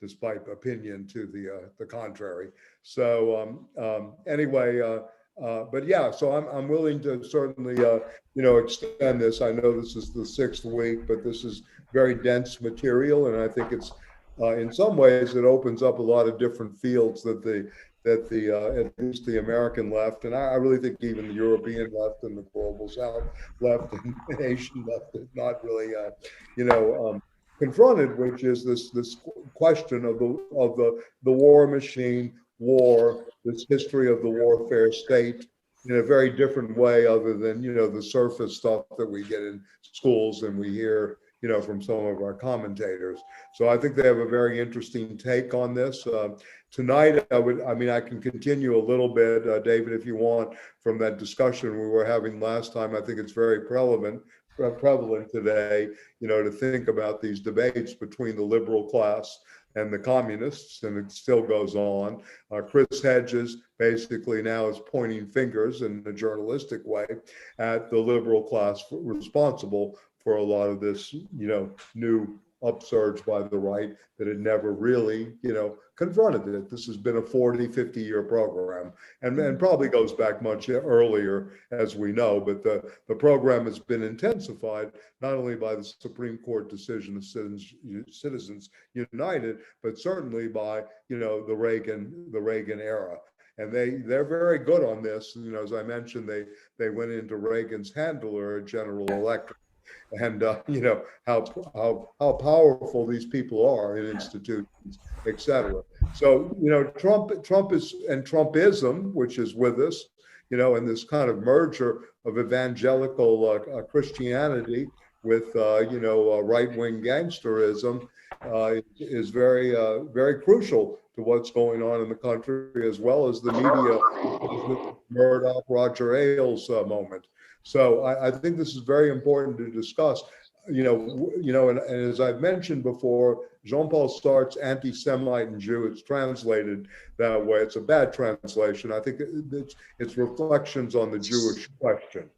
despite opinion to the contrary. So anyway, but yeah, so I'm willing to certainly extend this. I know this is the 6th week, but this is very dense material, and I think it's in some ways it opens up a lot of different fields that at least the American left, and I really think even the European left and the global South left and Asian left is not really confronted, which is this question of the war machine, war, this history of the warfare state in a very different way, other than the surface stuff that we get in schools and we hear from some of our commentators. So I think they have a very interesting take on this. Tonight, I can continue a little bit, David, if you want, from that discussion we were having last time. I think it's very prevalent today, to think about these debates between the liberal class and the communists, and it still goes on. Chris Hedges basically now is pointing fingers in a journalistic way at the liberal class responsible for a lot of this, new upsurge by the right that had never really, confronted it. This has been a 40, 50-year program, and probably goes back much earlier, as we know, but the program has been intensified, not only by the Supreme Court decision of Citizens United, but certainly by, the Reagan era. And they're very good on this. As I mentioned, they went into Reagan's handler, General Electric, and how powerful these people are in institutions, etc. So Trump is, and Trumpism, which is with us, and this kind of merger of evangelical Christianity with right-wing gangsterism is very crucial to what's going on in the country, as well as the media Murdoch, Roger Ailes moment. So I think this is very important to discuss. And as I've mentioned before, Jean-Paul Sartre's anti-Semite and Jew, it's translated that way. It's a bad translation. I think it's reflections on the Jewish question,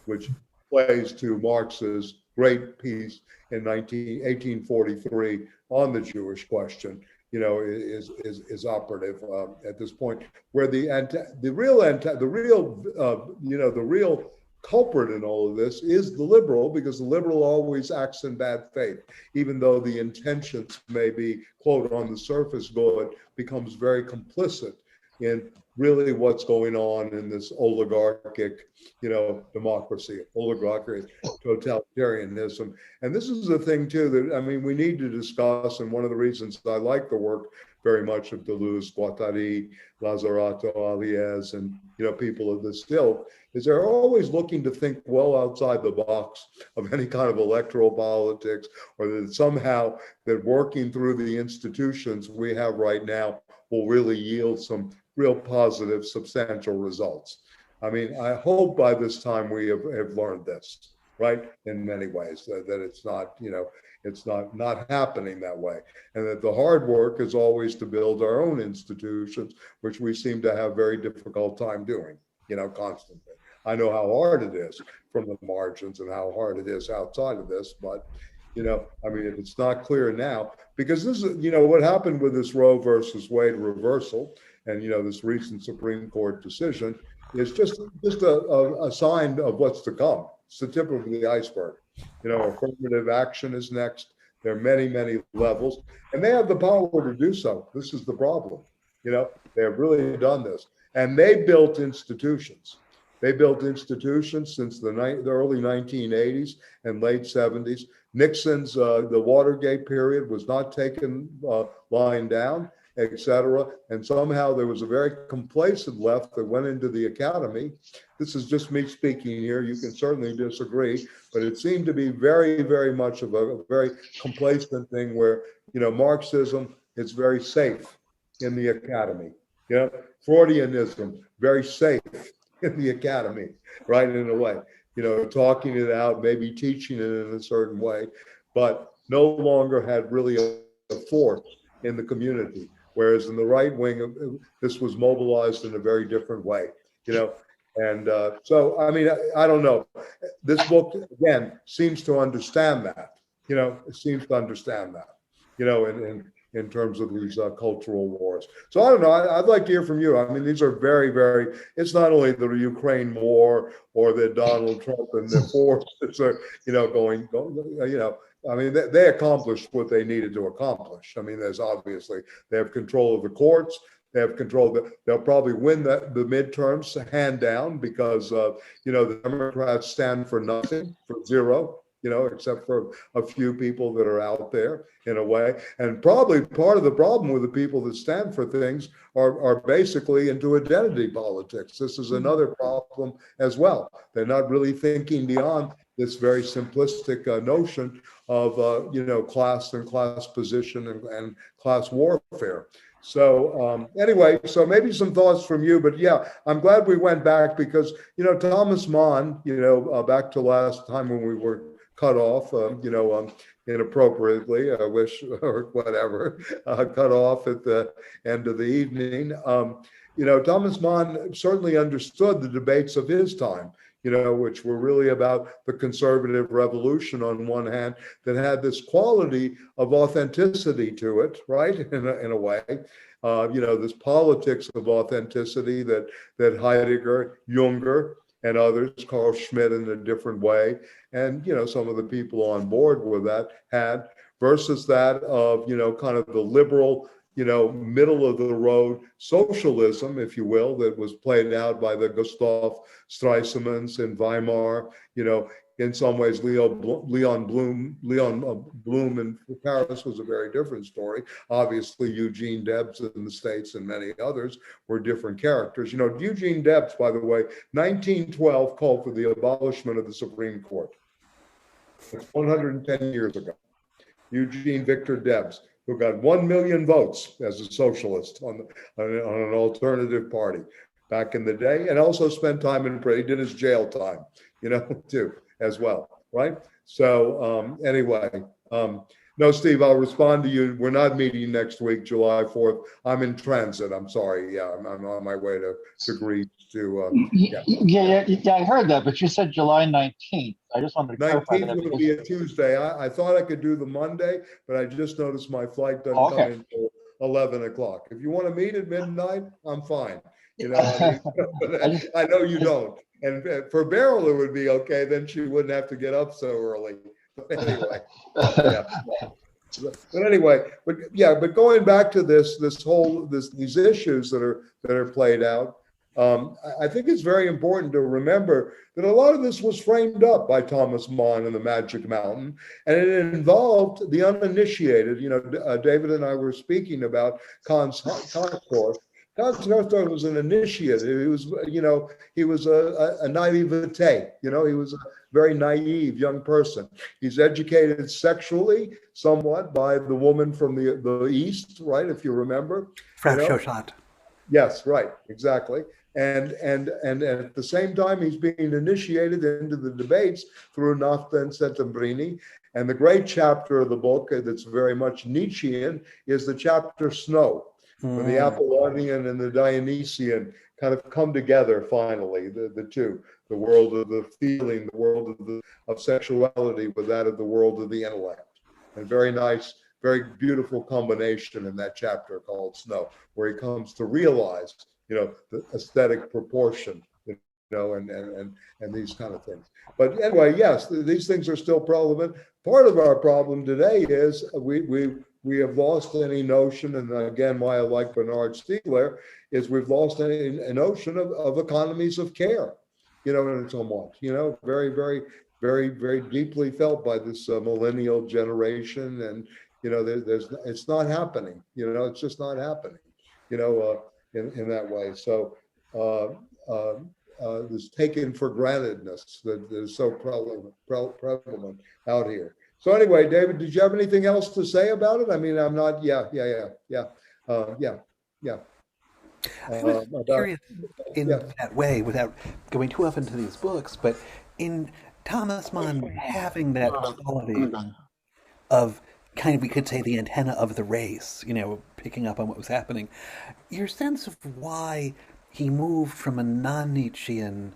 which plays to Marx's great piece in 1843 on the Jewish question. Is operative at this point, where the real culprit in all of this is the liberal, because the liberal always acts in bad faith, even though the intentions may be, quote, on the surface good, becomes very complicit in really what's going on in this oligarchic, democracy, oligarchic totalitarianism. And this is a thing too that, we need to discuss. And one of the reasons I like the work very much of Deleuze, Guattari, Lazzarato, Alliez, and, people of this ilk, is they're always looking to think well outside the box of any kind of electoral politics, or that somehow that working through the institutions we have right now will really yield some real positive, substantial results. I hope by this time we have learned this, right? In many ways, that it's not, it's not happening that way. And that the hard work is always to build our own institutions, which we seem to have very difficult time doing, constantly. I know how hard it is from the margins and how hard it is outside of this, but if it's not clear now, because this is, what happened with this Roe versus Wade reversal and, this recent Supreme Court decision is just a sign of what's to come. It's the tip of the iceberg. Affirmative action is next. There are many, many levels, and they have the power to do so. This is the problem. They have really done this, and they built institutions. They built institutions since the early 1980s and late 70s. Nixon's, the Watergate period was not taken lying down, etc. And somehow there was a very complacent left that went into the academy. This is just me speaking here. You can certainly disagree, but it seemed to be very, very much of a very complacent thing where, Marxism is very safe in the academy. Freudianism, very safe in the academy, right, in a way, talking it out, maybe teaching it in a certain way, but no longer had really a force in the community. Whereas in the right wing, this was mobilized in a very different way, And so, I don't know. This book, again, seems to understand that, it seems to understand that, in terms of these cultural wars. So I don't know. I'd like to hear from you. I mean, these are very, very. It's not only the Ukraine war or the Donald Trump and the forces are, going. I mean, they accomplished what they needed to accomplish. I mean, there's obviously they have control of the courts. They have control. They'll probably win the midterms hand down because the Democrats stand for nothing, for zero. Except for a few people that are out there in a way. And probably part of the problem with the people that stand for things are basically into identity politics. This is another problem as well. They're not really thinking beyond this very simplistic notion of, class and class position and class warfare. So anyway, so maybe some thoughts from you, but yeah, I'm glad we went back because, Thomas Mann, back to last time when we were cut off, inappropriately, I wish, or whatever, cut off at the end of the evening. Thomas Mann certainly understood the debates of his time, which were really about the conservative revolution on one hand, that had this quality of authenticity to it, right, in a way. This politics of authenticity that Heidegger, Junger, and others, Carl Schmitt in a different way, and some of the people on board with that had, versus that of kind of the liberal, middle of the road socialism, if you will, that was played out by the Gustav Stresemanns in Weimar, in some ways, Leon Blum in Paris was a very different story. Obviously, Eugene Debs in the States and many others were different characters. Eugene Debs, by the way, 1912 called for the abolishment of the Supreme Court. That's 110 years ago. Eugene Victor Debs, who got 1 million votes as a socialist on an alternative party back in the day, and also spent time in prison. He did his jail time, too, as well, right? So anyway, no, Steve, I'll respond to you. We're not meeting next week, July 4th. I'm in transit. I'm sorry. Yeah, I'm on my way to Greece to. Yeah, I heard that, but you said July 19th. I just wanted to clarify that. 19th is going to be a Tuesday. I thought I could do the Monday, but I just noticed my flight doesn't come in until 11 o'clock. If you want to meet at midnight, I'm fine. I know you don't. And for Beryl, it would be okay. Then she wouldn't have to get up so early. But anyway, yeah. But anyway, but going back to these issues that are played out, I think it's very important to remember that a lot of this was framed up by Thomas Mann and the Magic Mountain, and it involved the uninitiated. David and I were speaking about Kant's course. Kant was an initiate. He was a naivete. He was a very naive young person. He's educated sexually somewhat by the woman from the East, right? If you remember. Frau Schoschat. Yes, right, exactly. And at the same time, he's being initiated into the debates through Nafta and Settembrini. And the great chapter of the book that's very much Nietzschean is the chapter Snow. When the Apollonian and the Dionysian kind of come together finally, the two, the world of the feeling, the world of sexuality with that of the world of the intellect. And very nice, very beautiful combination in that chapter called Snow, where he comes to realize, the aesthetic proportion, and these kind of things. But anyway, yes, these things are still relevant. Part of our problem today is we have lost any notion, and again, why I like Bernard Stiegler, is we've lost any notion of economies of care, and somewhat, very, very, very, very deeply felt by this millennial generation. And, it's not happening, it's just not happening, in that way. So this taken for grantedness that is so prevalent out here. So anyway, David, did you have anything else to say about it? I mean, I'm not. I was curious in that way, without going too often into these books, but in Thomas Mann having that quality of kind of, we could say, the antenna of the race, picking up on what was happening. Your sense of why he moved from a non-Nietzschean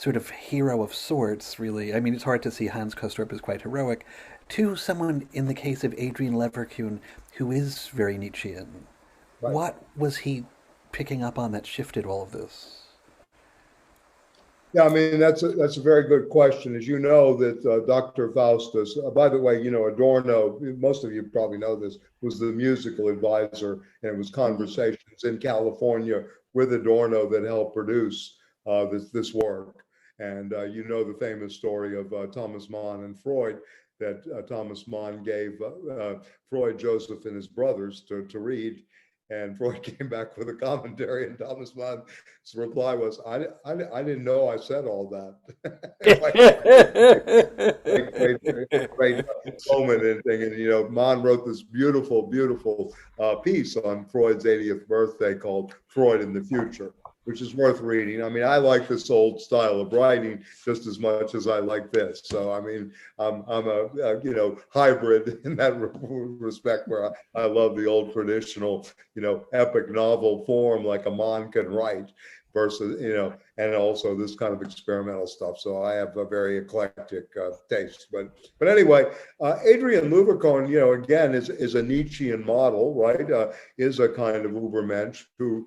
sort of hero of sorts, really. I mean, it's hard to see Hans Castorp as quite heroic, to someone, in the case of Adrian Leverkusen, who is very Nietzschean. Right. What was he picking up on that shifted all of this? Yeah, I mean, that's a very good question. As you know, that Dr. Faustus, by the way, Adorno, most of you probably know this, was the musical advisor, and it was conversations in California with Adorno that helped produce this work. And the famous story of Thomas Mann and Freud, that Thomas Mann gave Freud, Joseph, and his brothers to read. And Freud came back with a commentary, and Thomas Mann's reply was, I didn't know I said all that. great moment and thing. And, Mann wrote this beautiful, beautiful piece on Freud's 80th birthday called Freud in the Future, which is worth reading. I mean, I like this old style of writing just as much as I like this. So, I mean, I'm a hybrid in that respect, where I love the old traditional, epic novel form like a Mann can write, versus, and also this kind of experimental stuff. So I have a very eclectic taste. But anyway, Adrian Leverkusen, again, is a Nietzschean model, right? Is a kind of Ubermensch who,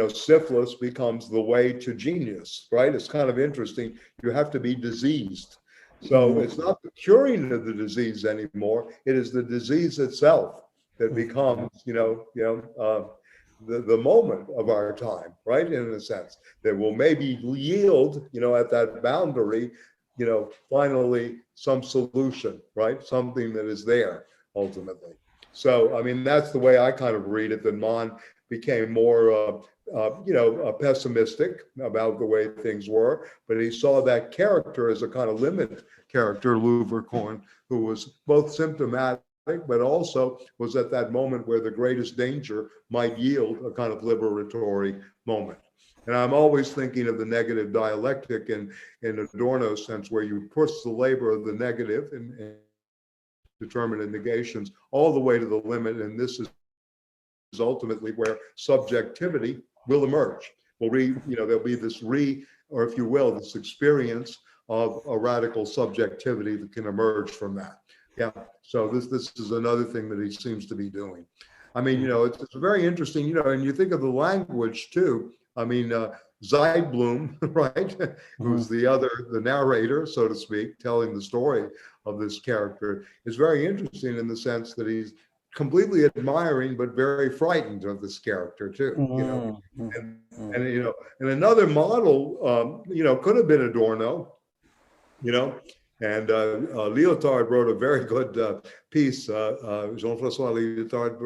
syphilis becomes the way to genius, right? It's kind of interesting. You have to be diseased. So it's not the curing of the disease anymore. It is the disease itself that becomes, the moment of our time, right? In a sense that will maybe yield, at that boundary, finally some solution, right? Something that is there ultimately. So, I mean, that's the way I kind of read it, that Mann became more, pessimistic about the way things were, but he saw that character as a kind of limit character, Leverkusen, who was both symptomatic, but also was at that moment where the greatest danger might yield a kind of liberatory moment. And I'm always thinking of the negative dialectic in Adorno's sense, where you push the labor of the negative and determinate negations all the way to the limit. And this is ultimately where subjectivity will emerge. There'll be this or if you will, this experience of a radical subjectivity that can emerge from that. Yeah. So this is another thing that he seems to be doing. I mean, it's very interesting, and you think of the language too. I mean, Zeitblum, right, who's the narrator, so to speak, telling the story of this character, is very interesting in the sense that he's completely admiring but very frightened of this character too. And another model, could have been Adorno, and Lyotard wrote a very good piece. Jean-François Lyotard,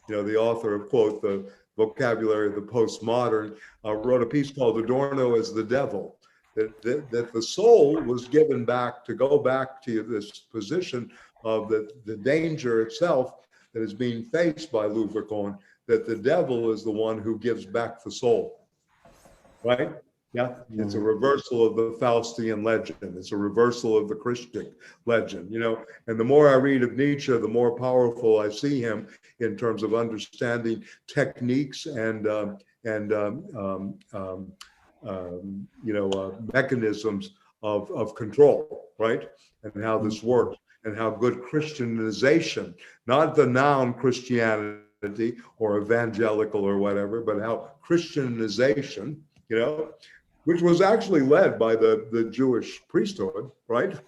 the author of, quote, the vocabulary of the postmodern, wrote a piece called Adorno as the Devil, that the soul was given back to go back to this position of the danger itself that is being faced by Leverkusen, that the devil is the one who gives back the soul, right? Yeah, it's a reversal of the Faustian legend. It's a reversal of the Christic legend, and the more I read of Nietzsche, the more powerful I see him in terms of understanding techniques and mechanisms of control, right? And how this works, and how good Christianization, not the noun Christianity or evangelical or whatever, but how Christianization, which was actually led by the Jewish priesthood, right,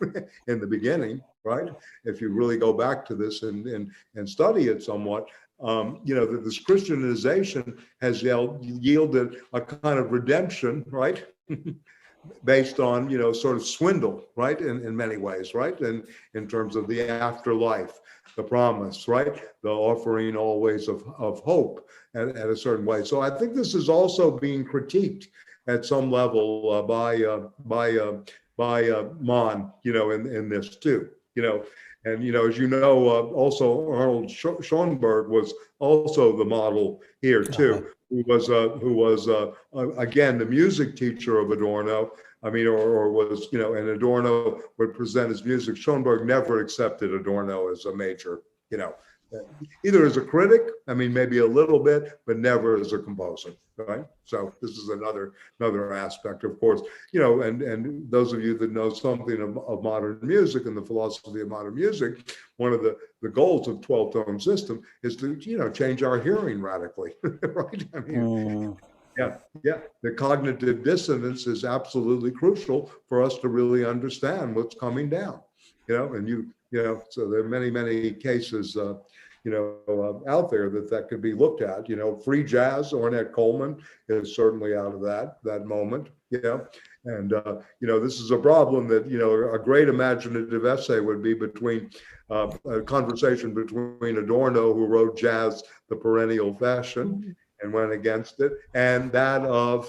in the beginning, right? If you really go back to this and study it somewhat, that this Christianization has yielded a kind of redemption, right, based on, sort of swindle, right, in many ways, right, and in terms of the afterlife, the promise, right, the offering always of hope at a certain way. So I think this is also being critiqued at some level by Mann, in this too, and as also Arnold Schoenberg was also the model here too, who was again the music teacher of Adorno. I mean, or was, and Adorno would present his music. Schoenberg never accepted Adorno as a major, either as a critic, I mean, maybe a little bit, but never as a composer, right? So this is another aspect, of course, and those of you that know something of modern music and the philosophy of modern music, one of the goals of 12-tone system is to, change our hearing radically, right? I mean, yeah. The cognitive dissonance is absolutely crucial for us to really understand what's coming down, and so there are many cases, out there that could be looked at. Free jazz, Ornette Coleman is certainly out of that moment. And this is a problem that a great imaginative essay would be between a conversation between Adorno, who wrote Jazz, the Perennial Fashion, and went against it, and that of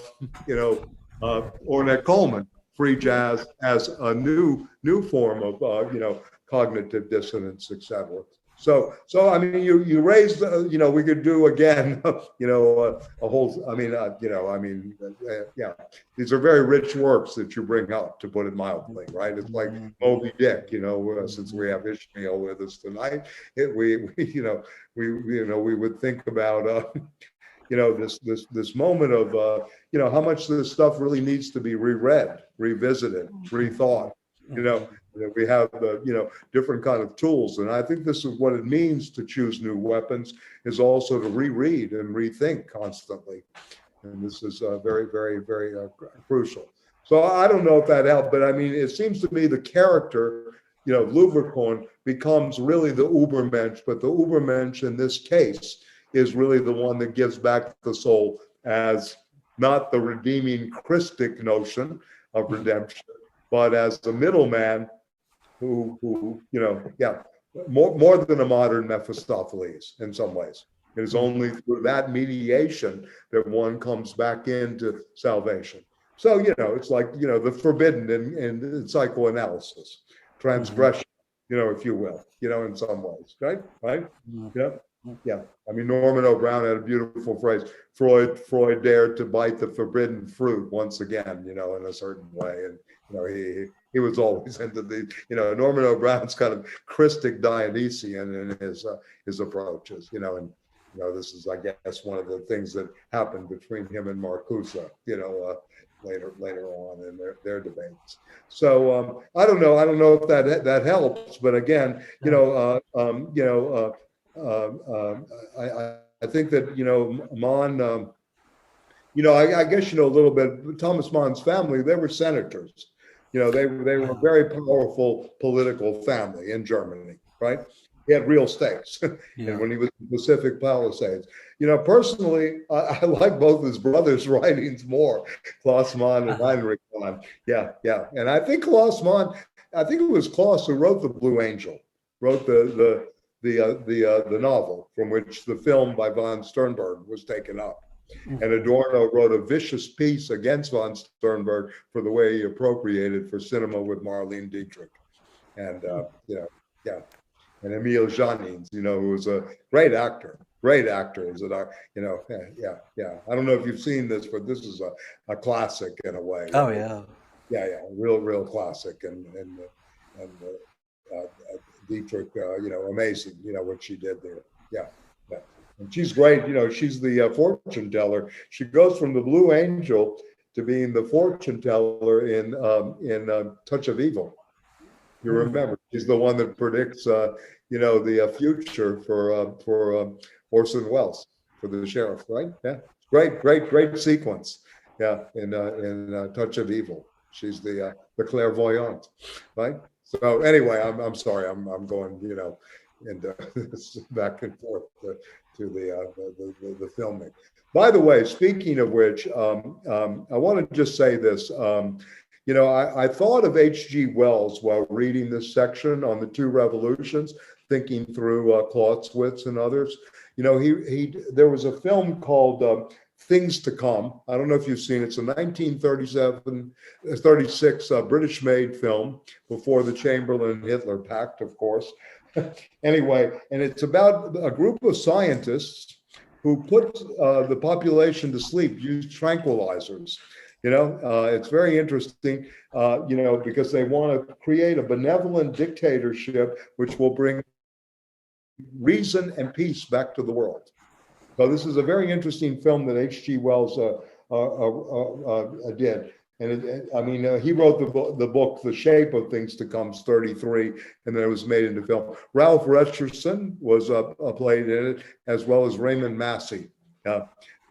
Ornette Coleman, free jazz as a new form of cognitive dissonance, etc. So I mean, you raised, we could do again, a whole, yeah, these are very rich works that you bring up, to put it mildly, right? It's like Moby Dick, since we have Ishmael with us tonight, we would think about, this moment of, how much this stuff really needs to be reread, revisited, rethought, we have the, different kind of tools. And I think this is what it means to choose new weapons, is also to reread and rethink constantly. And this is very, very, very crucial. So I don't know if that helped, but I mean, it seems to me the character, Louverkorn, becomes really the Übermensch, but the Übermensch in this case is really the one that gives back the soul as not the redeeming Christic notion of redemption, but as the middleman who more than a modern Mephistopheles in some ways. It is only through that mediation that one comes back into salvation. So, it's like, the forbidden in psychoanalysis, transgression, if you will, in some ways, right? Yeah. I mean, Norman O'Brien had a beautiful phrase. Freud dared to bite the forbidden fruit once again, in a certain way. And, he was always into the, Norman O'Brien's kind of Christic Dionysian in his approaches, and, this is, I guess, one of the things that happened between him and Marcuse, later on in their debates. So I don't know if that helps, but again, I think that, Mann, I guess, a little bit, Thomas Mann's family, they were senators. They were a very powerful political family in Germany, right? He had real stakes. And when he was in Pacific Palisades, personally, I like both his brothers' writings more, Klaus Mann and Heinrich Mann. Yeah. And I think Klaus Mann, I think it was Klaus who wrote The Blue Angel, wrote the novel from which the film by von Sternberg was taken up. And Adorno wrote a vicious piece against von Sternberg for the way he appropriated for cinema with Marlene Dietrich. And, and Emile Janins, who was a great actor, is it? I don't know if you've seen this, but this is a classic in a way. Oh, yeah. Yeah, real classic. And Dietrich, amazing, what she did there. Yeah. And she's great. She's the fortune teller. She goes from the Blue Angel to being the fortune teller in Touch of Evil. You remember, she's the one that predicts, the future for Orson Welles, for the sheriff, right? Yeah, great sequence. Yeah, in Touch of Evil, she's the clairvoyante, right? So anyway, I'm sorry, I'm going, and back and forth to the filming. By the way, speaking of which, I want to just say this. I thought of H.G. Wells while reading this section on the two revolutions, thinking through Clausewitz and others. There was a film called Things to Come. I don't know if you've seen it. It's a 36 British-made film before the Chamberlain-Hitler Pact, of course. Anyway, and it's about a group of scientists who put the population to sleep, use tranquilizers. It's very interesting, because they want to create a benevolent dictatorship which will bring reason and peace back to the world. So this is a very interesting film that H.G. Wells did. And he wrote the book, The Shape of Things to Come's 33, and then it was made into film. Ralph Richardson was played in it, as well as Raymond Massey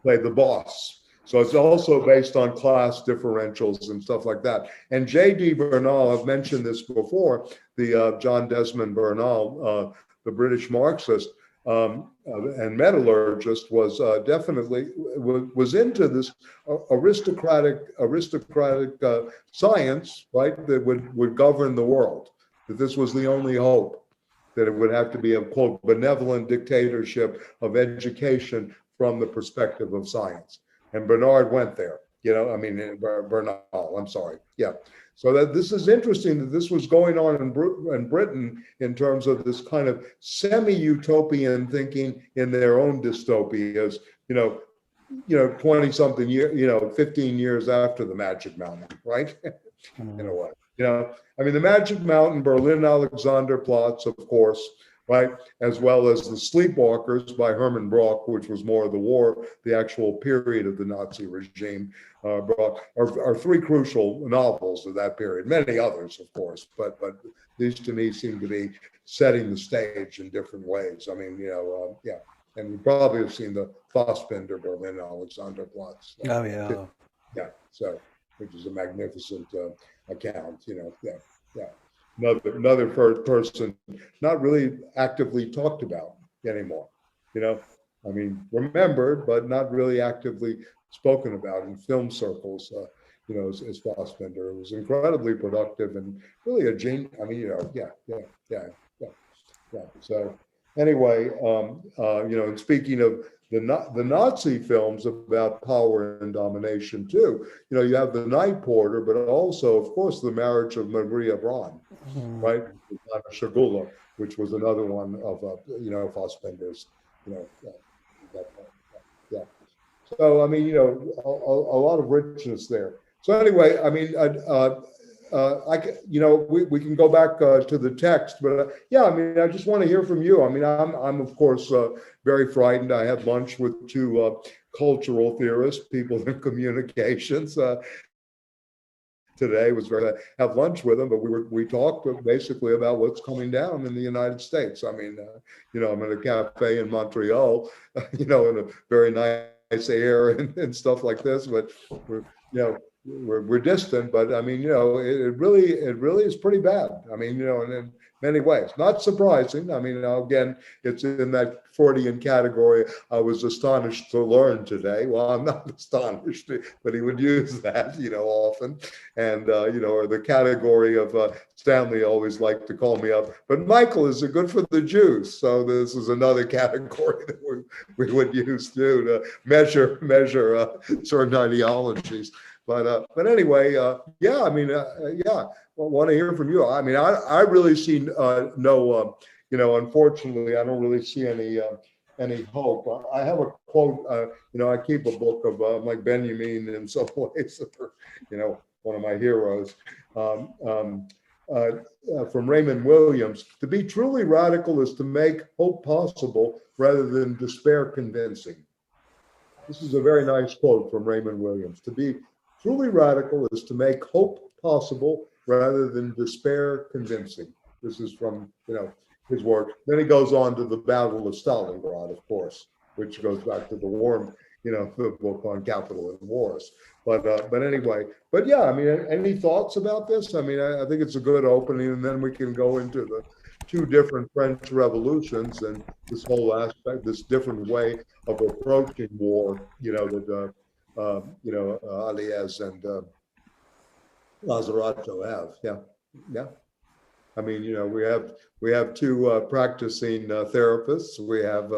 played the boss. So it's also based on class differentials and stuff like that. And J.D. Bernal, I've mentioned this before, the John Desmond Bernal, the British Marxist, and metallurgist, was definitely was into this aristocratic science, right, that would govern the world. That this was the only hope. That it would have to be a, quote, benevolent dictatorship of education from the perspective of science. And Bernard went there. Bernal. I'm sorry. Yeah. So that this is interesting that this was going on in Britain in terms of this kind of semi-utopian thinking in their own dystopias, 20 something year, 15 years after the Magic Mountain, right? In a way, the Magic Mountain, Berlin Alexanderplatz, of course, right, as well as The Sleepwalkers by Hermann Brock, which was more of the war, the actual period of the Nazi regime, are three crucial novels of that period. Many others, of course, but these to me seem to be setting the stage in different ways. And you probably have seen the Fassbinder Berlin Alexanderplatz. Oh yeah. Yeah. So, which is a magnificent account. Another person not really actively talked about anymore. Remembered, but not really actively spoken about in film circles. As Fassbinder, it was incredibly productive and really a genius. So anyway, and speaking of the Nazi films about power and domination too, you have The Night Porter, but also, of course, The Marriage of Maria Braun, right? Shagula, which was another one of Fassbinder's, yeah. So a lot of richness there. So anyway, we can go back to the text, but I just want to hear from you. I'm of course very frightened. I had lunch with two cultural theorists, people in communications. Today was very have lunch with them, but we talked basically about what's coming down in the United States. I'm in a cafe in Montreal, in a very nice air and stuff like this, but we're distant, but it really is pretty bad. And in many ways, not surprising. Again, it's in that Freudian category. I was astonished to learn today. Well, I'm not astonished, but he would use that, often. And, or the category of Stanley always liked to call me up, but Michael, is it good for the Jews? So this is another category that we would use too to measure certain ideologies. But anyway, I want to hear from you. I really see unfortunately, I don't really see any hope. I have a quote. I keep a book of like Benjamin in some ways, one of my heroes, from Raymond Williams. To be truly radical is to make hope possible rather than despair convincing. This is a very nice quote from Raymond Williams. To be truly radical is to make hope possible rather than despair convincing. This is from, his work. Then he goes on to the Battle of Stalingrad, of course, which goes back to the war, the book on capital and wars. But anyway, any thoughts about this? I think it's a good opening, and then we can go into the two different French revolutions and this whole aspect, this different way of approaching war, that Alliez and Lazzarato have. Yeah. We have two practicing therapists. We have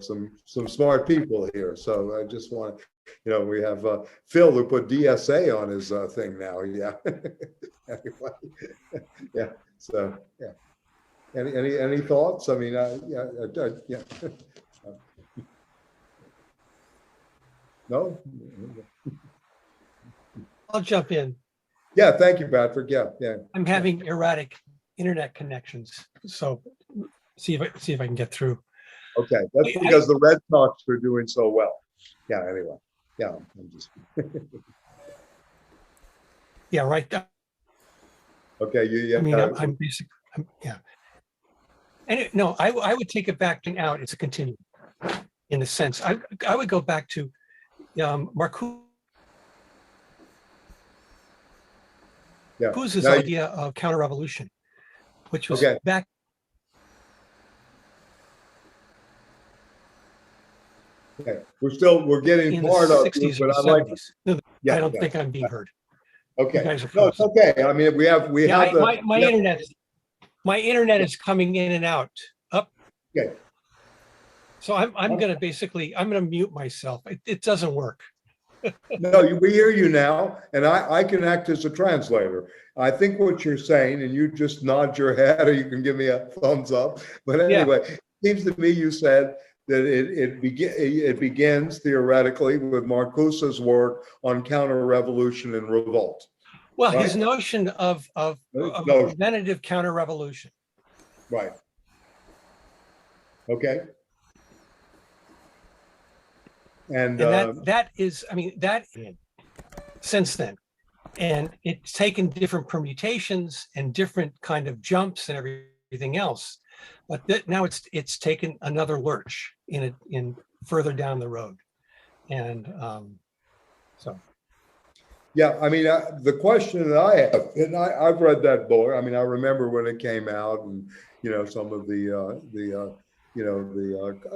some smart people here. So I just want we have Phil who put DSA on his thing now. Yeah. Anyway, yeah. So yeah. Any thoughts? Yeah. No. I'll jump in. Yeah, thank you, Patrick. Yeah. I'm having erratic internet connections. So see if I can get through. Okay, that's because the Red Sox are doing so well. Yeah. Anyway. Yeah. I'm just. Yeah. Right. Okay. Yeah. I mean, I'm basically. Yeah. And no, I would take it back and out. It's a continuum, in a sense. I would go back to Marcuse's idea of counter-revolution, which was back. Okay, we're getting in part the of 60s it, but or I like. 70s. No, I don't think I'm being heard. Okay, no, it's okay. I mean, we have my internet is coming in and out. Up. Okay. So I'm gonna mute myself. It doesn't work. No, we hear you now, and I can act as a translator. I think what you're saying, and you just nod your head, or you can give me a thumbs up. But anyway, it seems to me you said that it begins theoretically with Marcuse's work on counter-revolution and revolt. Well, right? His notion of preventative counter-revolution. Right. Okay. And that is, I mean, that since then, and it's taken different permutations and different kind of jumps and everything else, but now it's taken another lurch in further down the road, and so. Yeah, I mean, the question that I have, and I've read that book. I mean, I remember when it came out, and some of the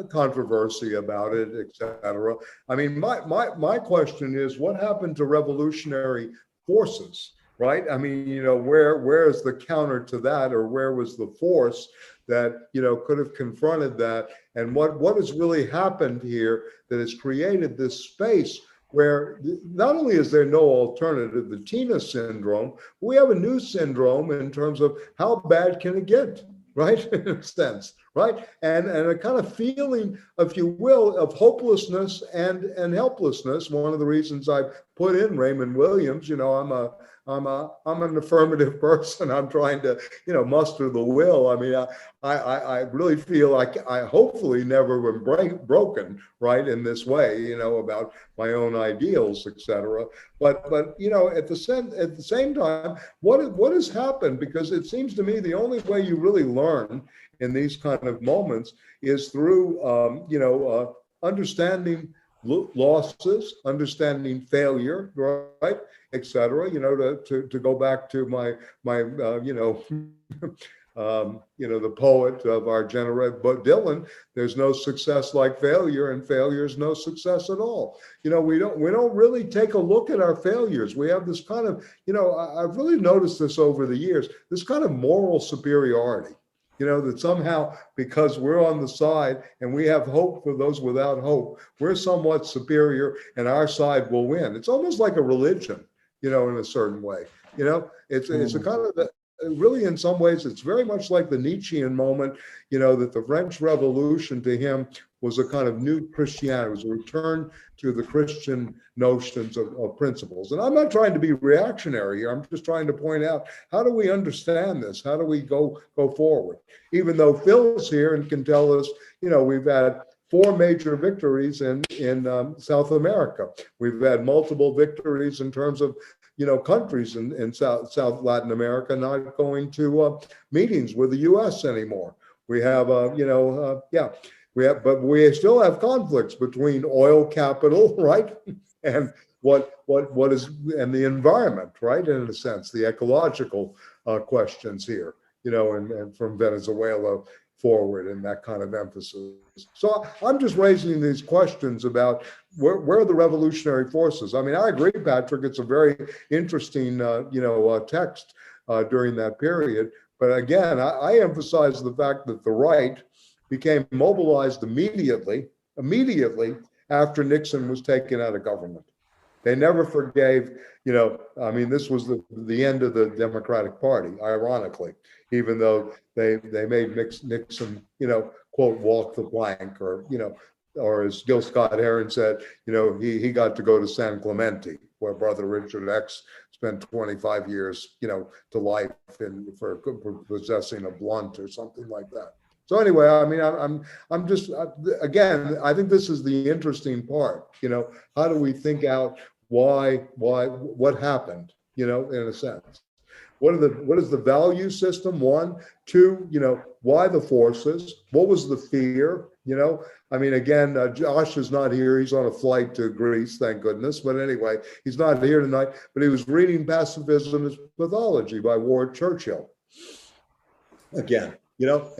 controversy about it, etc. I mean, my question is, what happened to revolutionary forces, right? I mean, where is the counter to that, or where was the force that could have confronted that, and what has really happened here that has created this space where not only is there no alternative, the Tina syndrome, we have a new syndrome in terms of how bad can it get, right? In a sense, right? And a kind of feeling, if you will, of hopelessness and helplessness. One of the reasons I put in Raymond Williams, I'm an affirmative person. I'm trying to, muster the will. I mean, I really feel like I hopefully never been broken, right, in this way, about my own ideals, etc. But at the same time, what has happened? Because it seems to me the only way you really learn in these kind of moments is through, understanding losses, understanding failure, right, etc. To go back to my the poet of our generation, but Dylan, there's no success like failure, and failure is no success at all. We don't really take a look at our failures. We have this kind of, I've really noticed this over the years, this kind of moral superiority. That somehow, because we're on the side and we have hope for those without hope, we're somewhat superior and our side will win. It's almost like a religion, in a certain way. It's a kind of, really in some ways, it's very much like the Nietzschean moment, that the French Revolution to him was a kind of new Christianity. It was a return to the Christian notions of principles. And I'm not trying to be reactionary here. I'm just trying to point out, how do we understand this? How do we go forward? Even though Phil's here and can tell us, we've had 4 major victories in South America. We've had multiple victories in terms of, countries in South Latin America not going to meetings with the U.S. anymore. We have, but we still have conflicts between oil capital, right, and what is, and the environment, right, in a sense, the ecological questions here, and from Venezuela forward, and that kind of emphasis. So I'm just raising these questions about where are the revolutionary forces. I mean, I agree, Patrick, it's a very interesting, text during that period. But again, I emphasize the fact that the right became mobilized immediately after Nixon was taken out of government. They never forgave, this was the end of the Democratic Party, ironically, even though they made Nixon, quote, walk the plank, or as Gil Scott Heron said, he got to go to San Clemente, where Brother Richard X spend 25 years, to life for possessing a blunt or something like that. So anyway, I mean, I'm just, again, I think this is the interesting part. How do we think out what happened? In a sense. What is the value system? One, two, why the forces? What was the fear? I mean, again, Josh is not here. He's on a flight to Greece, thank goodness. But anyway, he's not here tonight. But he was reading Pacifism as Pathology by Ward Churchill. Again,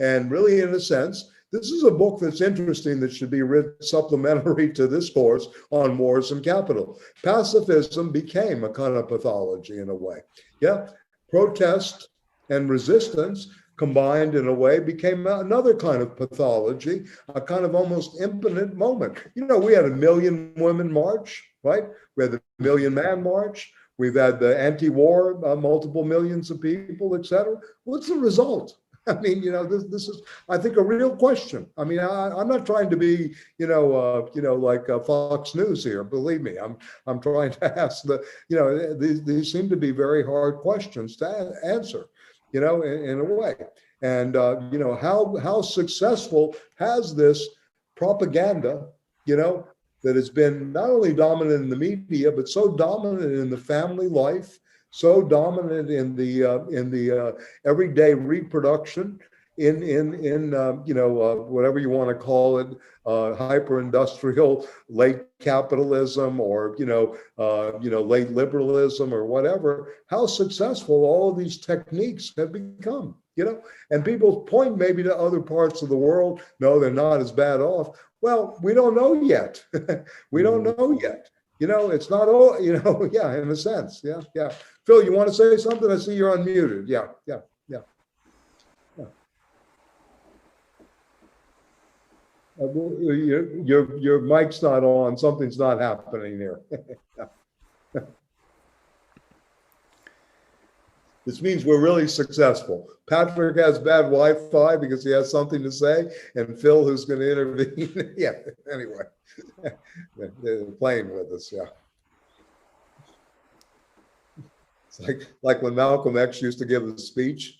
and really, in a sense, this is a book that's interesting that should be read supplementary to this course on wars and capital. Pacifism became a kind of pathology in a way. Yeah. Protest and resistance combined in a way became another kind of pathology, a kind of almost impotent moment. We had a million women march, right? We had the Million Man March. We've had the anti-war, multiple millions of people, et cetera. What's the result? I mean, this is, I think, a real question. I mean, I'm not trying to be, like Fox News here. Believe me, I'm trying to ask these seem to be very hard questions to answer, in a way. And how successful has this propaganda, that has been not only dominant in the media, but so dominant in the family life, so dominant in the everyday reproduction, in whatever you want to call it, hyper-industrial late capitalism, or late liberalism, or whatever. How successful all of these techniques have become, and people point maybe to other parts of the world. No, they're not as bad off. Well, we don't know yet. We don't know yet. It's not all, yeah, in a sense. Yeah, yeah. Phil, you want to say something? I see you're unmuted. Yeah. Your mic's not on. Something's not happening here. This means we're really successful. Patrick has bad Wi-Fi because he has something to say, and Phil, who's going to intervene. Yeah, anyway, they're playing with us, yeah. It's like when Malcolm X used to give a speech,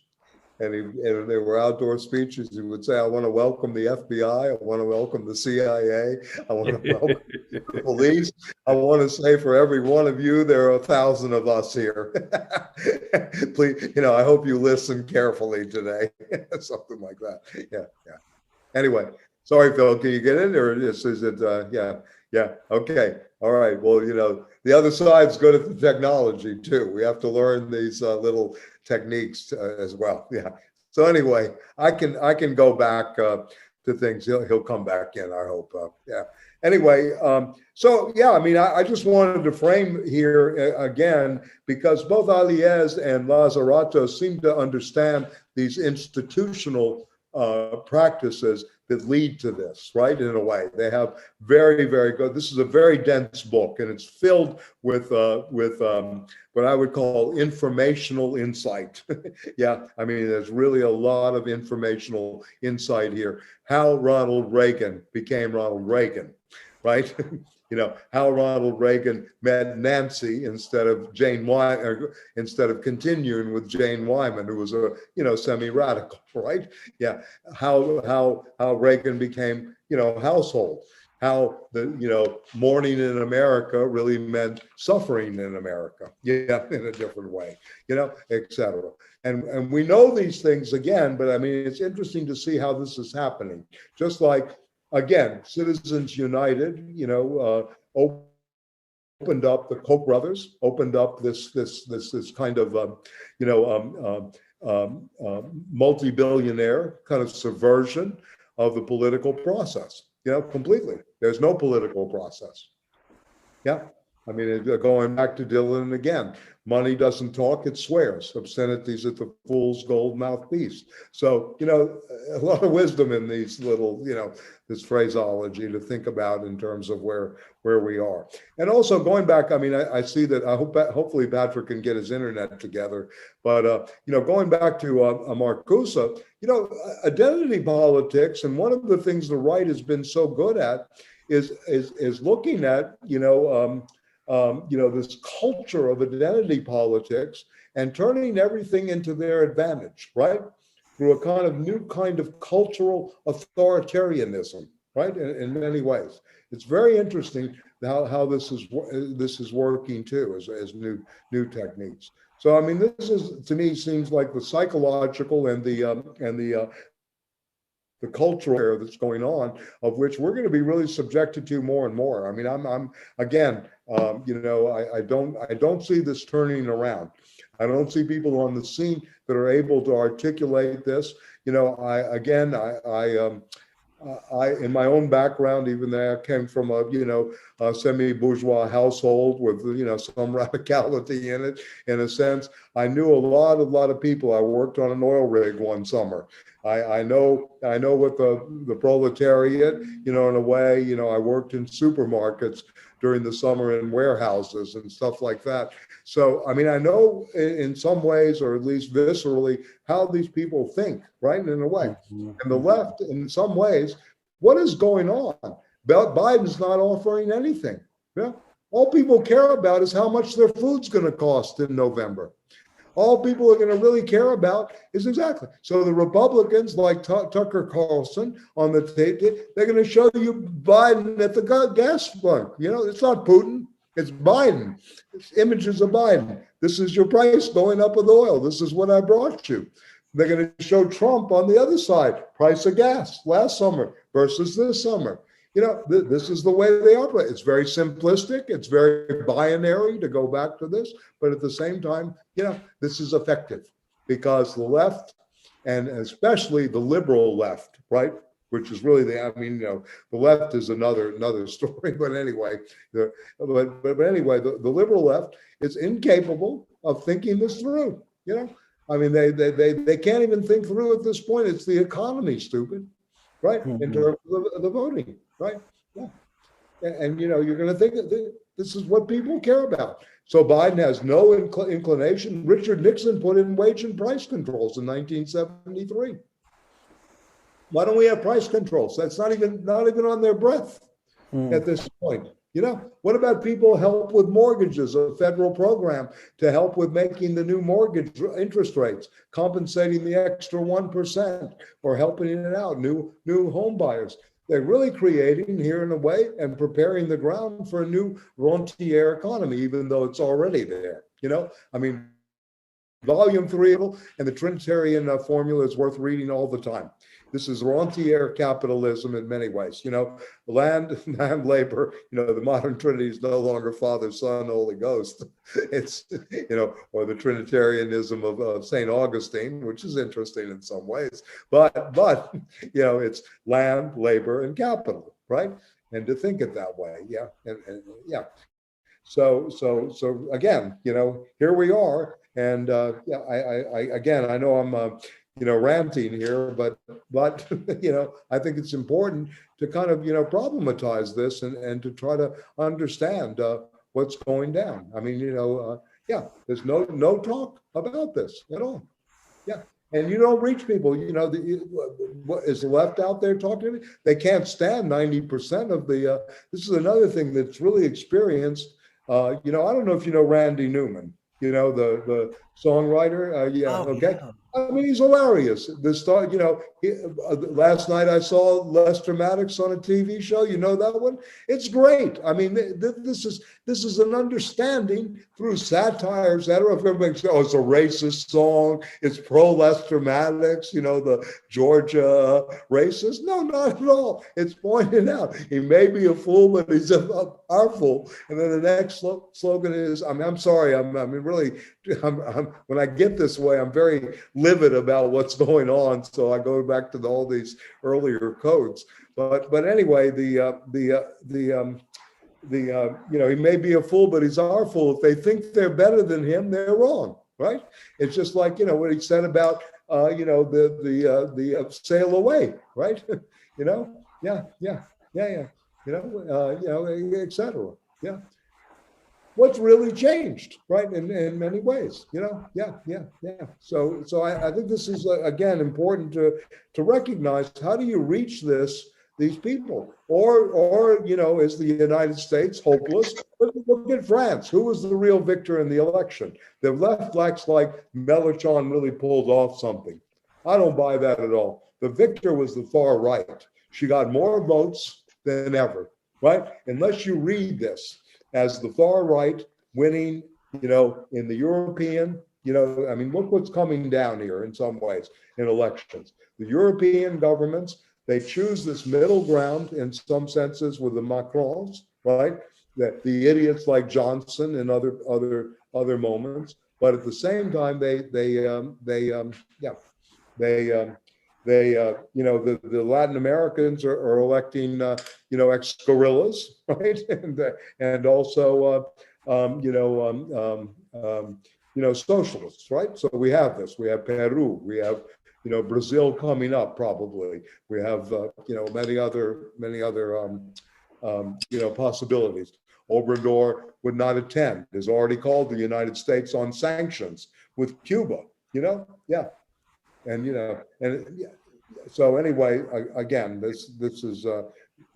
and they were outdoor speeches. He would say, "I want to welcome the FBI. I want to welcome the CIA. I want to welcome the police. I want to say for every one of you, there are 1,000 of us here. Please, I hope you listen carefully today." Something like that. Yeah. Anyway, sorry, Phil. Can you get it, or is it? Yeah. Okay. All right. Well, the other side's good at the technology too. We have to learn these little techniques as well. Yeah. So anyway, I can go back to things. He'll come back in, I hope. Yeah. Anyway, so yeah, I mean, I just wanted to frame here again, because both Alliez and Lazzarato seem to understand these institutional practices that lead to this, right? In a way, they have very, very good. This is a very dense book, and it's filled with what I would call informational insight. Yeah, I mean, there's really a lot of informational insight here. How Ronald Reagan became Ronald Reagan, right? How Ronald Reagan met Nancy instead of instead of continuing with Jane Wyman, who was a semi-radical, right? Yeah. How Reagan became household. How the mourning in America really meant suffering in America. Yeah, in a different way. Et cetera. And we know these things again, but I mean, it's interesting to see how this is happening. Just like, again, Citizens United, opened up, the Koch brothers opened up this kind of multi-billionaire kind of subversion of the political process. Completely. There's no political process. Yeah. I mean, going back to Dylan again, money doesn't talk, it swears. Obscenities at the fool's gold mouthpiece. So, a lot of wisdom in these little, this phraseology to think about in terms of where we are. And also going back, I mean, I see that hopefully Patrick can get his internet together. But, going back to Marcuse, identity politics, and one of the things the right has been so good at is looking at, this culture of identity politics and turning everything into their advantage, right? Through a kind of new kind of cultural authoritarianism, right? In many ways, it's very interesting how this is working too as new techniques. So I mean, this is to me seems like the psychological and the cultural that's going on, of which we're going to be really subjected to more and more. I mean, I'm again, I don't see this turning around. I don't see people on the scene that are able to articulate this. I in my own background, even though I came from a semi-bourgeois household with some radicality in it, in a sense, I knew a lot of people. I worked on an oil rig one summer. I know what the proletariat, in a way, I worked in supermarkets during the summer in warehouses and stuff like that. So, I mean, I know in some ways, or at least viscerally, how these people think, right? In a way. And the left, in some ways, what is going on? Biden's not offering anything. Yeah. All people care about is how much their food's going to cost in November. All people are going to really care about is exactly. So the Republicans, like Tucker Carlson on the tape, they're going to show you Biden at the gas pump. It's not Putin, it's Biden. It's images of Biden. This is your price going up with oil. This is what I brought you. They're going to show Trump on the other side, price of gas last summer versus this summer. This is the way they operate. It's very simplistic. It's very binary, to go back to this. But at the same time, this is effective because the left, and especially the liberal left, right, which is really the left is another story. But anyway, the liberal left is incapable of thinking this through. I mean, they can't even think through at this point. It's the economy, stupid, right? In terms of the voting. Right. Yeah. And you're going to think that this is what people care about. So Biden has no inclination. Richard Nixon put in wage and price controls in 1973. Why don't we have price controls? That's not even on their breath at this point. What about people help with mortgages, a federal program to help with making the new mortgage interest rates, compensating the extra 1% or helping it out, new home buyers. They're really creating here in a way and preparing the ground for a new rentier economy, even though it's already there. I mean, volume 3 and the Trinitarian formula is worth reading all the time. This is rentier capitalism in many ways. Land, labor, the modern Trinity is no longer Father, Son, Holy Ghost. It's, or the Trinitarianism of St. Augustine, which is interesting in some ways. But it's land, labor, and capital, right? And to think it that way. Yeah. And yeah. So again, here we are. And I know I'm ranting here, but I think it's important to kind of problematize this and to try to understand what's going down. I mean, there's no talk about this at all. Yeah. And you don't reach people. What is the left out there talking to me? They can't stand 90% of the. This is another thing that's really experienced. I don't know if you know Randy Newman. The songwriter. Okay. Yeah. I mean, he's hilarious. Last night I saw Lester Maddox on a TV show. You know that one? It's great. I mean, this is an understanding through satire, etc. If everybody says, "Oh, it's a racist song," it's pro Lester Maddox, the Georgia racist. No, not at all. It's pointed out he may be a fool, but he's our fool. And then the next slogan is, I'm sorry, when I get this way, I'm very livid about what's going on. So I go back to all these earlier codes. But anyway, he may be a fool, but he's our fool. If they think they're better than him, they're wrong, right? It's just like what he said about the sail away, right? etc. Yeah. What's really changed, right? In many ways, So I think this is again important to recognize. How do you reach this these people. Or is the United States hopeless? Look at France. Who was the real victor in the election? The left acts like Mélenchon really pulled off something. I don't buy that at all. The victor was the far right. She got more votes than ever, right? Unless you read this as the far right winning, in the European, look what's coming down here in some ways in elections. The European governments, they choose this middle ground in some senses with the Macrons, right? That the idiots like Johnson and other moments, but at the same time, the Latin Americans are electing, ex-guerrillas, right? And also, socialists, right? So we have this. We have Peru. We have, Brazil coming up probably. We have, many other possibilities. Obrador would not attend. Has already called the United States on sanctions with Cuba. Yeah. So anyway, again, this is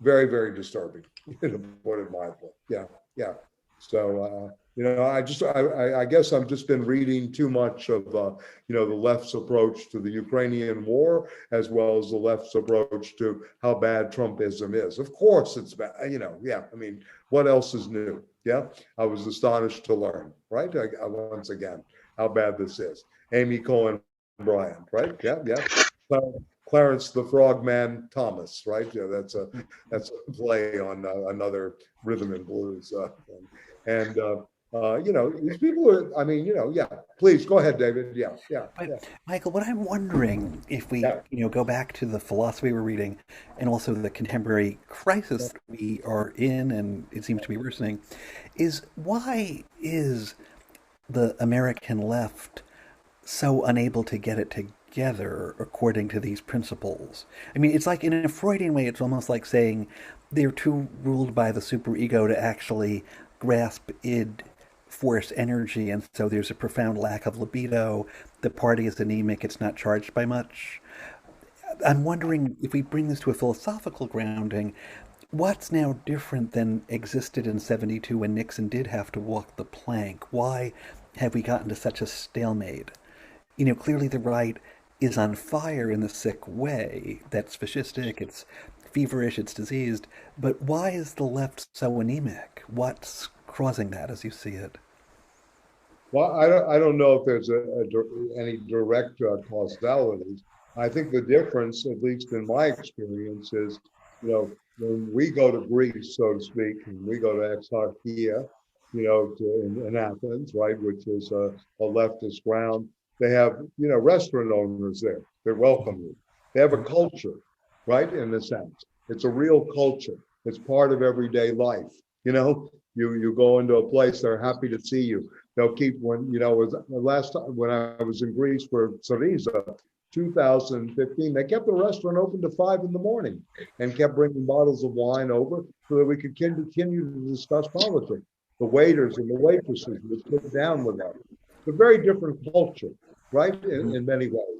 very, very disturbing, to put it mildly. Yeah. So I guess I've just been reading too much of the left's approach to the Ukrainian war, as well as the left's approach to how bad Trumpism is. Of course, it's bad. Yeah. I mean, what else is new? Yeah. I was astonished to learn, right? Once again, how bad this is. Amy Cohen Bryant, right? Yeah. Clarence the Frogman Thomas, right? Yeah, that's a play on another rhythm and blues. These people are. Yeah. Please go ahead, David. Yeah. Michael, what I'm wondering, if we go back to the philosophy we're reading, and also the contemporary crisis we are in, and it seems to be worsening, is why is the American left so unable to get it together according to these principles? I mean, it's like, in a Freudian way, it's almost like saying they're too ruled by the superego to actually grasp id, force, energy, and so there's a profound lack of libido. The party is anemic, it's not charged by much. I'm wondering, if we bring this to a philosophical grounding, what's now different than existed in 72 when Nixon did have to walk the plank? Why have we gotten to such a stalemate? Clearly the right is on fire in the sick way. That's fascistic, it's feverish, it's diseased. But why is the left so anemic? What's causing that, as you see it? Well, I don't know if there's any direct causalities. I think the difference, at least in my experience, is, when we go to Greece, so to speak, and we go to Exarchia, in Athens, right, which is a leftist ground. They have, restaurant owners there. They welcome you. They have a culture, right, in a sense. It's a real culture. It's part of everyday life. You go into a place, they're happy to see you. They'll keep, was the last time when I was in Greece for Syriza, 2015, they kept the restaurant open to 5 a.m. and kept bringing bottles of wine over so that we could continue to discuss politics. The waiters and the waitresses would sit down with us. It's a very different culture, right? In many ways,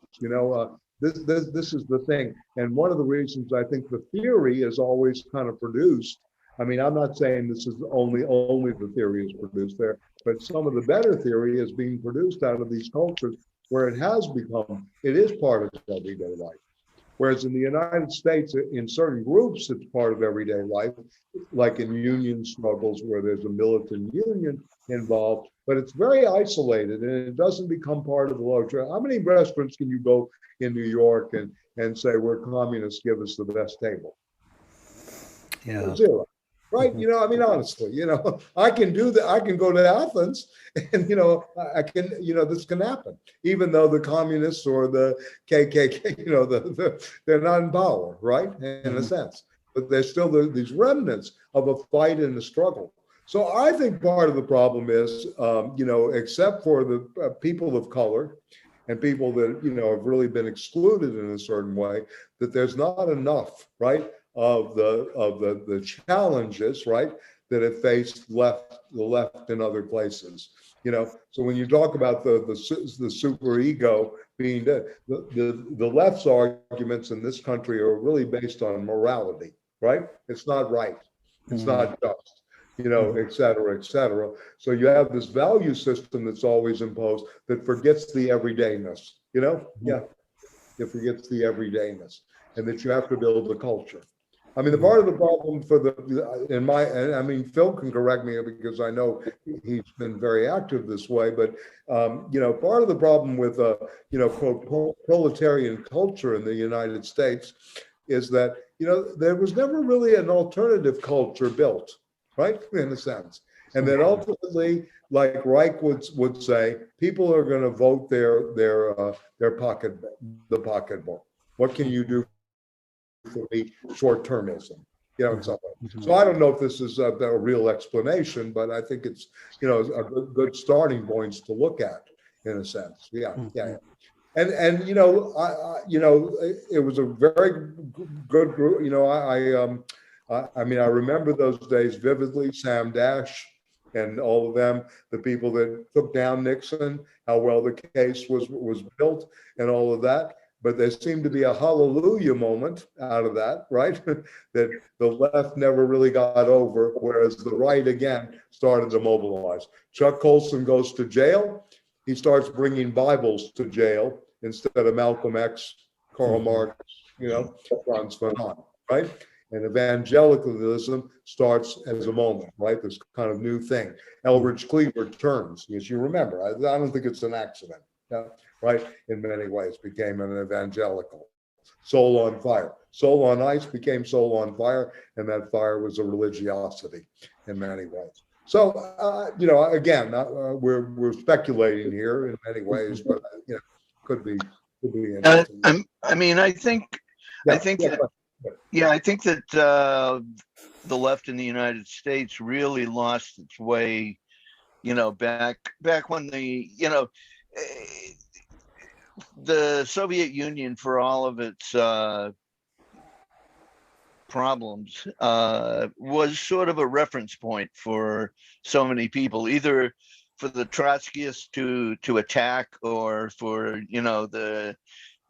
this is the thing. And one of the reasons I think the theory is always kind of produced. I mean, I'm not saying this is only the theory is produced there, but some of the better theory is being produced out of these cultures where it is part of everyday life. Whereas in the United States, in certain groups, it's part of everyday life, like in union struggles where there's a militant union involved, but it's very isolated and it doesn't become part of the larger. How many restaurants can you go in New York and say, we're communists, give us the best table? Yeah. Zero. Right? Honestly, I can do that. I can go to Athens and, I can, this can happen, even though the communists or the KKK, they're not in power, right? In a sense, but there's still these remnants of a fight and a struggle. So I think part of the problem is, except for the people of color and people that, have really been excluded in a certain way, that there's not enough, right? Of the challenges, right, that have faced the left in other places. So when you talk about the super ego being the left's arguments in this country are really based on morality, right? It's not right, it's not just, et cetera, et cetera. So you have this value system that's always imposed that forgets the everydayness, it forgets the everydayness, and that you have to build a culture. I mean, the part of the problem Phil can correct me because I know he's been very active this way, but, part of the problem with, proletarian culture in the United States is that, there was never really an alternative culture built, right, in a sense. And then ultimately, like Reich would say, people are going to vote their pocketbook. What can you do for me? Short-termism, in some way. So I don't know if this is a real explanation, but I think it's, a good starting points to look at, in a sense. Yeah. And it was a very good group. I remember those days vividly. Sam Dash and all of them, the people that took down Nixon, how well the case was built, and all of that. But there seemed to be a hallelujah moment out of that, right? That the left never really got over, whereas the right again started to mobilize. Chuck Colson goes to jail. He starts bringing Bibles to jail instead of Malcolm X, Karl Marx, Franz Fanon, right? And evangelicalism starts as a moment, right? This kind of new thing. Elbridge Cleaver turns, as you remember. I don't think it's an accident, right? In many ways, became an evangelical. Soul on Fire. Soul on Ice became Soul on Fire, and that fire was a religiosity in many ways. So, again, we're speculating here in many ways, but could be interesting. I think that the left in the United States really lost its way, back when the Soviet Union, for all of its problems, was sort of a reference point for so many people, either for the Trotskyists to attack, or for the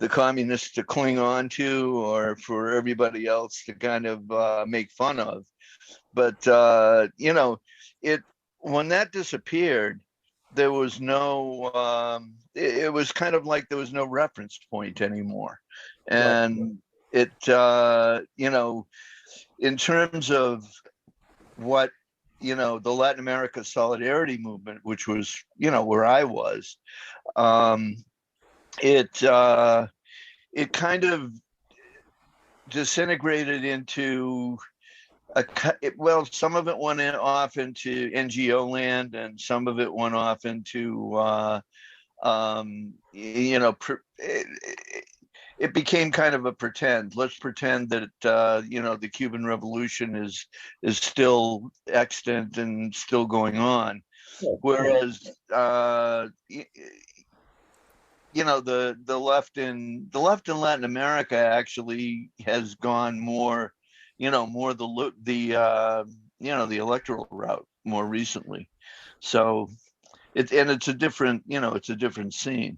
communists to cling on to, or for everybody else to kind of make fun of. But when that disappeared, there was no it was kind of like there was no reference point anymore. And it in terms of what the Latin America solidarity movement, which was where I was, it kind of disintegrated into some of it went off into NGO land, and some of it went off into it became kind of a pretend. Let's pretend that the Cuban Revolution is still extant and still going on, whereas the left in Latin America actually has gone more the electoral route more recently. So it's a different scene.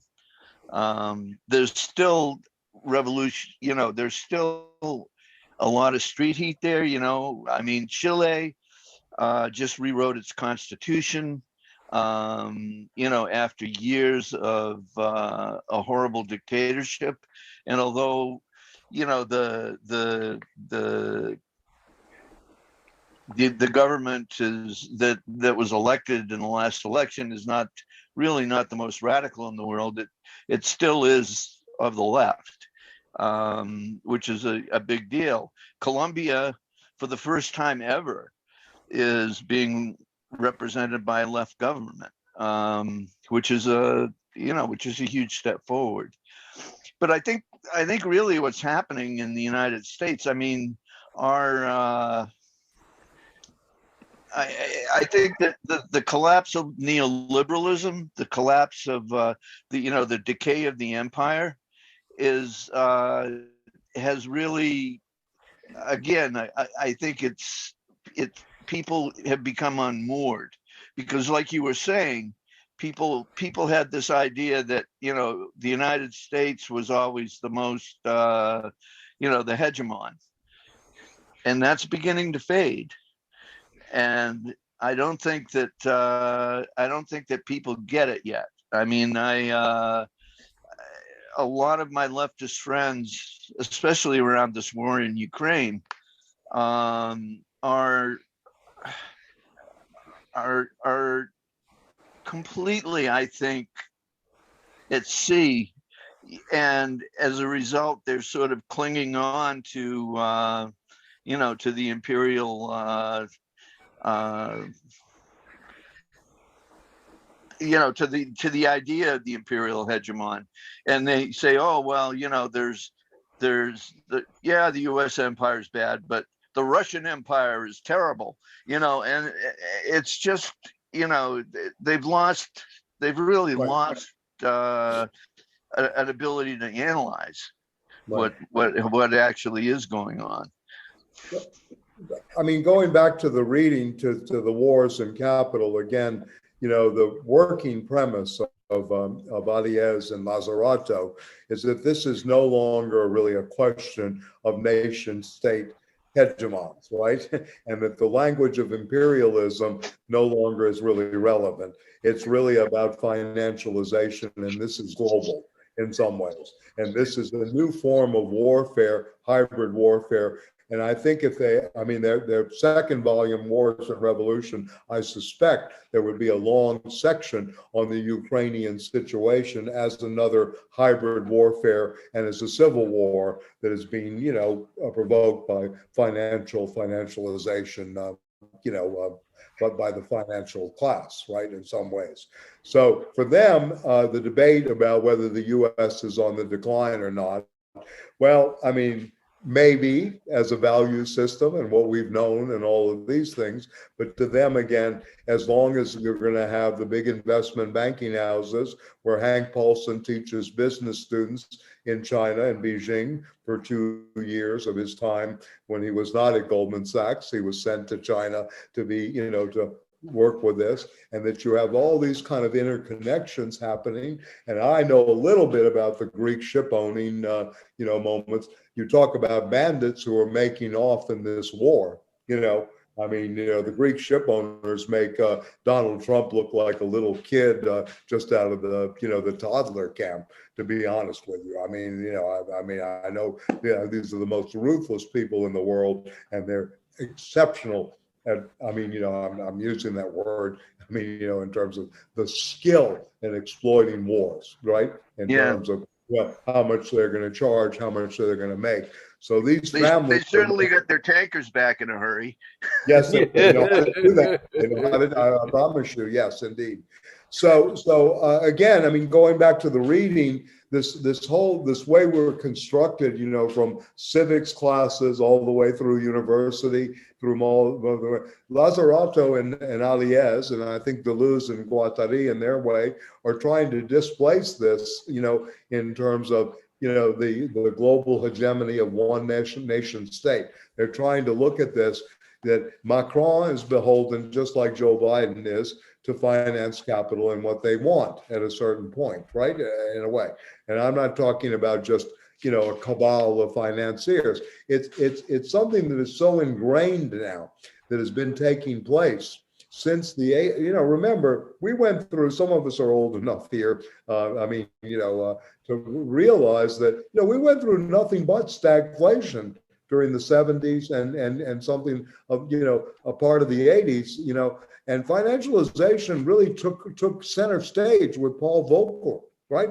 There's still revolution, there's still a lot of street heat there. Chile just rewrote its constitution, after years of a horrible dictatorship. And although the government that was elected in the last election is not the most radical in the world, it still is of the left, which is a big deal. Colombia, for the first time ever, is being represented by a left government, which is a huge step forward. But I think really what's happening in the United States, I think that the collapse of neoliberalism, the collapse of the decay of the empire, has really, again, I think it's people have become unmoored, because like you were saying, people had this idea that, you know, the United States was always the most, you know, the hegemon, and that's beginning to fade. And I don't think that people get it yet. I mean, a lot of my leftist friends, especially around this war in Ukraine, are completely, I think, at sea, and as a result, they're sort of clinging on to, you know, to the imperial, you know, to the idea of the imperial hegemon, and they say, oh well, you know, there's the U.S. empire is bad, but the Russian Empire is terrible, you know, and it's just, you know, they've really lost an ability to analyze what actually is going on. I mean, going back to the reading to the wars and capital again, you know, the working premise of Alliez and Lazzarato is that this is no longer really a question of nation state hegemons, right? And that the language of imperialism no longer is really relevant. It's really about financialization, and this is global in some ways. And this is a new form of warfare, hybrid warfare. And I think if they, I mean, their second volume, Wars and Revolution, I suspect there would be a long section on the Ukrainian situation as another hybrid warfare and as a civil war that is being, you know, provoked by financialization, you know, but by the financial class, right, in some ways. So for them, the debate about whether the U.S. is on the decline or not, well, I mean, maybe as a value system and what we've known and all of these things, but to them, again, as long as you're going to have the big investment banking houses where Hank Paulson teaches business students in China and Beijing for 2 years of his time when he was not at Goldman Sachs, he was sent to China to be, you know, to work with this, and that you have all these kind of interconnections happening. And I know a little bit about the Greek ship owning, you know, moments. You talk about bandits who are making off in this war, you know. I mean, you know, the Greek ship owners make Donald Trump look like a little kid just out of the, you know, the toddler camp, to be honest with you. I mean, you know, I know, you know, these are the most ruthless people in the world, and they're exceptional. And I mean, you know, I'm using that word, I mean, you know, in terms of the skill in exploiting wars, right? In terms of, well, how much they're going to charge, how much they're going to make. So these families, they certainly got their tankers back in a hurry. Yes, they know how to do that. They know how to, I promise you, yes, indeed. So again, I mean, going back to the reading, this way we're constructed, you know, from civics classes all the way through university, through Lazzarato and Alliez, and I think Deleuze and Guattari in their way are trying to displace this, you know, in terms of, you know, the global hegemony of one nation state. They're trying to look at this, that Macron is beholden, just like Joe Biden is, to finance capital and what they want at a certain point, right? In a way. And I'm not talking about just, you know, a cabal of financiers. It's something that is so ingrained now, that has been taking place since the, you know, remember, we went through, some of us are old enough here, I mean, you know, to realize that, you know, we went through nothing but stagflation during the 70s and something of, you know, a part of the 80s, you know, and financialization really took center stage with Paul Volcker, right?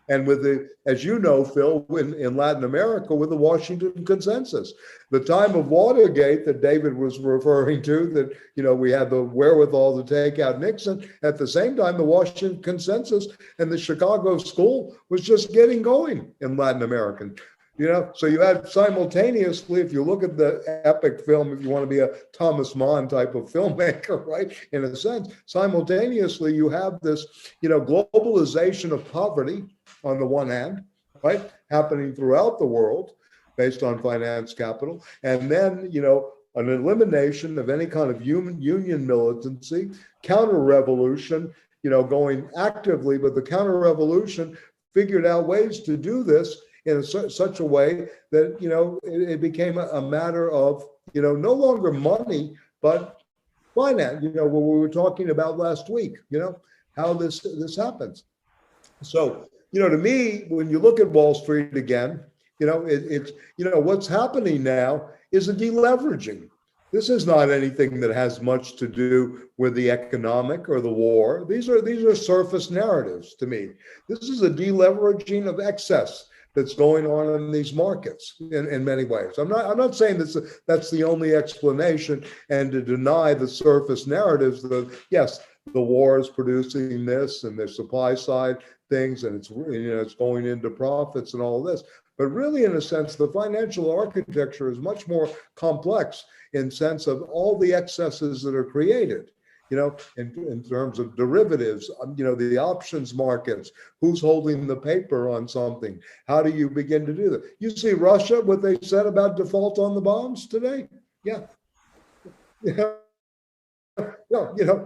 And with the, as you know, Phil, in Latin America, with the Washington Consensus, the time of Watergate that David was referring to, that, you know, we had the wherewithal to take out Nixon. At the same time, the Washington Consensus and the Chicago School was just getting going in Latin America. You know, so you had simultaneously, if you look at the epic film, if you want to be a Thomas Mann type of filmmaker, right, in a sense, simultaneously you have this, you know, globalization of poverty on the one hand, right, happening throughout the world based on finance capital, and then, you know, an elimination of any kind of union militancy, counter-revolution, going actively, but the counter-revolution figured out ways to do this in such a way that, it became a matter of, no longer money, but finance, what we were talking about last week, how this happens. So, to me, when you look at Wall Street again, it's what's happening now is a deleveraging. This is not anything that has much to do with the economic or the war. These are surface narratives to me. This is a deleveraging of excess that's going on in these markets in many ways. I'm not saying that's the only explanation, and to deny the surface narratives that yes, the war is producing this and there's supply side things, and it's going into profits and all this. But really, in a sense, the financial architecture is much more complex in sense of all the excesses that are created, in terms of derivatives, the options markets, who's holding the paper on something, how do you begin to do that? You see Russia, what they said about default on the bonds today? Yeah.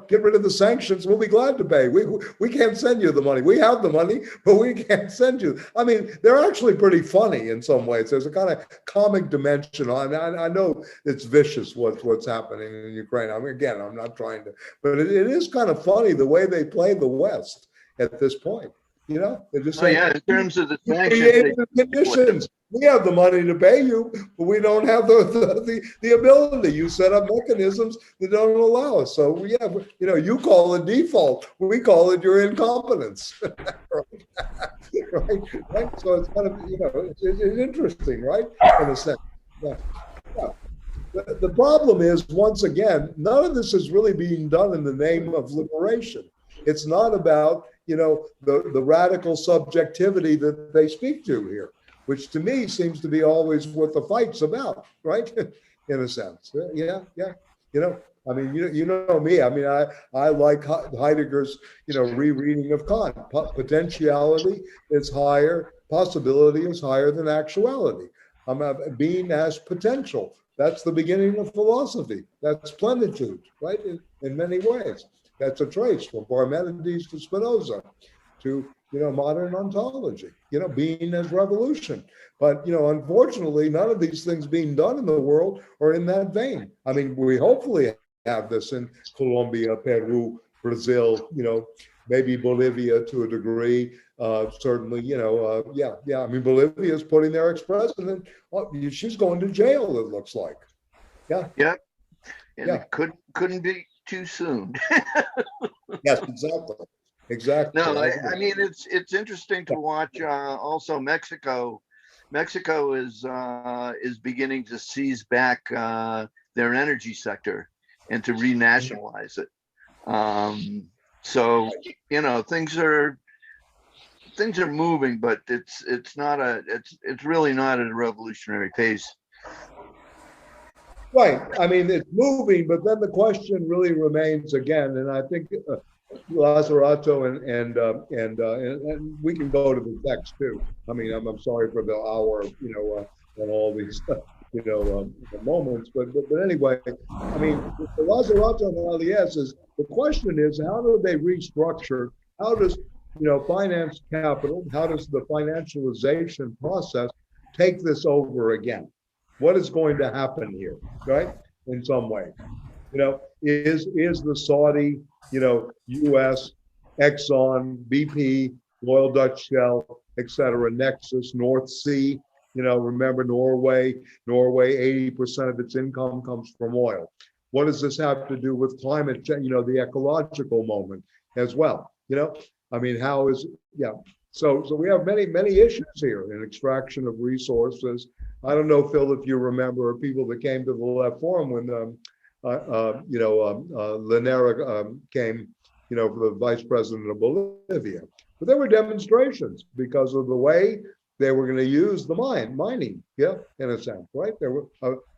Get rid of the sanctions. We'll be glad to pay. We can't send you the money. We have the money, but we can't send you. I mean, they're actually pretty funny in some ways. There's a kind of comic dimension. I know it's vicious what's happening in Ukraine. I mean, again, I'm not trying to, but it is kind of funny the way they play the West at this point. They're just saying, in terms of the sanctions, conditions. We have the money to pay you, but we don't have the ability. You set up mechanisms that don't allow us. So you call it default. We call it your incompetence. right. So it's kind of it's interesting, right? In a sense. Yeah. The problem is, once again, none of this is really being done in the name of liberation. It's not about the radical subjectivity that they speak to here, which to me seems to be always what the fight's about, right? In a sense. Yeah. I mean, you know me. I mean, I like Heidegger's, rereading of Kant. Potentiality is higher, possibility is higher than actuality. Being as potential. That's the beginning of philosophy. That's plenitude, right? In many ways. That's a trace from Parmenides to Spinoza to, modern ontology, being as revolution. But, unfortunately, none of these things being done in the world are in that vein. I mean, we hopefully have this in Colombia, Peru, Brazil, maybe Bolivia to a degree. Certainly, I mean, Bolivia is putting their ex-president, she's going to jail, it looks like. Yeah. Yeah. And it couldn't be too soon. Yes, exactly. No, I mean, it's interesting to watch. Also, Mexico is beginning to seize back their energy sector and to renationalize it. So things are moving, but it's really not at a revolutionary pace. Right. I mean, it's moving, but then the question really remains again, and I think Lazzarato and we can go to the text too. I mean, I'm sorry for the hour, and all these, moments, but anyway, I mean, the Lazzarato and Alliez is the question is how do they restructure? How does finance capital? How does the financialization process take this over again? What is going to happen here, right? In some way, is the Saudi, U.S., Exxon, BP, Royal Dutch Shell, et cetera, Nexus, North Sea, remember Norway, 80% of its income comes from oil. What does this have to do with climate change, the ecological moment as well? I mean, how is, So we have many issues here in extraction of resources. I don't know, Phil, if you remember people that came to the Left Forum when Linera came, for the vice president of Bolivia. But there were demonstrations because of the way they were going to use the mining, in a sense, right? There were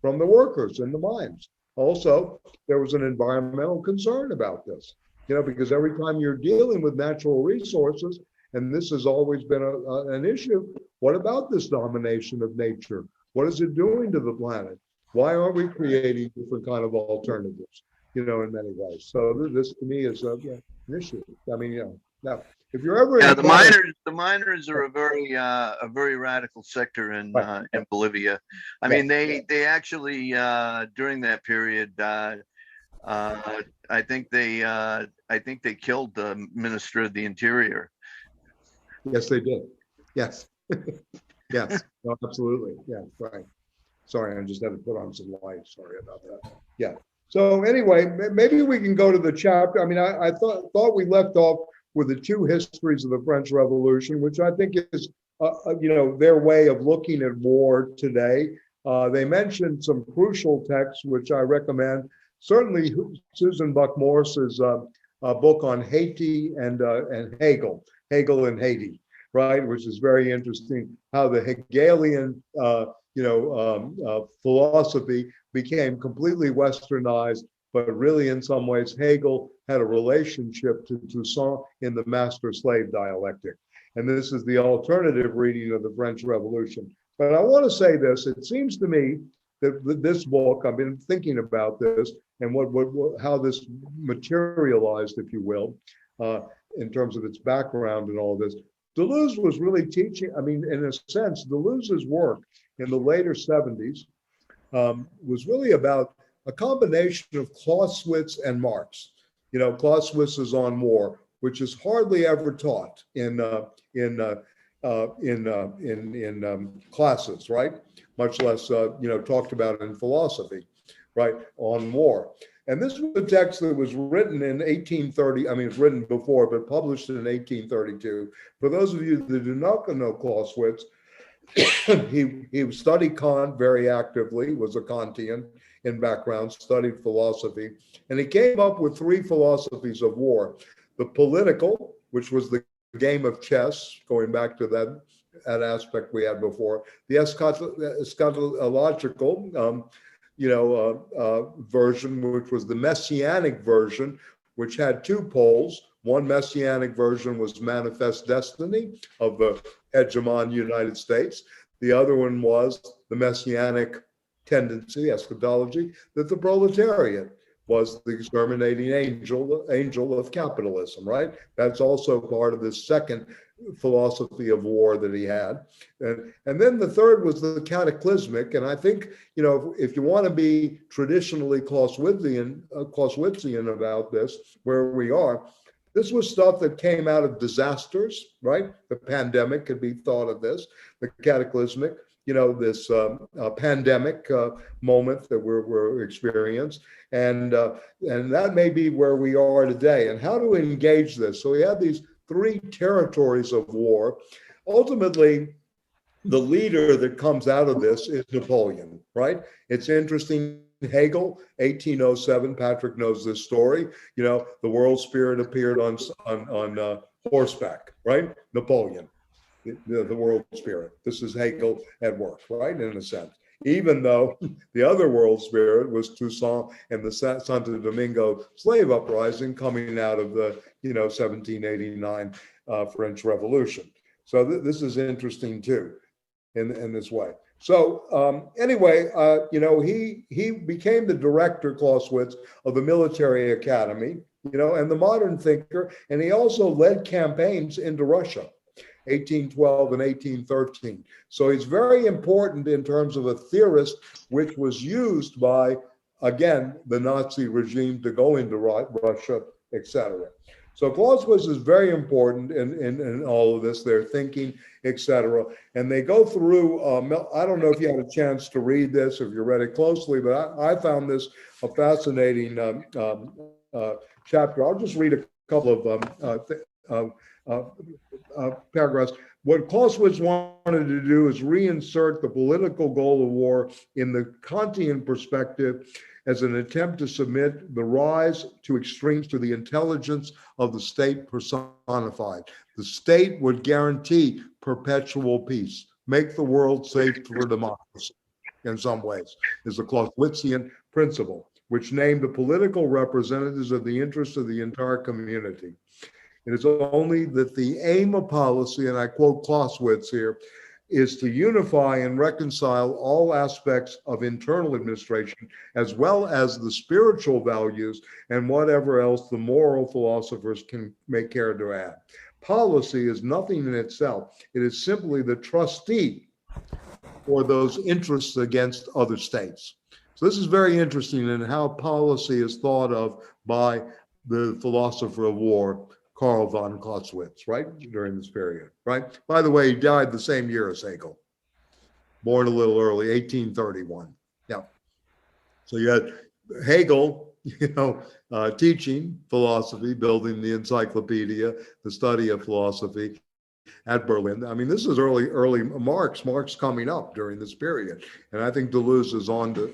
from the workers in the mines. Also, there was an environmental concern about this, because every time you're dealing with natural resources, and this has always been an issue. What about this domination of nature? What is it doing to the planet? Why aren't we creating different kind of alternatives? in many ways. So this to me is an issue. I mean, now if you're ever the miners are a very radical sector in Bolivia. I mean, they actually during that period, I think they killed the Minister of the Interior. Yes, they did. Yes, yes, no, absolutely. Yeah, right. Sorry, I just had to put on some light. Sorry about that. Yeah. So anyway, maybe we can go to the chapter. I mean, I thought we left off with the two histories of the French Revolution, which I think is, their way of looking at war today. They mentioned some crucial texts, which I recommend. Certainly, Susan Buck-Morse's book on Haiti and Hegel and Haiti, right? Which is very interesting. How the Hegelian, philosophy became completely westernized, but really in some ways Hegel had a relationship to Toussaint in the master-slave dialectic. And this is the alternative reading of the French Revolution. But I want to say this, it seems to me that this book, I've been thinking about this and how this materialized, if you will, in terms of its background and all this. Deleuze was really teaching, I mean, in a sense, Deleuze's work in the later 70s was really about a combination of Clausewitz and Marx. Clausewitz is on war, which is hardly ever taught in classes, right? Much less, talked about in philosophy, right? On war. And this was a text that was written in 1830. I mean, it's written before, but published in 1832. For those of you that do not know Clausewitz, he studied Kant very actively, was a Kantian in background, studied philosophy, and he came up with three philosophies of war. The political, which was the game of chess, going back to that aspect we had before. The eschatological, version, which was the messianic version, which had two poles. One messianic version was manifest destiny of the hegemon United States. The other one was the messianic tendency, eschatology, that the proletariat was the exterminating angel of capitalism, right? That's also part of this second philosophy of war that he had. And then the third was the cataclysmic. And I think, if you want to be traditionally Clausewitzian about this, where we are, this was stuff that came out of disasters, right? The pandemic could be thought of this, the cataclysmic, this pandemic moment that we're experiencing. And that may be where we are today. And how to engage this? So we have these three territories of war. Ultimately, the leader that comes out of this is Napoleon, right? It's interesting. Hegel, 1807. Patrick knows this story. The world spirit appeared on horseback, right? Napoleon, the world spirit. This is Hegel at work, right? In a sense, even though the other world spirit was Toussaint and the Santo Domingo slave uprising coming out of the 1789 French Revolution. So this is interesting too, in this way. So anyway, he became the director, Clausewitz, of the military academy, and the modern thinker, and he also led campaigns into Russia, 1812 and 1813. So he's very important in terms of a theorist, which was used by, again, the Nazi regime to go into Russia, etc. So Clausewitz is very important in all of this, their thinking, etc. And they go through, I don't know if you had a chance to read this, if you read it closely, but I found this a fascinating chapter. I'll just read a couple of paragraphs. What Clausewitz wanted to do is reinsert the political goal of war in the Kantian perspective as an attempt to submit the rise to extremes to the intelligence of the state personified. The state would guarantee perpetual peace, make the world safe for democracy, in some ways, is the Clausewitzian principle, which named the political representatives of the interests of the entire community. It is only that the aim of policy, and I quote Clausewitz here, is to unify and reconcile all aspects of internal administration, as well as the spiritual values and whatever else the moral philosophers can make care to add. Policy is nothing in itself. It is simply the trustee for those interests against other states. So this is very interesting in how policy is thought of by the philosopher of war, Karl von Clausewitz, right, during this period, right? By the way, he died the same year as Hegel, born a little early, 1831. Yeah. So you had Hegel, teaching philosophy, building the encyclopedia, the study of philosophy at Berlin. I mean, this is early Marx coming up during this period. And I think Deleuze is on to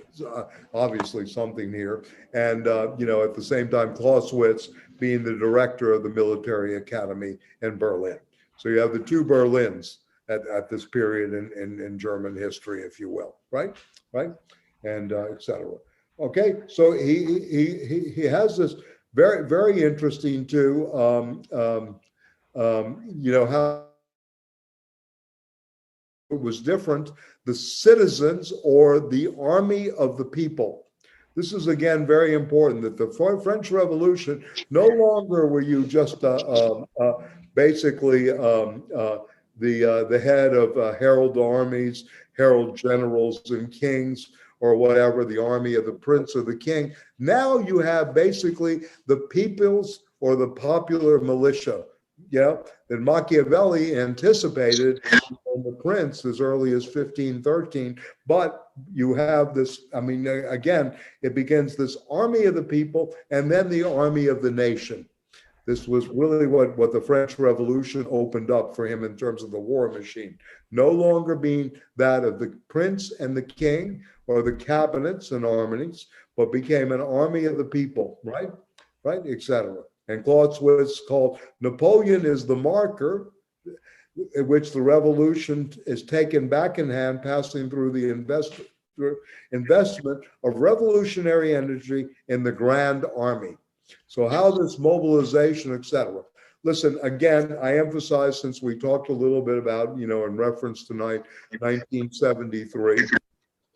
obviously something here. And, at the same time, Clausewitz being the director of the military academy in Berlin. So you have the two Berlins at this period in German history, if you will, right? And et cetera. Okay, so he has this very, very interesting too, how it was different, the citizens or the army of the people. This is again very important, that the French Revolution, no longer were you just basically the head of herald armies, herald generals and kings, or whatever, the army of the prince or the king. Now you have basically the people's or the popular militia, that Machiavelli anticipated on the prince as early as 1513. But you have this, again, it begins this army of the people and then the army of the nation. This was really what the French Revolution opened up for him in terms of the war machine. No longer being that of the prince and the king or the cabinets and armies, but became an army of the people, right, etc. And Clausewitz called Napoleon is the marker in which the revolution is taken back in hand, passing through the investment of revolutionary energy in the grand army. So how this mobilization, etc. Listen, again, I emphasize, since we talked a little bit about, in reference tonight, 1973,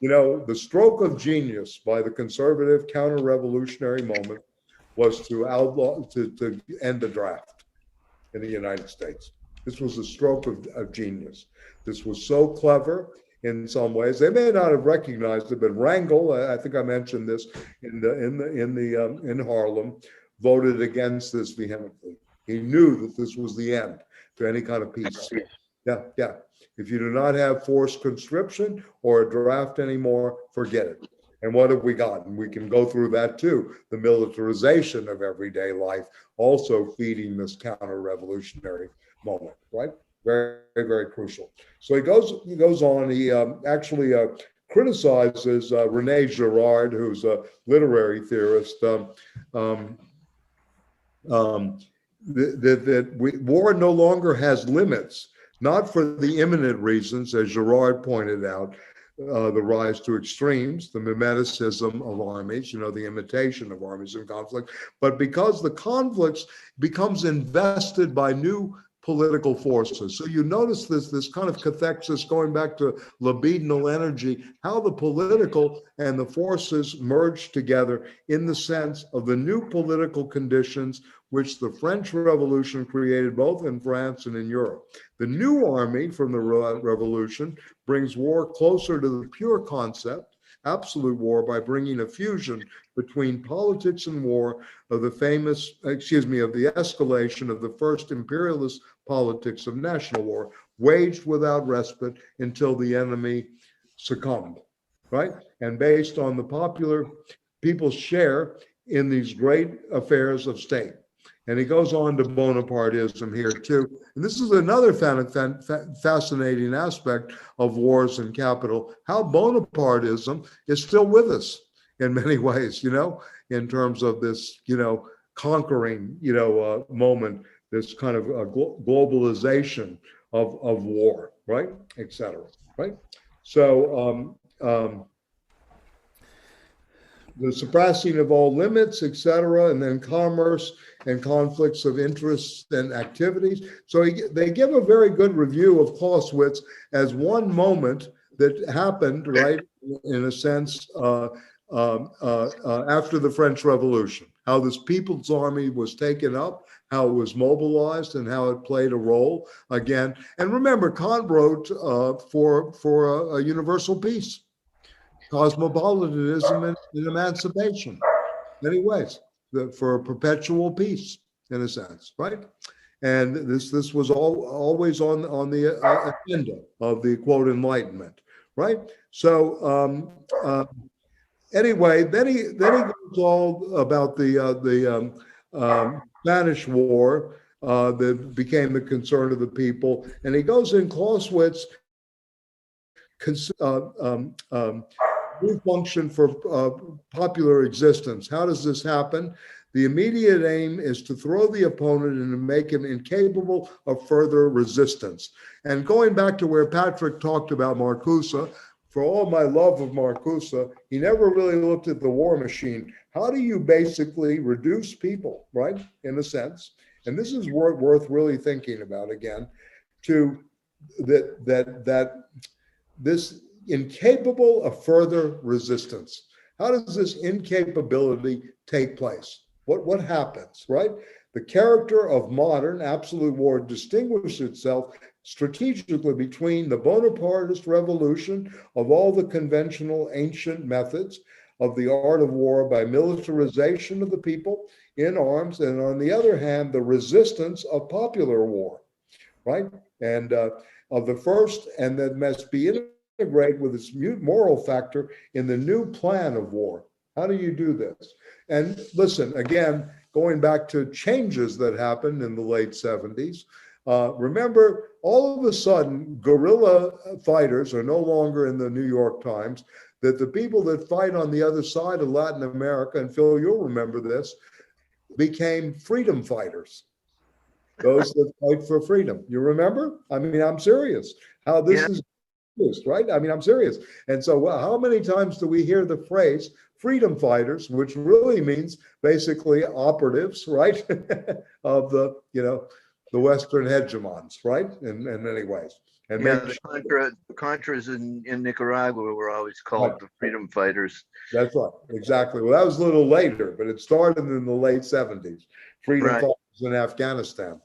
the stroke of genius by the conservative counter-revolutionary moment was to end the draft in the United States. This was a stroke of genius. This was so clever in some ways. They may not have recognized it, but Wrangel, I think I mentioned this in Harlem, voted against this vehemently. He knew that this was the end to any kind of peace. Yeah. If you do not have forced conscription or a draft anymore, forget it. And what have we gotten? We can go through that too. The militarization of everyday life, also feeding this counter-revolutionary moment, right? Very, very crucial. So he goes on. He actually criticizes René Girard, who's a literary theorist, that war no longer has limits, not for the imminent reasons, as Girard pointed out, the rise to extremes, the mimeticism of armies, the imitation of armies in conflict, but because the conflicts becomes invested by new political forces. So you notice this kind of cathexis going back to libidinal energy, how the political and the forces merge together in the sense of the new political conditions which the French Revolution created both in France and in Europe. The new army from the Revolution brings war closer to the pure concept, absolute war, by bringing a fusion between politics and war of the escalation of the first imperialist politics of national war, waged without respite until the enemy succumbed, right? And based on the popular people's share in these great affairs of state. And he goes on to Bonapartism here too. And this is another fascinating aspect of wars and capital, how Bonapartism is still with us in many ways, in terms of this, conquering, moment, this kind of globalization of war, right, et cetera, right? So, the surpassing of all limits, etc., and then commerce and conflicts of interests and activities. So they give a very good review of Clausewitz as one moment that happened, right, in a sense, after the French Revolution, how this People's Army was taken up, how it was mobilized, and how it played a role again. And remember, Kant wrote for a universal peace, cosmopolitanism and emancipation, many ways, for a perpetual peace, in a sense, right? And this was always on the agenda of the quote Enlightenment, right? So anyway, then he goes all about the Spanish War that became the concern of the people, and he goes in Clausewitz. New function for popular existence. How does this happen? The immediate aim is to throw the opponent and to make him incapable of further resistance. And going back to where Patrick talked about Marcuse, for all my love of Marcuse, he never really looked at the war machine. How do you basically reduce people, right, in a sense? And this is worth really thinking about again, to that this incapable of further resistance. How does this incapability take place? What happens, right? The character of modern absolute war distinguished itself strategically between the Bonapartist revolution of all the conventional ancient methods of the art of war by militarization of the people in arms, and on the other hand, the resistance of popular war, right? And of the first, and that must be integrate with its moral factor in the new plan of war. How do you do this? And listen, again, going back to changes that happened in the late 70s, remember, all of a sudden, guerrilla fighters are no longer in the New York Times, that the people that fight on the other side of Latin America, and Phil, you'll remember this, became freedom fighters. Those that fight for freedom. You remember? I mean, I'm serious. How this is right? I mean, I'm serious. And so how many times do we hear the phrase freedom fighters, which really means basically operatives, right? Of the, the Western hegemons, right? In many ways. And the Contras in Nicaragua were always called the freedom fighters. That's right. Exactly. Well, that was a little later, but it started in the late 70s. Freedom fighters in Afghanistan.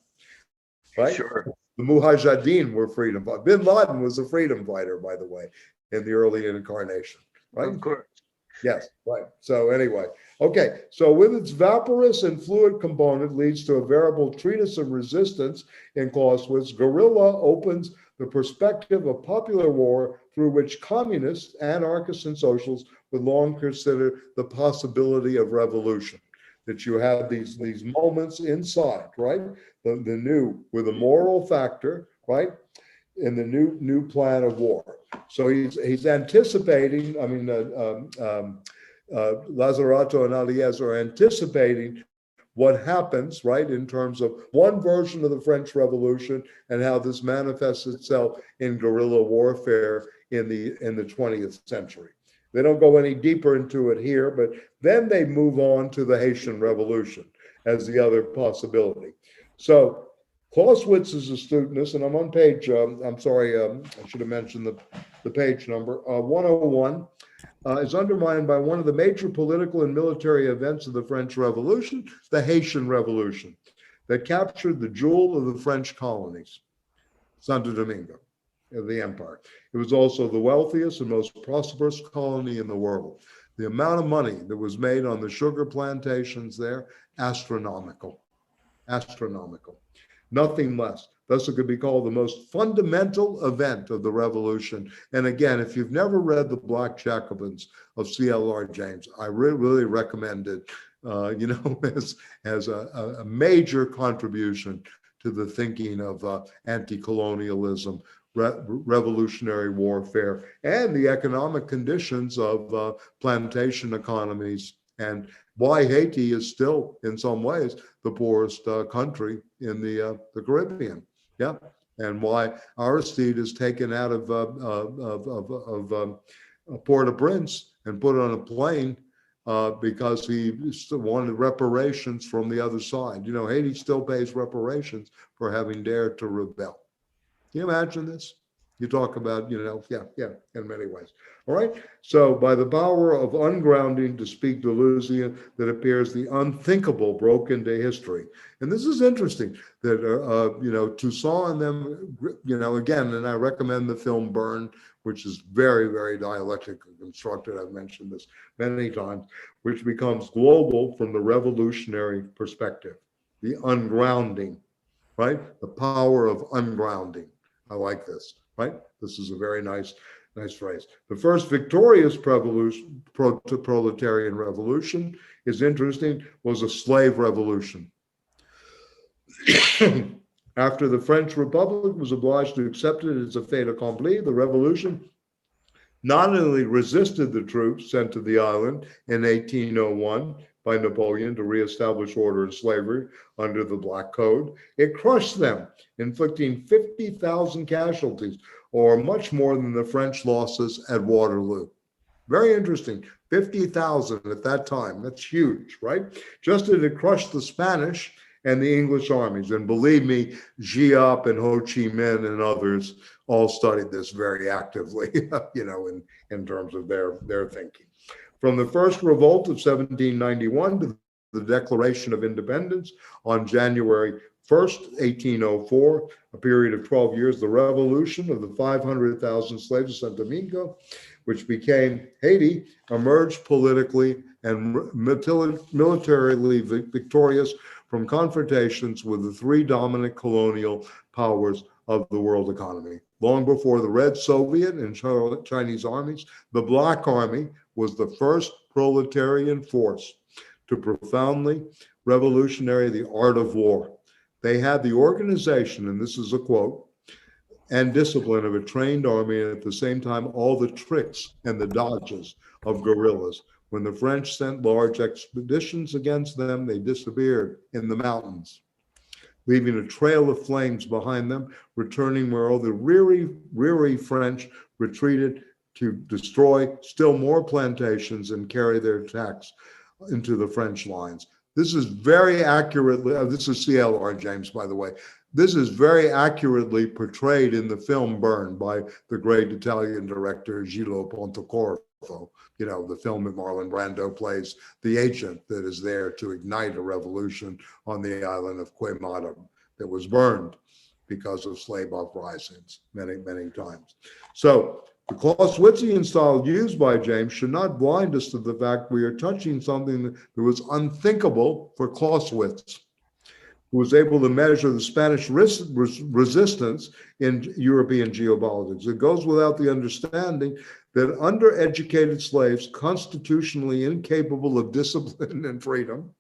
Right? Sure. The Mujahideen were freedom fighters. Bin Laden was a freedom fighter, by the way, in the early incarnation, right? Of course. Yes, right. So anyway, okay. So with its vaporous and fluid component leads to a variable treatise of resistance in Clausewitz, guerrilla opens the perspective of popular war through which communists, anarchists, and socialists would long consider the possibility of revolution. That you have these moments inside, right? The new, with a moral factor, right? In the new plan of war. So he's anticipating, I mean, Lazzarato and Alliez are anticipating what happens, right, in terms of one version of the French Revolution and how this manifests itself in guerrilla warfare in the 20th century. They don't go any deeper into it here, but then they move on to the Haitian Revolution as the other possibility. So Clausewitz's astuteness, and I'm on page, I'm sorry, I should have mentioned the page number, 101, is undermined by one of the major political and military events of the French Revolution, the Haitian Revolution, that captured the jewel of the French colonies, Santo Domingo, of the empire. It was also the wealthiest and most prosperous colony in the world. The amount of money that was made on the sugar plantations there, astronomical, astronomical, nothing less. Thus, it could be called the most fundamental event of the revolution. And again, if you've never read The Black Jacobins of C.L.R. James, I really recommend it, as a major contribution to the thinking of anti-colonialism, revolutionary warfare, and the economic conditions of plantation economies, and why Haiti is still, in some ways, the poorest country in the Caribbean. Yeah, and why Aristide is taken out of Port-au-Prince and put on a plane because he wanted reparations from the other side. You know, Haiti still pays reparations for having dared to rebel. Can you imagine this? You talk about, you know, in many ways. All right. So by the power of ungrounding, to speak Deleuzian, that appears the unthinkable broke into history. And this is interesting that, you know, Toussaint and them, you know, again, and I recommend the film Burn, which is very, very dialectically constructed. I've mentioned this many times, which becomes global from the revolutionary perspective, the ungrounding, right? The power of ungrounding. I like this, right? This is a very nice phrase. The first victorious proletarian revolution is interesting, was a slave revolution. After the French Republic was obliged to accept it as a fait accompli, the revolution not only resisted the troops sent to the island in 1801 by Napoleon to reestablish order and slavery under the Black Code, it crushed them, inflicting 50,000 casualties, or much more than the French losses at Waterloo. Very interesting, 50,000 at that time. That's huge, right? Just as it crushed the Spanish and the English armies. And believe me, Giap and Ho Chi Minh and others all studied this very actively, you know, in terms of their thinking. From the first revolt of 1791 to the Declaration of Independence on January 1st, 1804, a period of 12 years, the revolution of the 500,000 slaves of Santo Domingo, which became Haiti, emerged politically and militarily victorious from confrontations with the three dominant colonial powers of the world economy. Long before the Red Soviet and Chinese armies, the Black Army was the first proletarian force to profoundly revolutionary the art of war. They had the organization, and this is a quote, and discipline of a trained army, and at the same time, all the tricks and the dodges of guerrillas. When the French sent large expeditions against them, they disappeared in the mountains, leaving a trail of flames behind them, returning where all the weary French retreated to destroy still more plantations and carry their attacks into the French lines. This is very accurately, this is CLR, James, by the way. This is very accurately portrayed in the film Burn by the great Italian director Gillo Pontecorvo. You know, the film that Marlon Brando plays the agent that is there to ignite a revolution on the island of Quemada that was burned because of slave uprisings many, many times. So the Clausewitzian style used by James should not blind us to the fact we are touching something that was unthinkable for Clausewitz, who was able to measure the Spanish resistance in European geopolitics. It goes without the understanding that undereducated slaves, constitutionally incapable of discipline and freedom,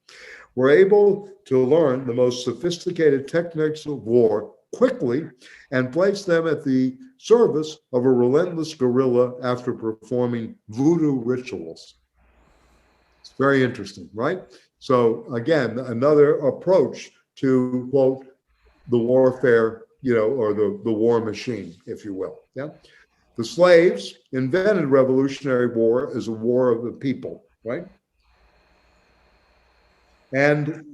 were able to learn the most sophisticated techniques of war quickly and place them at the service of a relentless guerrilla after performing voodoo rituals. It's very interesting, right? So again, another approach to, quote, the warfare, you know, or the war machine, if you will. Yeah. The slaves invented revolutionary war as a war of the people, right? And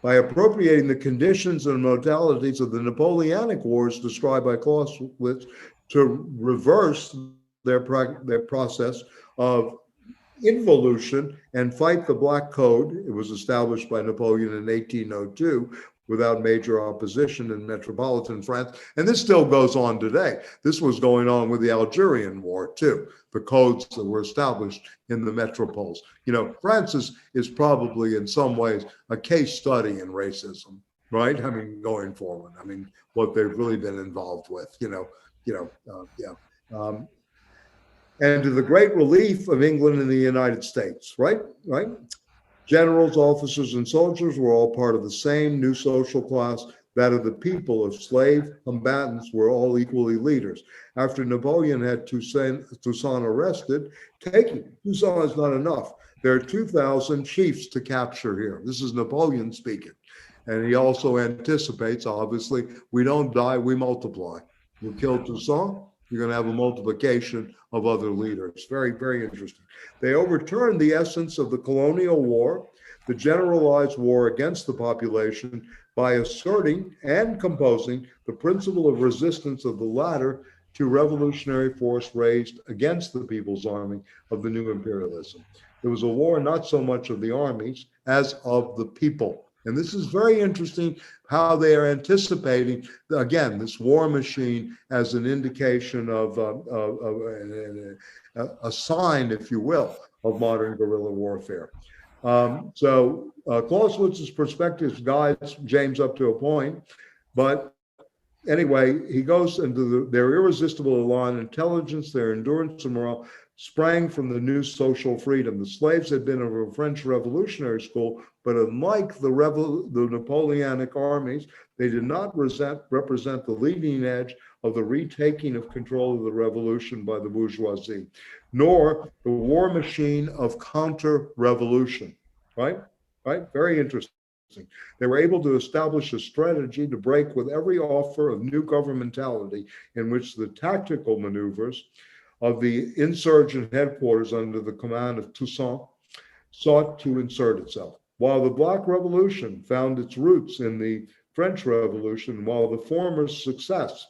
by appropriating the conditions and modalities of the Napoleonic Wars described by Clausewitz to reverse their process of involution and fight the Black Code. It was established by Napoleon in 1802 without major opposition in metropolitan France. And this still goes on today. This was going on with the Algerian War too, the codes that were established in the metropoles. You know, France is probably in some ways a case study in racism, right? I mean, going forward, I mean, what they've really been involved with, and to the great relief of England and the United States, right? Generals, officers, and soldiers were all part of the same new social class, that of the people of slave combatants were all equally leaders. After Napoleon had Toussaint arrested, Toussaint is not enough. There are 2,000 chiefs to capture here. This is Napoleon speaking. And he also anticipates, obviously, we don't die, we multiply. You kill Toussaint, you're going to have a multiplication of other leaders. Very, very interesting. They overturned the essence of the colonial war, the generalized war against the population, by asserting and composing the principle of resistance of the latter to revolutionary force raised against the people's army of the new imperialism. It was a war not so much of the armies as of the people. And this is very interesting how they are anticipating, again, this war machine as an indication of a sign, if you will, of modern guerrilla warfare. Clausewitz's perspectives guides James up to a point, but anyway, he goes into their irresistible elan, intelligence, their endurance and morale sprang from the new social freedom. The slaves had been of a French revolutionary school, but unlike the Napoleonic armies, they did not represent the leading edge of the retaking of control of the revolution by the bourgeoisie, nor the war machine of counter-revolution, right? Very interesting. They were able to establish a strategy to break with every offer of new governmentality in which the tactical maneuvers of the insurgent headquarters under the command of Toussaint sought to insert itself. While the Black Revolution found its roots in the French Revolution, while the former's success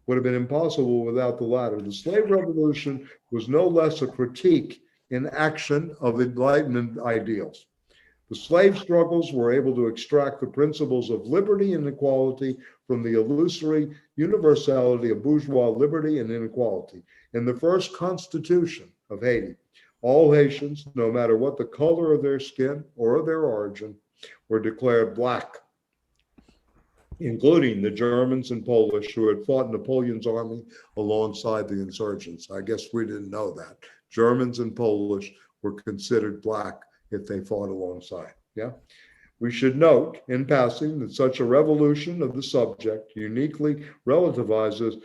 would have been impossible without the latter, the slave revolution was no less a critique in action of Enlightenment ideals. The slave struggles were able to extract the principles of liberty and equality from the illusory universality of bourgeois liberty and inequality. In the first constitution of Haiti, all Haitians, no matter what the color of their skin or of their origin, were declared Black, including the Germans and Polish who had fought Napoleon's army alongside the insurgents. I guess we didn't know that. Germans and Polish were considered Black if they fought alongside. Yeah. We should note in passing that such a revolution of the subject uniquely relativizes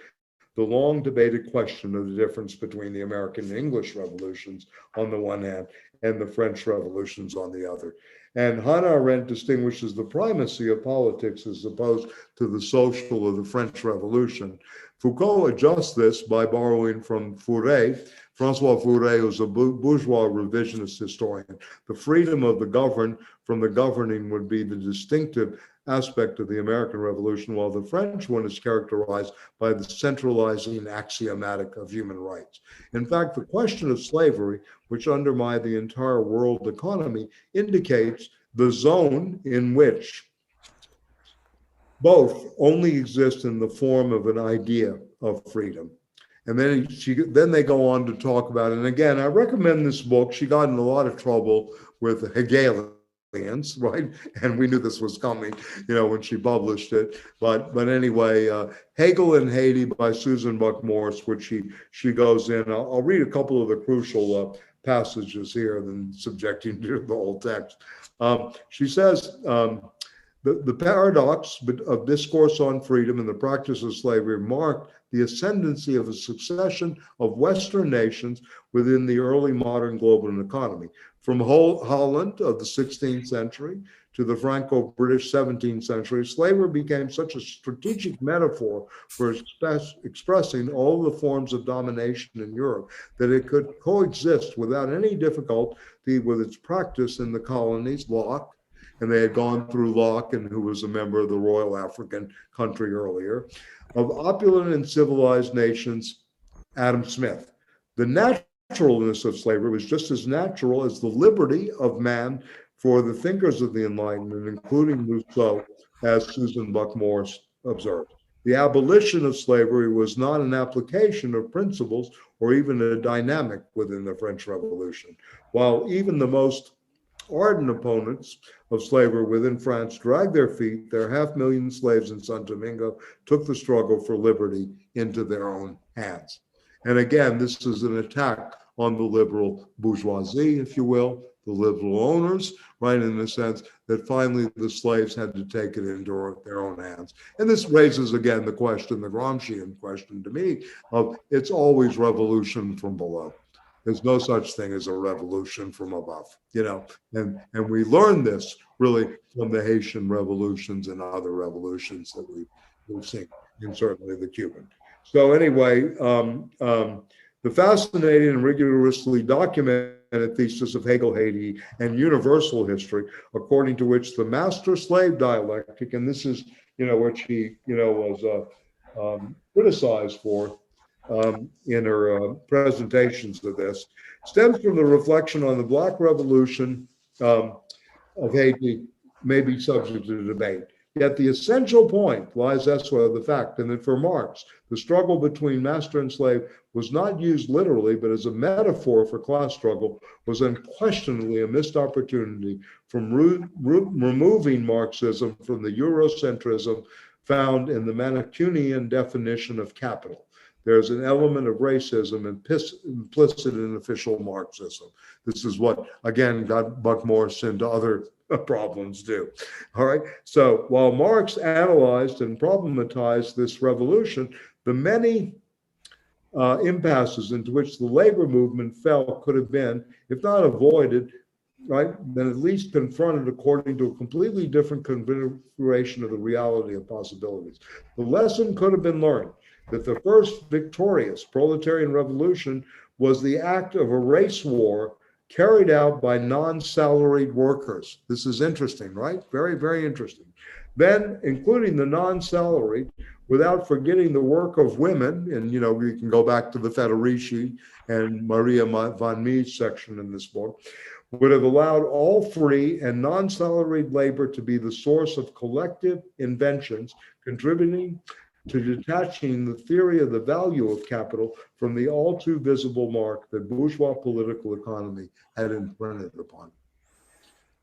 the long debated question of the difference between the American and English revolutions on the one hand and the French revolutions on the other. And Hannah Arendt distinguishes the primacy of politics as opposed to the social of the French Revolution. Foucault adjusts this by borrowing from Fourier, Francois Fourier, who's a bourgeois revisionist historian. The freedom of the governed from the governing would be the distinctive aspect of the American Revolution, while the French one is characterized by the centralizing axiomatic of human rights. In fact, the question of slavery, which undermined the entire world economy, indicates the zone in which both only exist in the form of an idea of freedom. And then they go on to talk about it. And again, I recommend this book. She got in a lot of trouble with Hegelians, right? And we knew this was coming, when she published it. But anyway, Hegel in Haiti by Susan Buck-Morss, which she goes in. I'll read a couple of the crucial passages here, than subjecting to the whole text. She says, the paradox of discourse on freedom and the practice of slavery marked the ascendancy of a succession of Western nations within the early modern global economy. From Holland of the 16th century to the Franco-British 17th century, slavery became such a strategic metaphor for expressing all the forms of domination in Europe that it could coexist without any difficulty with its practice in the colonies, Locke, and they had gone through Locke, and who was a member of the Royal African country earlier, of opulent and civilized nations, Adam Smith. The naturalness of slavery was just as natural as the liberty of man for the thinkers of the Enlightenment, including Rousseau, as Susan Buck-Morss observed. The abolition of slavery was not an application of principles or even a dynamic within the French Revolution, while even the most ardent opponents of slavery within France dragged their feet. Their 500,000 slaves in Santo Domingo took the struggle for liberty into their own hands. And again, this is an attack on the liberal bourgeoisie, if you will, the liberal owners, right, in the sense that finally the slaves had to take it into their own hands. And this raises again the question, the Gramscian question to me, of it's always revolution from below. There's no such thing as a revolution from above, and we learned this really from the Haitian revolutions and other revolutions that we've seen, and certainly the Cuban. So anyway, the fascinating and rigorously documented thesis of Hegel, Haiti, and universal history, according to which the master-slave dialectic, and this is, which he, was criticized for in her presentations of this, stems from the reflection on the Black Revolution of Haiti may be subject to debate. Yet the essential point lies elsewhere, the fact, and that for Marx, the struggle between master and slave was not used literally, but as a metaphor for class struggle, was unquestionably a missed opportunity from removing Marxism from the Eurocentrism found in the Manichaean definition of capital. There's an element of racism implicit in official Marxism. This is what, again, got Buck Morris into other problems do. All right. So while Marx analyzed and problematized this revolution, the many impasses into which the labor movement fell could have been, if not avoided, right, then at least confronted according to a completely different configuration of the reality of possibilities. The lesson could have been learned that the first victorious proletarian revolution was the act of a race war carried out by non-salaried workers. This is interesting, right? Very, very interesting. Then, including the non-salaried, without forgetting the work of women, and we can go back to the Federici and Maria von Mee's section in this book, would have allowed all free and non-salaried labor to be the source of collective inventions, contributing to detaching the theory of the value of capital from the all too visible mark that bourgeois political economy had imprinted upon.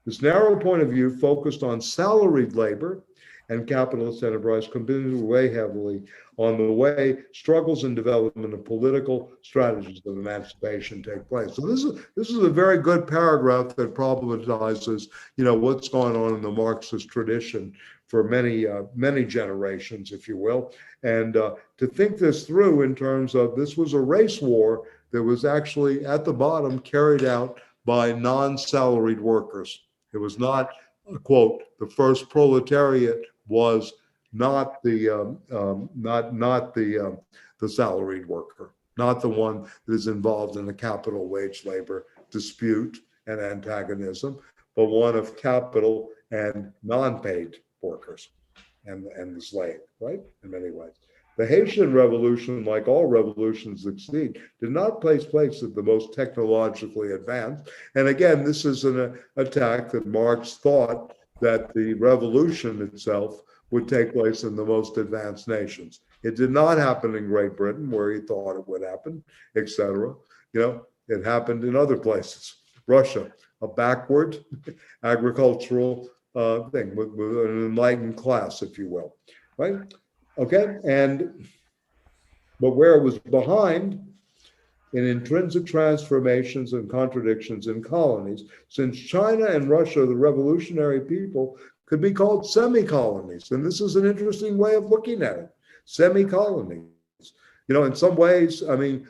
This narrow point of view focused on salaried labor and capitalist enterprise, continued to weigh heavily on the way struggles and development of political strategies of emancipation take place. So this is a very good paragraph that problematizes, what's going on in the Marxist tradition for many generations, if you will, and to think this through in terms of this was a race war that was actually at the bottom carried out by non-salaried workers. It was not, quote, the first proletariat was not the salaried worker, not the one that is involved in the capital wage labor dispute and antagonism, but one of capital and non-paid workers and the slave, right? In many ways. The Haitian Revolution, like all revolutions that succeed, did not take place at the most technologically advanced. And again, this is an attack that Marx thought that the revolution itself would take place in the most advanced nations. It did not happen in Great Britain, where he thought it would happen, etc. It happened in other places. Russia, a backward agricultural thing with an enlightened class, if you will, right? Okay, but where it was behind in intrinsic transformations and contradictions in colonies, since China and Russia, the revolutionary people, could be called semi-colonies. And this is an interesting way of looking at it, semi-colonies. In some ways,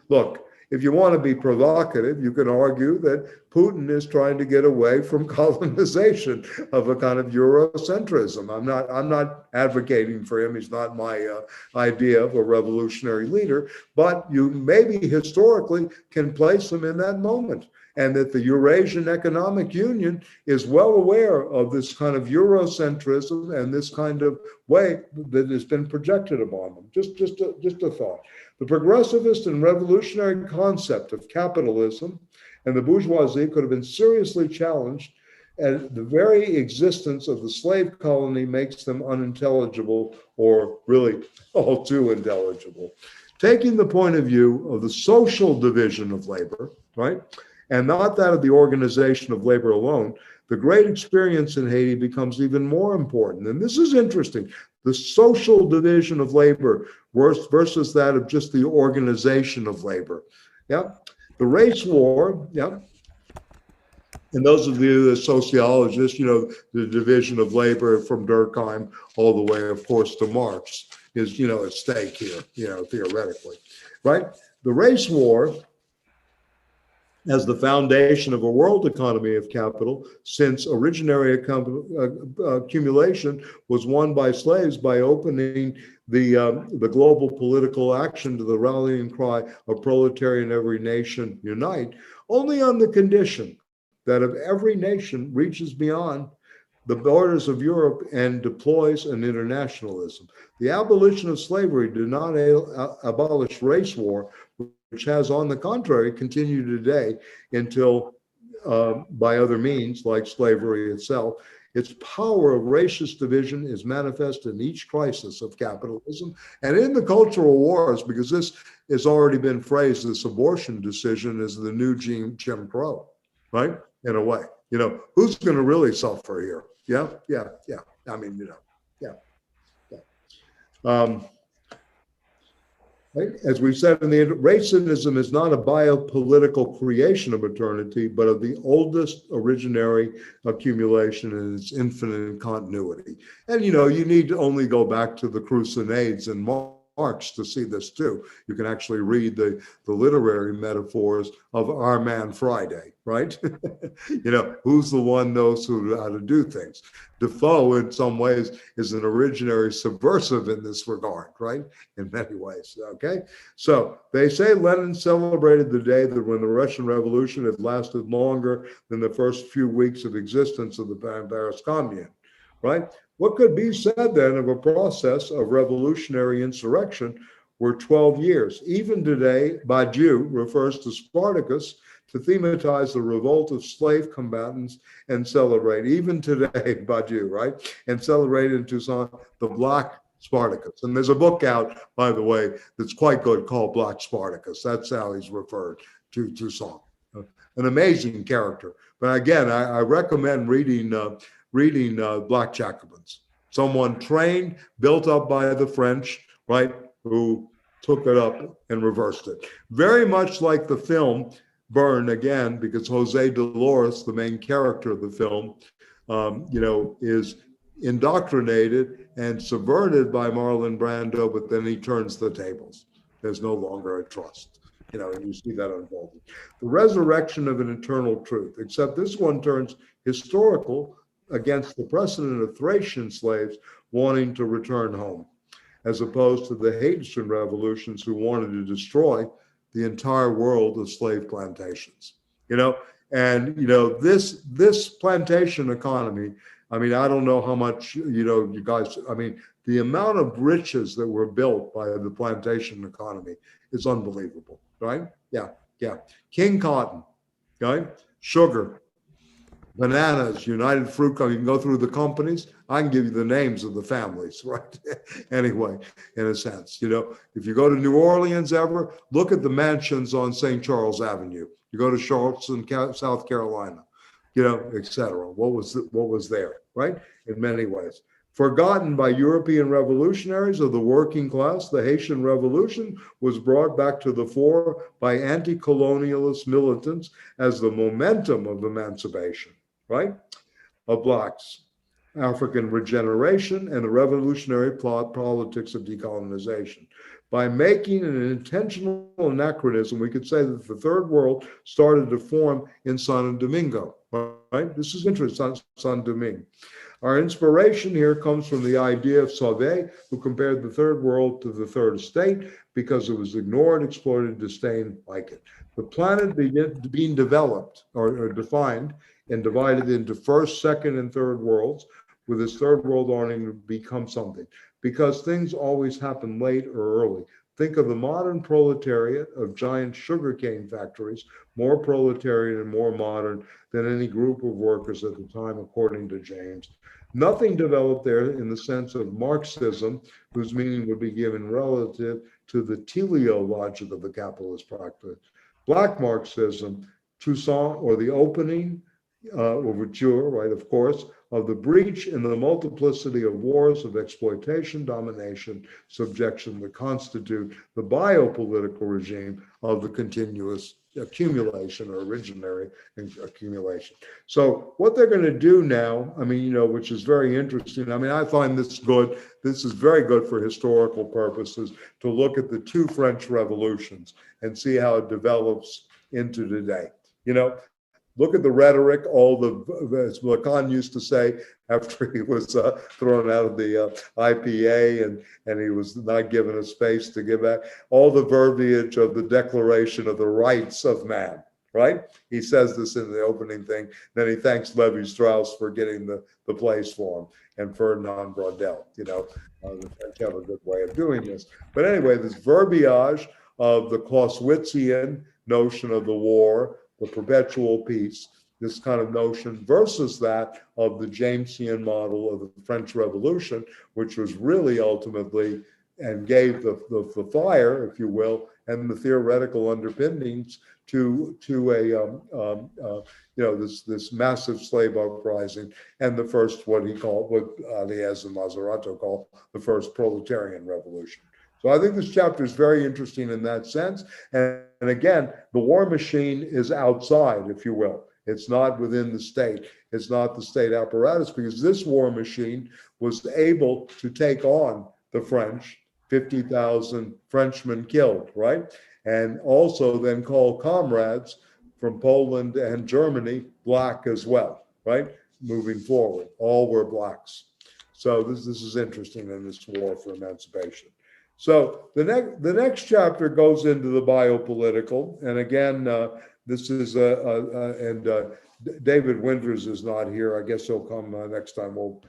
look, if you want to be provocative, you can argue that Putin is trying to get away from colonization of a kind of Eurocentrism. I'm not advocating for him. He's not my idea of a revolutionary leader, but you maybe historically can place him in that moment. And that the Eurasian Economic Union is well aware of this kind of Eurocentrism and this kind of way that has been projected upon them. Just a thought. The progressivist and revolutionary concept of capitalism and the bourgeoisie could have been seriously challenged, and the very existence of the slave colony makes them unintelligible, or really all too intelligible. Taking the point of view of the social division of labor, right, and not that of the organization of labor alone, the great experience in Haiti becomes even more important. And this is interesting. The social division of labor versus that of just the organization of labor. Yeah. The race war, yeah. And those of you that are sociologists, the division of labor from Durkheim all the way, of course, to Marx is, at stake here, theoretically, right? The race war as the foundation of a world economy of capital, since originary accumulation was won by slaves by opening the global political action to the rallying cry of proletarian every nation unite, only on the condition that if every nation reaches beyond the borders of Europe and deploys an internationalism. The abolition of slavery did not abolish race war, which has, on the contrary, continued today until by other means, like slavery itself. Its power of racist division is manifest in each crisis of capitalism and in the cultural wars, because this has already been phrased, this abortion decision is the new Jim Crow, right? In a way, who's going to really suffer here? Yeah. I mean, yeah. Right? As we said in the racism is not a biopolitical creation of modernity, but of the oldest originary accumulation in its infinite continuity. And you need to only go back to the Crusades and Marx to see this too. You can actually read the literary metaphors of Our Man Friday, right? Who's the one knows how to do things. Defoe, in some ways, is an originary subversive in this regard, right? In many ways, okay? So they say Lenin celebrated the day that when the Russian Revolution had lasted longer than the first few weeks of existence of the Paris Commune, right? What could be said then of a process of revolutionary insurrection were 12 years? Even today, Badiou refers to Spartacus to thematize the revolt of slave combatants and celebrate, even today, Badiou, right? And celebrate in Toussaint the Black Spartacus. And there's a book out, by the way, that's quite good called Black Spartacus. That's how he's referred to Toussaint. An amazing character. But again, I recommend reading Black Jacobins. Someone trained, built up by the French, right, who took it up and reversed it. Very much like the film Burn, again, because Jose Dolores, the main character of the film, is indoctrinated and subverted by Marlon Brando, but then he turns the tables. There's no longer a trust, and you see that unfolding. The resurrection of an eternal truth, except this one turns historical against the precedent of Thracian slaves wanting to return home, as opposed to the Haitian revolutions who wanted to destroy the entire world of slave plantations, and this plantation economy. I mean, I don't know how much you guys. I mean, the amount of riches that were built by the plantation economy is unbelievable, right? Yeah. King Cotton, right? Sugar, bananas, United Fruit Company. You can go through the companies. I can give you the names of the families, right? Anyway, in a sense, if you go to New Orleans ever, look at the mansions on St. Charles Avenue. You go to Charleston, South Carolina, et cetera. What was there, right? In many ways. Forgotten by European revolutionaries of the working class, the Haitian Revolution was brought back to the fore by anti-colonialist militants as the momentum of emancipation, right, of Blacks, African regeneration, and the revolutionary politics of decolonization. By making an intentional anachronism, we could say that the third world started to form in Santo Domingo, right? This is interesting, Santo Domingo. Our inspiration here comes from the idea of Sauvé, who compared the third world to the third estate because it was ignored, exploited, disdained like it. The planet being developed or defined and divided into first, second, and third worlds, with this third world wanting to become something, because things always happen late or early. Think of the modern proletariat of giant sugarcane factories, more proletarian and more modern than any group of workers at the time, according to James. Nothing developed there in the sense of Marxism, whose meaning would be given relative to the teleologic of the capitalist practice. Black Marxism, Toussaint, or the opening, overture, right, of course, of the breach in the multiplicity of wars of exploitation, domination, subjection that constitute the biopolitical regime of the continuous accumulation or originary accumulation. So what they're going to do now, I mean, which is very interesting. I mean, I find this good. This is very good for historical purposes to look at the two French revolutions and see how it develops into today. Look at the rhetoric, as Lacan used to say after he was thrown out of the IPA and he was not given a space to give back, all the verbiage of the Declaration of the Rights of Man, right? He says this in the opening thing. Then he thanks Levi-Strauss for getting the place for him and Ferdinand Braudel. The French have a good way of doing this. But anyway, this verbiage of the Clausewitzian notion of the war, the perpetual peace, this kind of notion versus that of the Jamesian model of the French Revolution, which was really ultimately and gave the fire, if you will, and the theoretical underpinnings to this massive slave uprising and the first what Alliez and Lazzarato call the first proletarian revolution. So I think this chapter is very interesting in that sense. And again, the war machine is outside, if you will. It's not within the state. It's not the state apparatus, because this war machine was able to take on the French, 50,000 Frenchmen killed, right? And also then call comrades from Poland and Germany black as well, right? Moving forward, all were blacks. So this is interesting in this war for emancipation. So the next chapter goes into the biopolitical, and again, this is David Winters is not here. I guess he'll come next time. We'll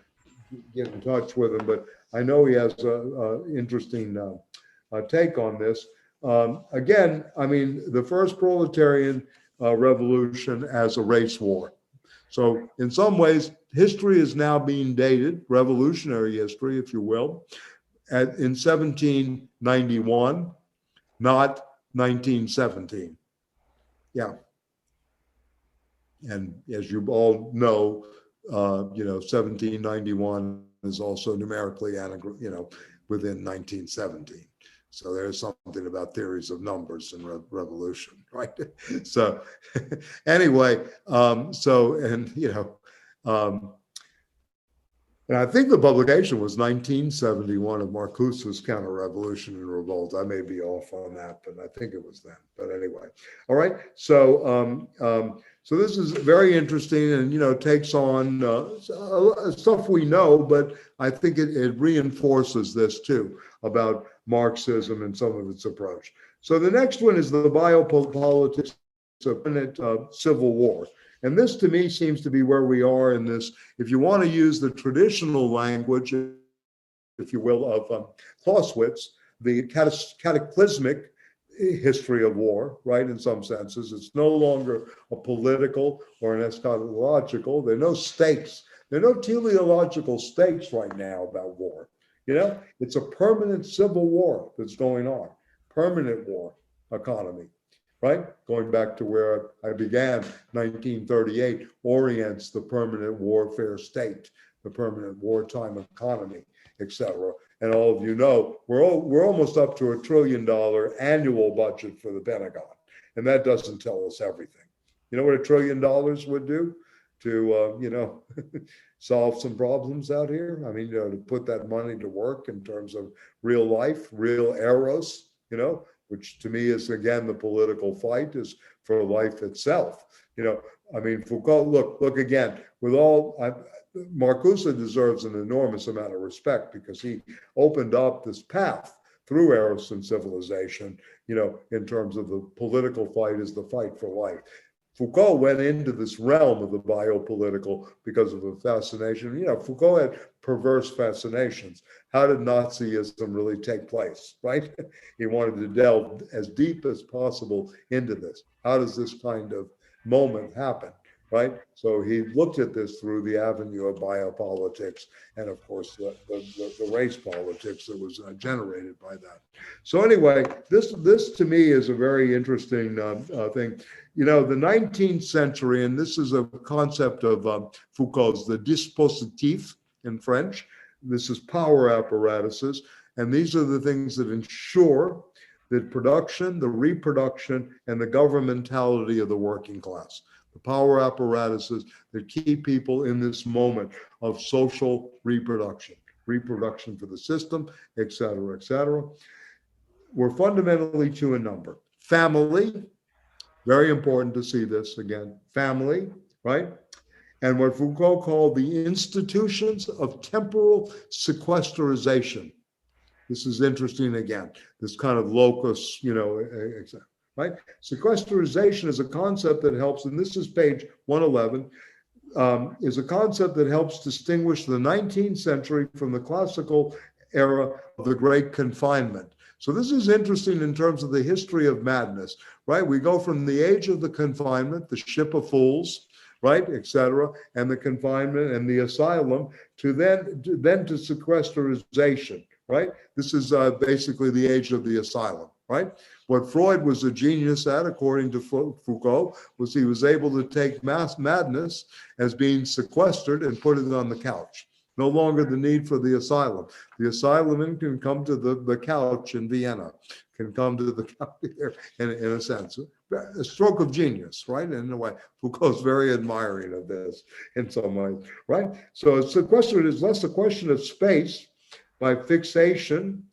get in touch with him, but I know he has an interesting take on this. Again, I mean, the first proletarian revolution as a race war. So in some ways, history is now being dated, revolutionary history, if you will, in 1791, not 1917. Yeah. And as you all know, 1791 is also numerically, within 1917. So there's something about theories of numbers and revolution, right? So anyway, and I think the publication was 1971 of Marcuse's Counter-Revolution and Revolt. I may be off on that, but I think it was then. But anyway, all right. So so this is very interesting, and takes on stuff we know, but I think it reinforces this too about Marxism and some of its approach. So the next one is the biopolitics of civil war. And this, to me, seems to be where we are in this. If you want to use the traditional language, if you will, of Clausewitz, the cataclysmic history of war, right, in some senses. It's no longer a political or an eschatological. There are no stakes. There are no teleological stakes right now about war. It's a permanent civil war that's going on, permanent war economy. Right? Going back to where I began, 1938 orients the permanent warfare state, the permanent wartime economy, etc. And all of you know, we're almost up to $1 trillion annual budget for the Pentagon. And that doesn't tell us everything. You know what $1 trillion would do to, solve some problems out here? I mean, to put that money to work in terms of real life, real eros, which to me is, again, the political fight is for life itself. I mean, Foucault, look again, with all, Marcuse deserves an enormous amount of respect because he opened up this path through Eros and civilization, in terms of the political fight is the fight for life. Foucault went into this realm of the biopolitical because of a fascination. Foucault had perverse fascinations. How did Nazism really take place, right? He wanted to delve as deep as possible into this. How does this kind of moment happen, right? So he looked at this through the avenue of biopolitics and, of course, the race politics that was generated by that. So anyway, this to me is a very interesting thing. The 19th century, and this is a concept of Foucault's, the dispositif in French. This is power apparatuses, and these are the things that ensure the production, the reproduction, and the governmentality of the working class. The power apparatuses that keep people in this moment of social reproduction for the system, et cetera, et cetera. We're fundamentally two in number. Family, Very important to see this again. Family, right? And what Foucault called the institutions of temporal sequesterization. This is interesting again, this kind of locus, right? Sequesterization is a concept that helps, and this is page 111, is a concept that helps distinguish the 19th century from the classical era of the Great Confinement. So this is interesting in terms of the history of madness, right? We go from the age of the confinement, the ship of fools, right, etc., and the confinement and the asylum, to then to sequesterization, right? This is basically the age of the asylum, right? What Freud was a genius at, according to Foucault, was he was able to take mass madness as being sequestered and put it on the couch. No longer the need for the asylum. The asylum can come to the couch in Vienna, can come to the couch here, in a sense. A stroke of genius, right? In a way, Foucault's very admiring of this in some way, right? So it's a question, it's less a question of space by fixation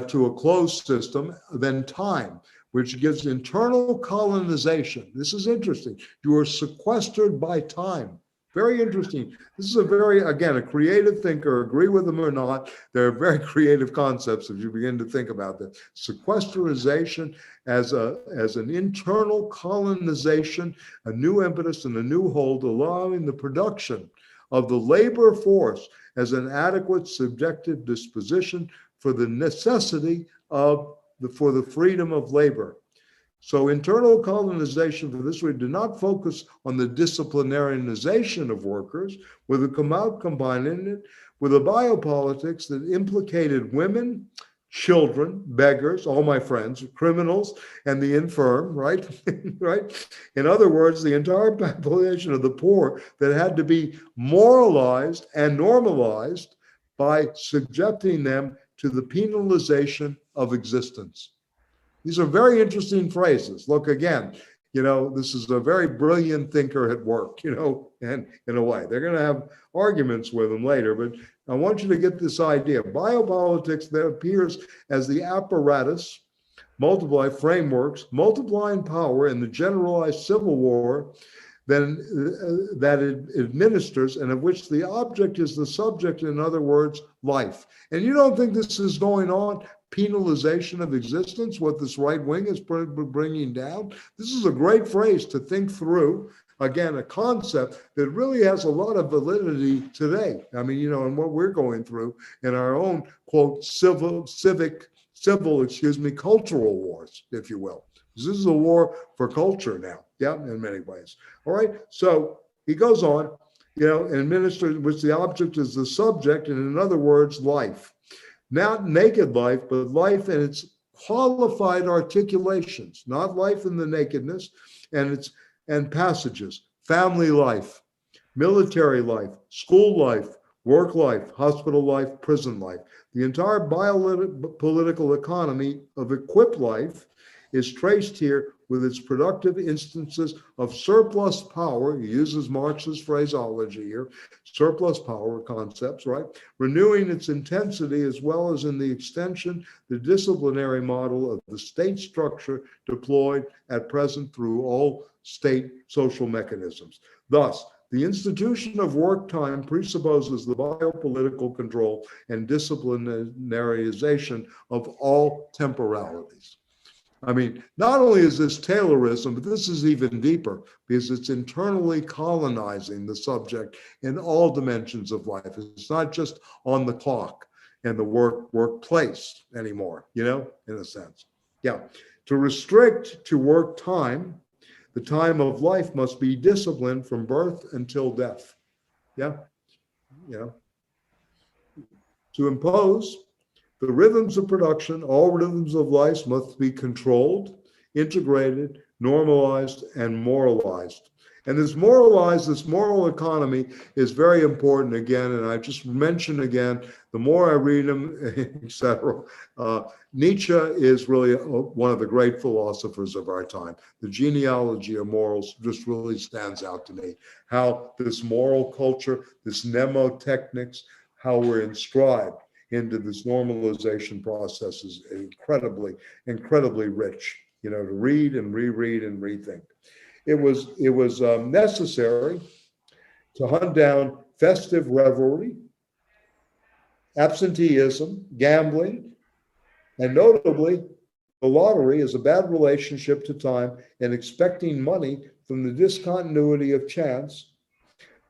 to a closed system than time, which gives internal colonization. This is interesting. You are sequestered by time. Very interesting. This is a very, again, a creative thinker, agree with them or not, they're very creative concepts if you begin to think about this. Sequesterization as an internal colonization, a new impetus and a new hold, allowing the production of the labor force as an adequate subjective disposition for the necessity of for the freedom of labor. So internal colonization for this way did not focus on the disciplinarianization of workers, with a combining it with a biopolitics that implicated women, children, beggars, all my friends, criminals, and the infirm, right? Right? In other words, the entire population of the poor that had to be moralized and normalized by subjecting them to the penalization of existence. These are very interesting phrases. Look, again, this is a very brilliant thinker at work, and in a way. They're going to have arguments with him later, but I want you to get this idea. Biopolitics that appears as the apparatus, frameworks, multiplying power in the generalized civil war that it administers, and of which the object is the subject, in other words, life. And you don't think this is going on? Penalization of existence, what this right wing is bringing down. This is a great phrase to think through. Again, a concept that really has a lot of validity today. I mean, and what we're going through in our own, quote, cultural wars, if you will. This is a war for culture now, in many ways. All right, so he goes on, administers, which the object is the subject, and in other words, life. Not naked life, but life in its qualified articulations, not life in the nakedness and passages, family life, military life, school life, work life, hospital life, prison life. The entire biopolitical economy of equipped life is traced here with its productive instances of surplus power. He uses Marx's phraseology here, surplus power concepts, right? Renewing its intensity as well as in the extension, the disciplinary model of the state structure deployed at present through all state social mechanisms. Thus, the institution of work time presupposes the biopolitical control and disciplinarization of all temporalities. I mean, not only is this Taylorism, but this is even deeper because it's internally colonizing the subject in all dimensions of life. It's not just on the clock and the workplace anymore, in a sense. Yeah. To restrict to work time, the time of life must be disciplined from birth until death. Yeah. To impose the rhythms of production, all rhythms of life must be controlled, integrated, normalized, and moralized. And this moral economy is very important again, and I just mentioned again, the more I read him, etc. Nietzsche is really one of the great philosophers of our time. The genealogy of morals just really stands out to me. How this moral culture, this mnemotechnics, how we're inscribed into this normalization process is incredibly, incredibly rich. to read and reread and rethink. It was necessary to hunt down festive revelry, absenteeism, gambling, and notably, the lottery is a bad relationship to time and expecting money from the discontinuity of chance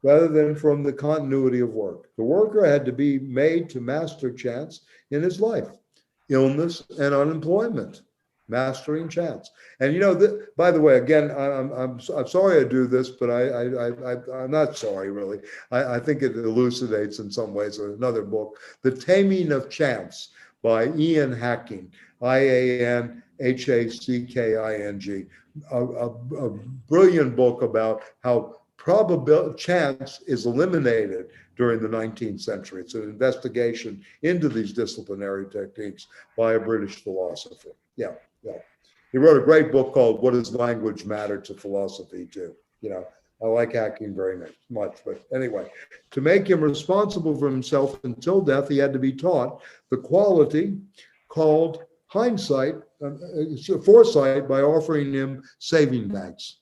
rather than from the continuity of work. The worker had to be made to master chance in his life, illness and unemployment, mastering chance. And by the way, again, I'm sorry I do this, but I'm not sorry really. I think it elucidates in some ways another book, The Taming of Chance by Ian Hacking, Ianhacking, a brilliant book about how chance is eliminated during the 19th century. It's an investigation into these disciplinary techniques by a British philosopher. Yeah. He wrote a great book called What Does Language Matter to Philosophy, too. I like Hacking very much. But anyway, to make him responsible for himself until death, he had to be taught the quality called hindsight, foresight, by offering him saving banks.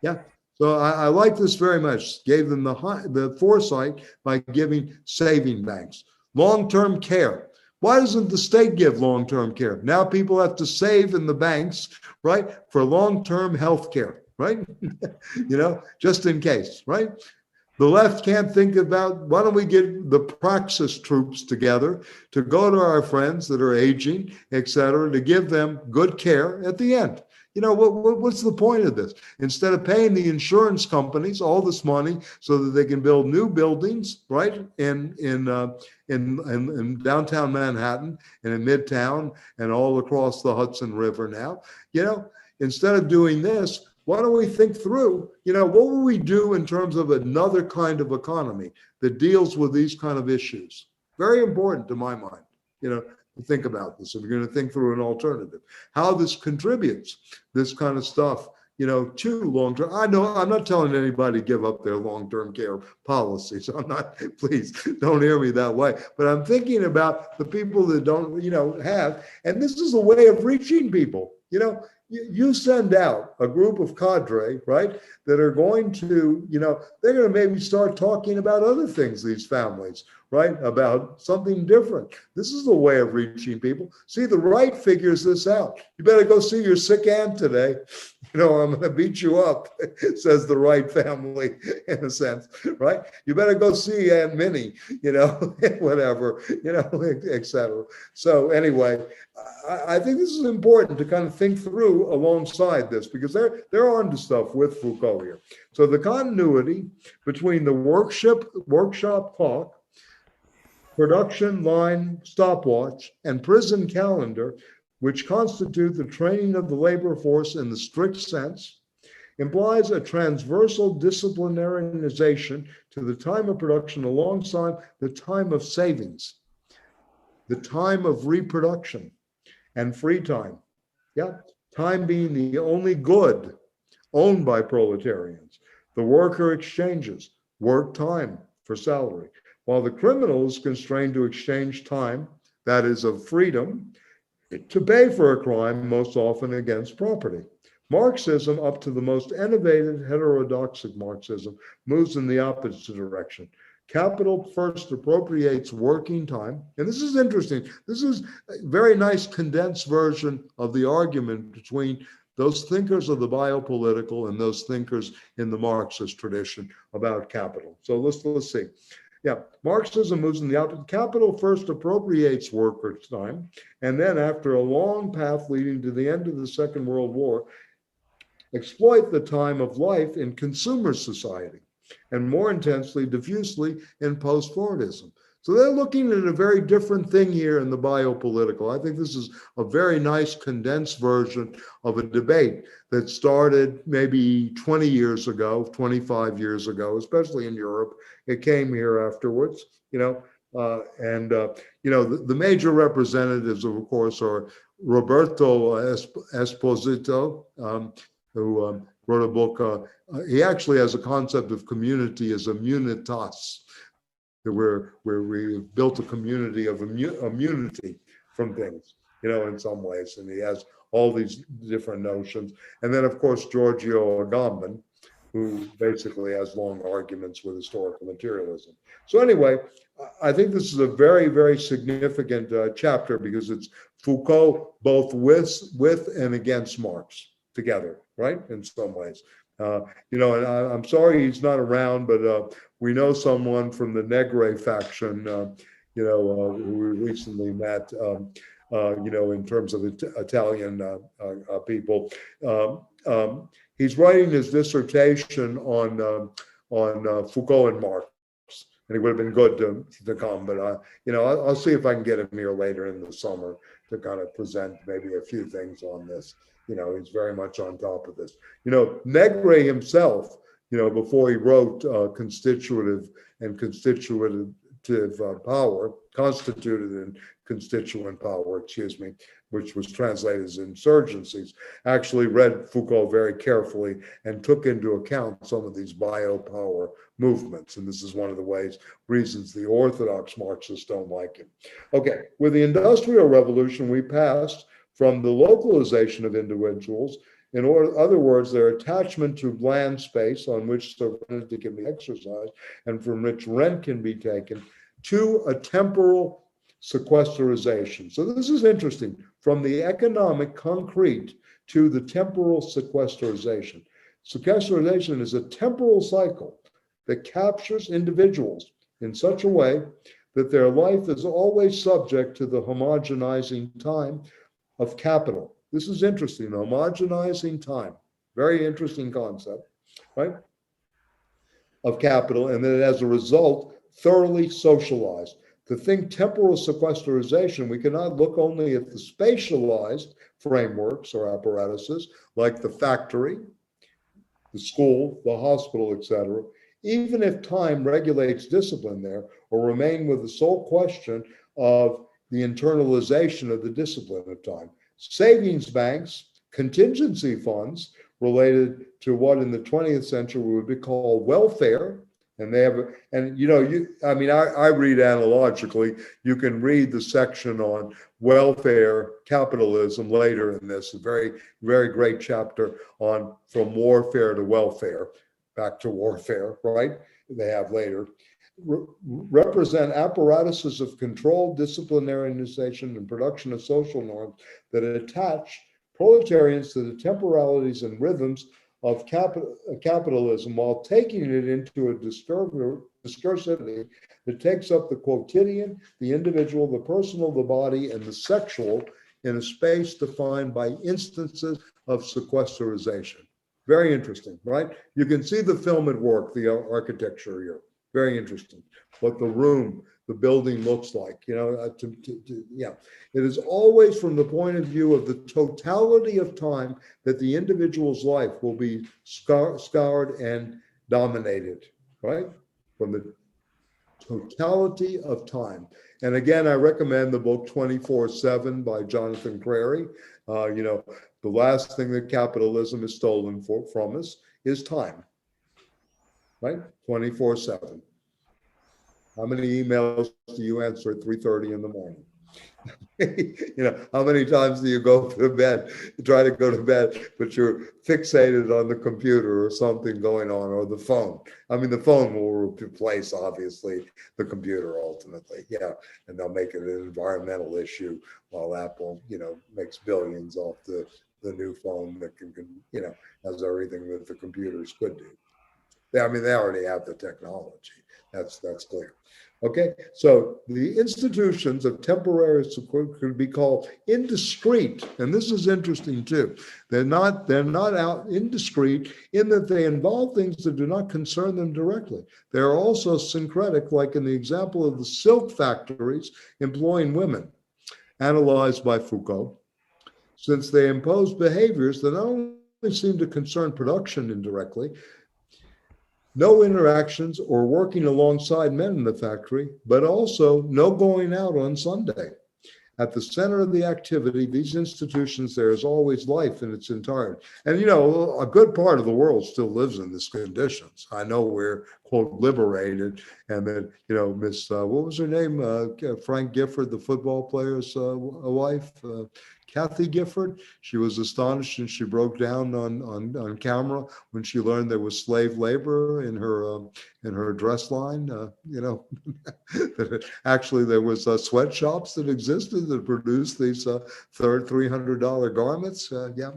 Yeah. So I like this very much. Gave them the foresight by giving saving banks. Long-term care. Why doesn't the state give long-term care? Now people have to save in the banks, right, for long-term health care, right? Just in case, right? The left can't think about, why don't we get the praxis troops together to go to our friends that are aging, et cetera, to give them good care at the end? What's the point of this? Instead of paying the insurance companies all this money so that they can build new buildings, right, in downtown Manhattan and in Midtown and all across the Hudson River now, instead of doing this, why don't we think through, what will we do in terms of another kind of economy that deals with these kind of issues? Very important to my mind, to think about this. If you're going to think through an alternative, how this contributes, this kind of stuff, to long-term. I know I'm not telling anybody to give up their long-term care policies. I'm not, please don't hear me that way. But I'm thinking about the people that don't, have, and this is a way of reaching people, You send out a group of cadre, right, that are going to, they're going to maybe start talking about other things, these families, right, about something different. This is a way of reaching people. See, the right figures this out. You better go see your sick aunt today. I'm going to beat you up, says the right family, in a sense, right? You better go see Aunt Minnie, whatever, et cetera. So anyway, I think this is important to kind of think through alongside this, because they're onto stuff with Foucault here. So the continuity between the workshop clock, production line stopwatch, and prison calendar, which constitute the training of the labor force in the strict sense, implies a transversal disciplinarianization to the time of production alongside the time of savings, the time of reproduction, and free time. Yeah, time being the only good owned by proletarians. The worker exchanges work time for salary, while the criminal is constrained to exchange time, that is of freedom, to pay for a crime, most often against property. Marxism, up to the most innovative heterodoxic Marxism, moves in the opposite direction. Capital first appropriates working time. And this is interesting. This is a very nice condensed version of the argument between those thinkers of the biopolitical and those thinkers in the Marxist tradition about capital. So let's see. Yeah, Marxism moves in the opposite. Capital first appropriates workers' time, and then after a long path leading to the end of the Second World War, exploit the time of life in consumer society, and more intensely, diffusely in post-Fordism. So they're looking at a very different thing here in the biopolitical. I think this is a very nice condensed version of a debate that started maybe 20 years ago, 25 years ago, especially in Europe. It came here afterwards, the major representatives, of course, are Roberto Esposito, who wrote a book. He actually has a concept of community as immunitas, where we built a community of immunity from things, in some ways. And he has all these different notions. And then, of course, Giorgio Agamben, who basically has long arguments with historical materialism. So anyway, I think this is a very, very significant chapter because it's Foucault both with and against Marx together, right? In some ways. And I'm sorry he's not around, but we know someone from the Negre faction, who we recently met, in terms of Italian people. He's writing his dissertation on Foucault and Marx, and he would have been good to come. But I'll see if I can get him here later in the summer to kind of present maybe a few things on this. He's very much on top of this. Negre himself, before he wrote constitutive and constitutive power, constituted and constituent power, which was translated as insurgencies, actually read Foucault very carefully and took into account some of these biopower movements. And this is one of the reasons the orthodox Marxists don't like him. Okay, with the Industrial Revolution, we passed from the localization of individuals, in other words, their attachment to land space on which sovereignty can be exercised and from which rent can be taken, to a temporal sequesterization. So this is interesting, from the economic concrete to the temporal sequesterization. Sequesterization is a temporal cycle that captures individuals in such a way that their life is always subject to the homogenizing time of capital. This is interesting, homogenizing time, very interesting concept, right? Of capital, and that as a result, thoroughly socialized. To think temporal sequesterization, we cannot look only at the spatialized frameworks or apparatuses like the factory, the school, the hospital, etc., even if time regulates discipline there, or remain with the sole question of the internalization of the discipline of time. Savings banks, contingency funds related to what in the 20th century would be called welfare, and they have, and I read analogically. You can read the section on welfare capitalism later in this, a very, very great chapter on from warfare to welfare, back to warfare, right? They have later. Represent apparatuses of control, disciplinarianization, and production of social norms that attach proletarians to the temporalities and rhythms of capitalism, while taking it into a discursivity that takes up the quotidian, the individual, the personal, the body, and the sexual in a space defined by instances of sequesterization. Very interesting, right? You can see the film at work, the architecture here. Very interesting. What the building looks like, It is always from the point of view of the totality of time that the individual's life will be scoured and dominated, right? From the totality of time. And again, I recommend the book 24/7 by Jonathan Crary. The last thing that capitalism has stolen from us is time, right? 24/7. How many emails do you answer at 3:30 in the morning? How many times do you go to bed, try to go to bed, but you're fixated on the computer or something going on, or the phone? I mean, the phone will replace, obviously, the computer ultimately, and they'll make it an environmental issue while Apple, makes billions off the new phone that can, has everything that the computers could do. They already have the technology. That's clear. Okay, so the institutions of temporary support could be called indiscrete, and this is interesting too. They're not out indiscrete in that they involve things that do not concern them directly. They're also syncretic, like in the example of the silk factories employing women, analyzed by Foucault, since they impose behaviors that not only seem to concern production indirectly, no interactions or working alongside men in the factory, but also no going out on Sunday. At the center of the activity, these institutions, there is always life in its entirety. And, a good part of the world still lives in these conditions. I know we're, quote, liberated, and that, Miss, what was her name? Frank Gifford, the football player's wife, Kathy Gifford. She was astonished and she broke down on camera when she learned there was slave labor in her dress line. That actually there was sweatshops that existed that produced these $300 garments.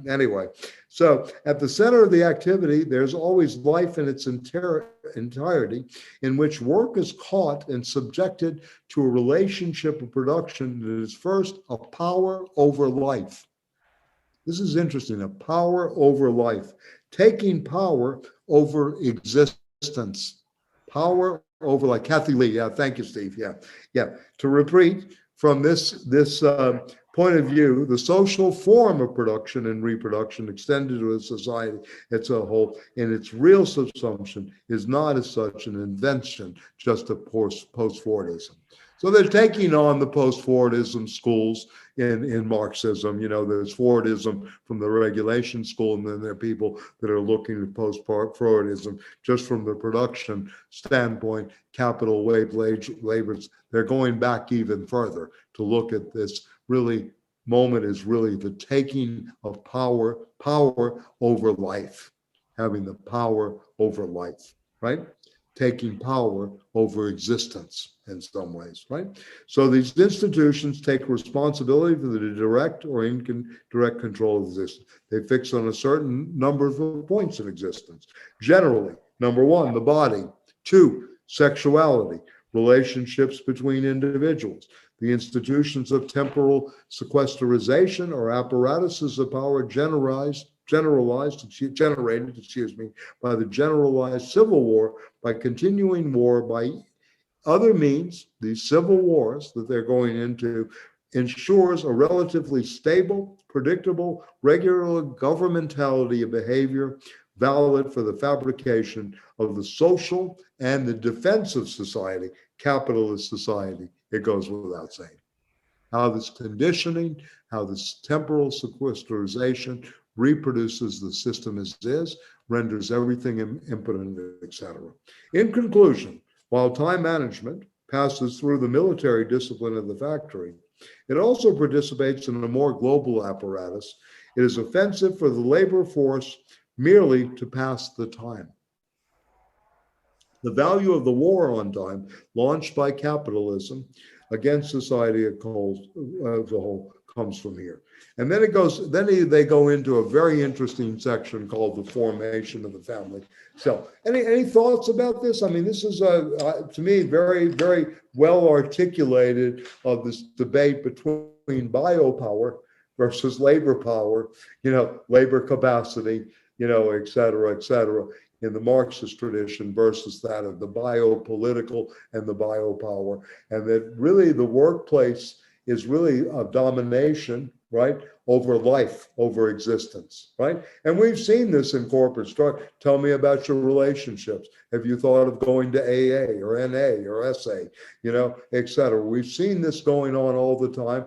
Anyway, so at the center of the activity, there's always life in its entirety, in which work is caught and subjected to a relationship of production that is first a power over life. This is interesting, a power over life, taking power over existence, power over, like Kathy Lee. Yeah, thank you, Steve. Yeah. To repeat from this point of view, the social form of production and reproduction extended to a society as a whole, in its real subsumption, is not as such an invention, just a post-Fordism. So they're taking on the post-Fordism schools in Marxism. There's Fordism from the regulation school, and then there are people that are looking at post-Freudism just from the production standpoint, capital labors. They're going back even further to look at this moment is really the taking of power over life, having the power over life, right? Taking power over existence in some ways, right? So these institutions take responsibility for the direct or indirect control of existence. They fix on a certain number of points in existence. Generally, number one, the body. Two, sexuality, relationships between individuals. The institutions of temporal sequesterization or apparatuses of power generated by the generalized civil war, by continuing war, by other means. These civil wars that they're going into ensures a relatively stable, predictable, regular governmentality of behavior valid for the fabrication of the social and the defense of society, capitalist society. It goes without saying. How this conditioning, how this temporal sequesterization reproduces the system as is, renders everything impotent, etc. In conclusion, while time management passes through the military discipline of the factory, it also participates in a more global apparatus. It is offensive for the labor force merely to pass the time. The value of the war on time, launched by capitalism against society as a whole, comes from here. And then they go into a very interesting section called the formation of the family. So any thoughts about this? I mean, this is to me very, very well articulated of this debate between biopower versus labor power, labor capacity, et cetera, in the Marxist tradition versus that of the biopolitical and the biopower. And that really the workplace is really a domination, right, over life, over existence, right? And we've seen this in corporate structure. Tell me about your relationships. Have you thought of going to AA or NA or SA, et cetera? We've seen this going on all the time.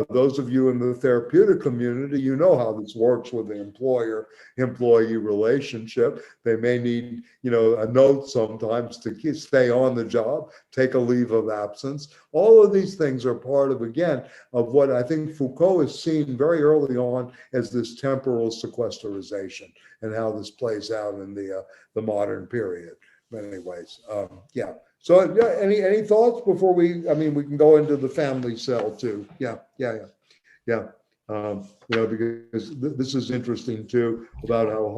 Those of you in the therapeutic community, you know how this works with the employer-employee relationship. They may need, a note sometimes to stay on the job, take a leave of absence. All of these things are part of, again, of what I think Foucault has seen very early on as this temporal sequesterization and how this plays out in the modern period. But anyways, yeah. So any thoughts before we can go into the family cell too. Yeah. Because this is interesting too, about how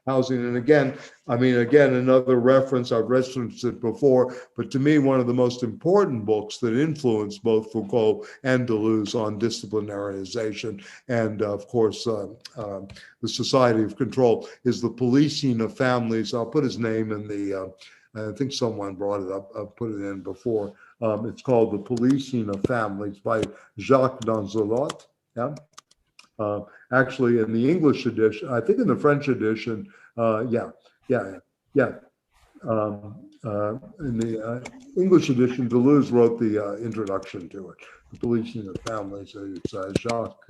housing, and again, another reference, I've referenced it before, but to me, one of the most important books that influenced both Foucault and Deleuze on disciplinarization and, of course, the Society of Control is The Policing of Families. I'll put his name in the, I think someone brought it up, I've put it in before. It's called The Policing of Families by Jacques Danzelot. Yeah. Actually, in the English edition, I think in the French edition, in the English edition, Deleuze wrote the introduction to it, The Policing of Families. It's Jacques.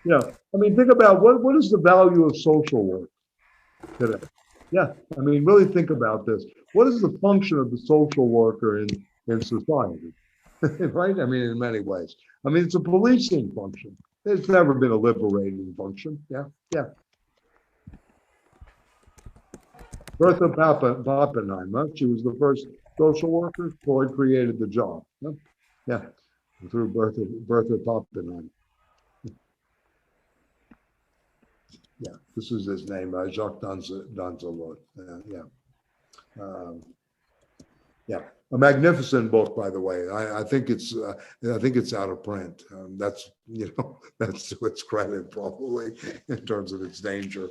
Think about what is the value of social work today? Yeah, really think about this. What is the function of the social worker in society? right? I mean, in many ways. I mean, it's a policing function. It's never been a liberating function. Yeah, yeah. Bertha Pappenheim, she was the first social worker. Freud created the job. Yeah, yeah. Through Bertha Pappenheim. Yeah, this is his name, Jacques Danzelot. Yeah. Yeah, a magnificent book, by the way. I think it's out of print. That's that's to its credit probably in terms of its danger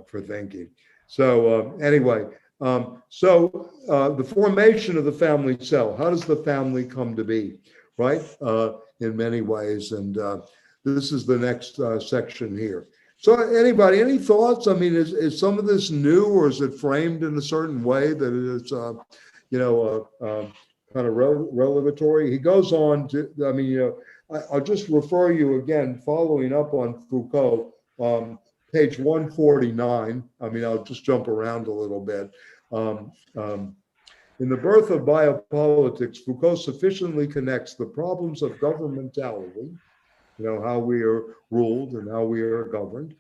for thinking. So anyway, the formation of the family cell. How does the family come to be, right? In many ways, and this is the next section here. So anybody, any thoughts? I mean, is some of this new, or is it framed in a certain way that it is, kind of revelatory? He goes on to, I mean, I'll just refer you again, following up on Foucault, page 149. I mean, I'll just jump around a little bit. In The Birth of Biopolitics, Foucault sufficiently connects the problems of governmentality, how we are ruled and how we are governed,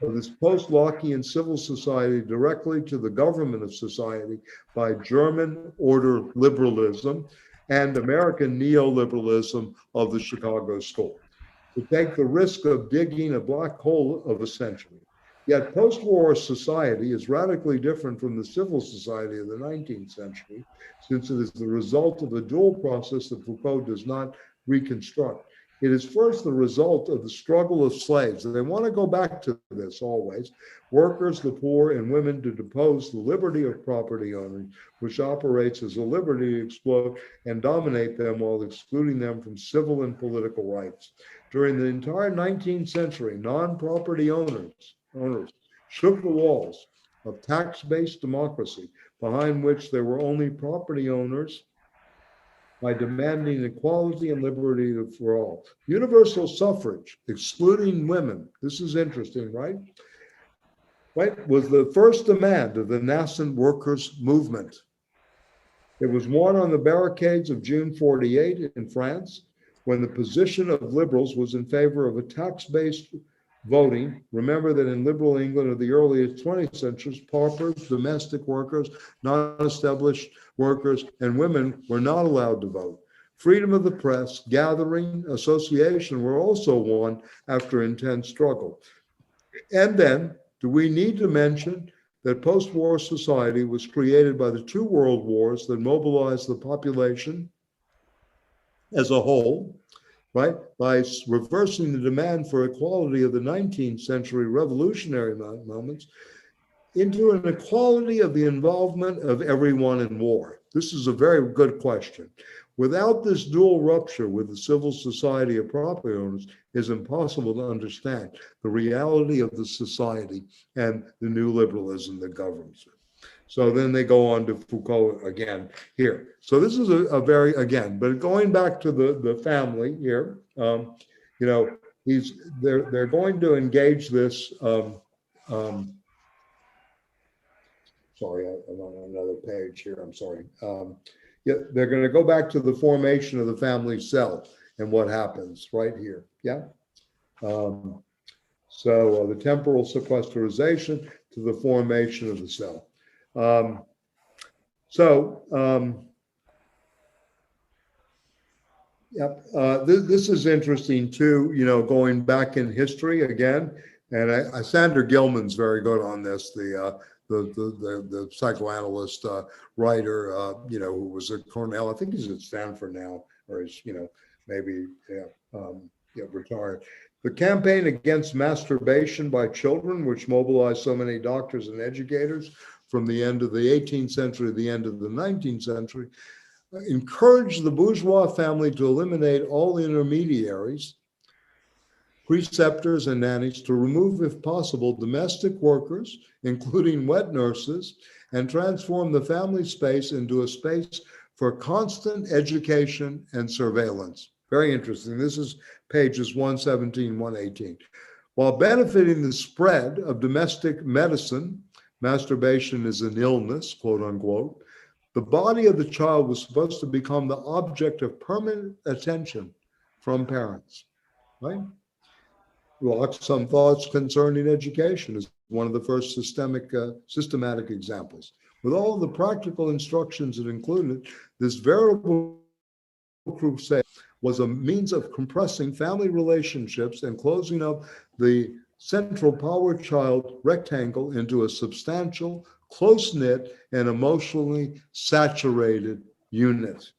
of this post-Lockean civil society directly to the government of society by German order liberalism and American neoliberalism of the Chicago School, to take the risk of digging a black hole of a century. Yet post-war society is radically different from the civil society of the 19th century, since it is the result of a dual process that Foucault does not reconstruct. It is first the result of the struggle of slaves, and they want to go back to this always, workers, the poor, and women, to depose the liberty of property owners, which operates as a liberty to exploit and dominate them while excluding them from civil and political rights. During the entire 19th century, non-property owners shook the walls of tax-based democracy, behind which there were only property owners, by demanding equality and liberty for all. Universal suffrage, excluding women, this is interesting, right? Right, was the first demand of the nascent workers' movement. It was won on the barricades of June 48 in France, when the position of liberals was in favor of a tax-based voting. Remember that in liberal England of the earliest 20th century, paupers, domestic workers, non-established workers, and women were not allowed to vote. Freedom of the press, gathering, association were also won after intense struggle. And then, do we need to mention that post-war society was created by the two world wars that mobilized the population as a whole, right, by reversing the demand for equality of the 19th century revolutionary moments into an equality of the involvement of everyone in war? This is a very good question. Without this dual rupture with the civil society of property owners, it's impossible to understand the reality of the society and the new liberalism that governs it. So then they go on to Foucault again here. So this is a very, again, but going back to the family here, they're going to engage this. Sorry, I'm on another page here. I'm sorry. They're going to go back to the formation of the family cell and what happens right here. Yeah. So the temporal sequesterization to the formation of the cell. This is interesting too, going back in history again. And Sander Gilman's very good on this, the psychoanalyst writer, who was at Cornell. I think he's at Stanford now, or is, maybe retired. The campaign against masturbation by children, which mobilized so many doctors and educators from the end of the 18th century to the end of the 19th century, encouraged the bourgeois family to eliminate all intermediaries, preceptors and nannies, to remove, if possible, domestic workers, including wet nurses, and transform the family space into a space for constant education and surveillance. Very interesting. This is pages 117, 118. While benefiting the spread of domestic medicine, masturbation is an illness, quote unquote, The body of the child was supposed to become the object of permanent attention from parents, right? Some thoughts concerning education is one of the first systematic examples. With all the practical instructions it included, this veritable crusade was a means of compressing family relationships and closing up the central power child rectangle into a substantial, close-knit, and emotionally saturated unit.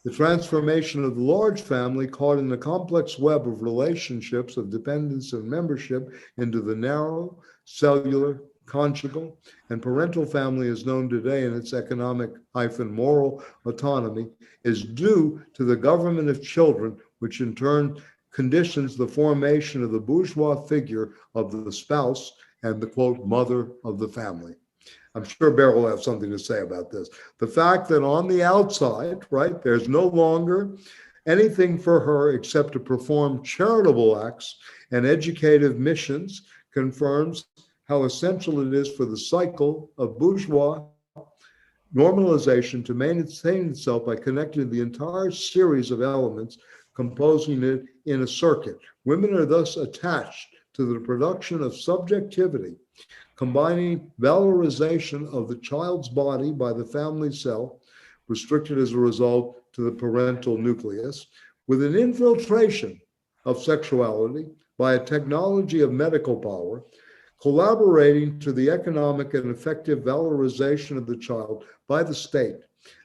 The transformation of the large family, caught in the complex web of relationships of dependence and membership, into the narrow, cellular, conjugal, and parental family as known today in its economic-moral autonomy, is due to the government of children, which in turn conditions the formation of the bourgeois figure of the spouse and the, quote, mother of the family. I'm sure Bear will have something to say about this. The fact that on the outside, right, there's no longer anything for her except to perform charitable acts and educative missions confirms how essential it is for the cycle of bourgeois normalization to maintain itself by connecting the entire series of elements composing it in a circuit. Women are thus attached to the production of subjectivity, combining valorization of the child's body by the family cell, restricted as a result to the parental nucleus, with an infiltration of sexuality by a technology of medical power, collaborating to the economic and effective valorization of the child by the state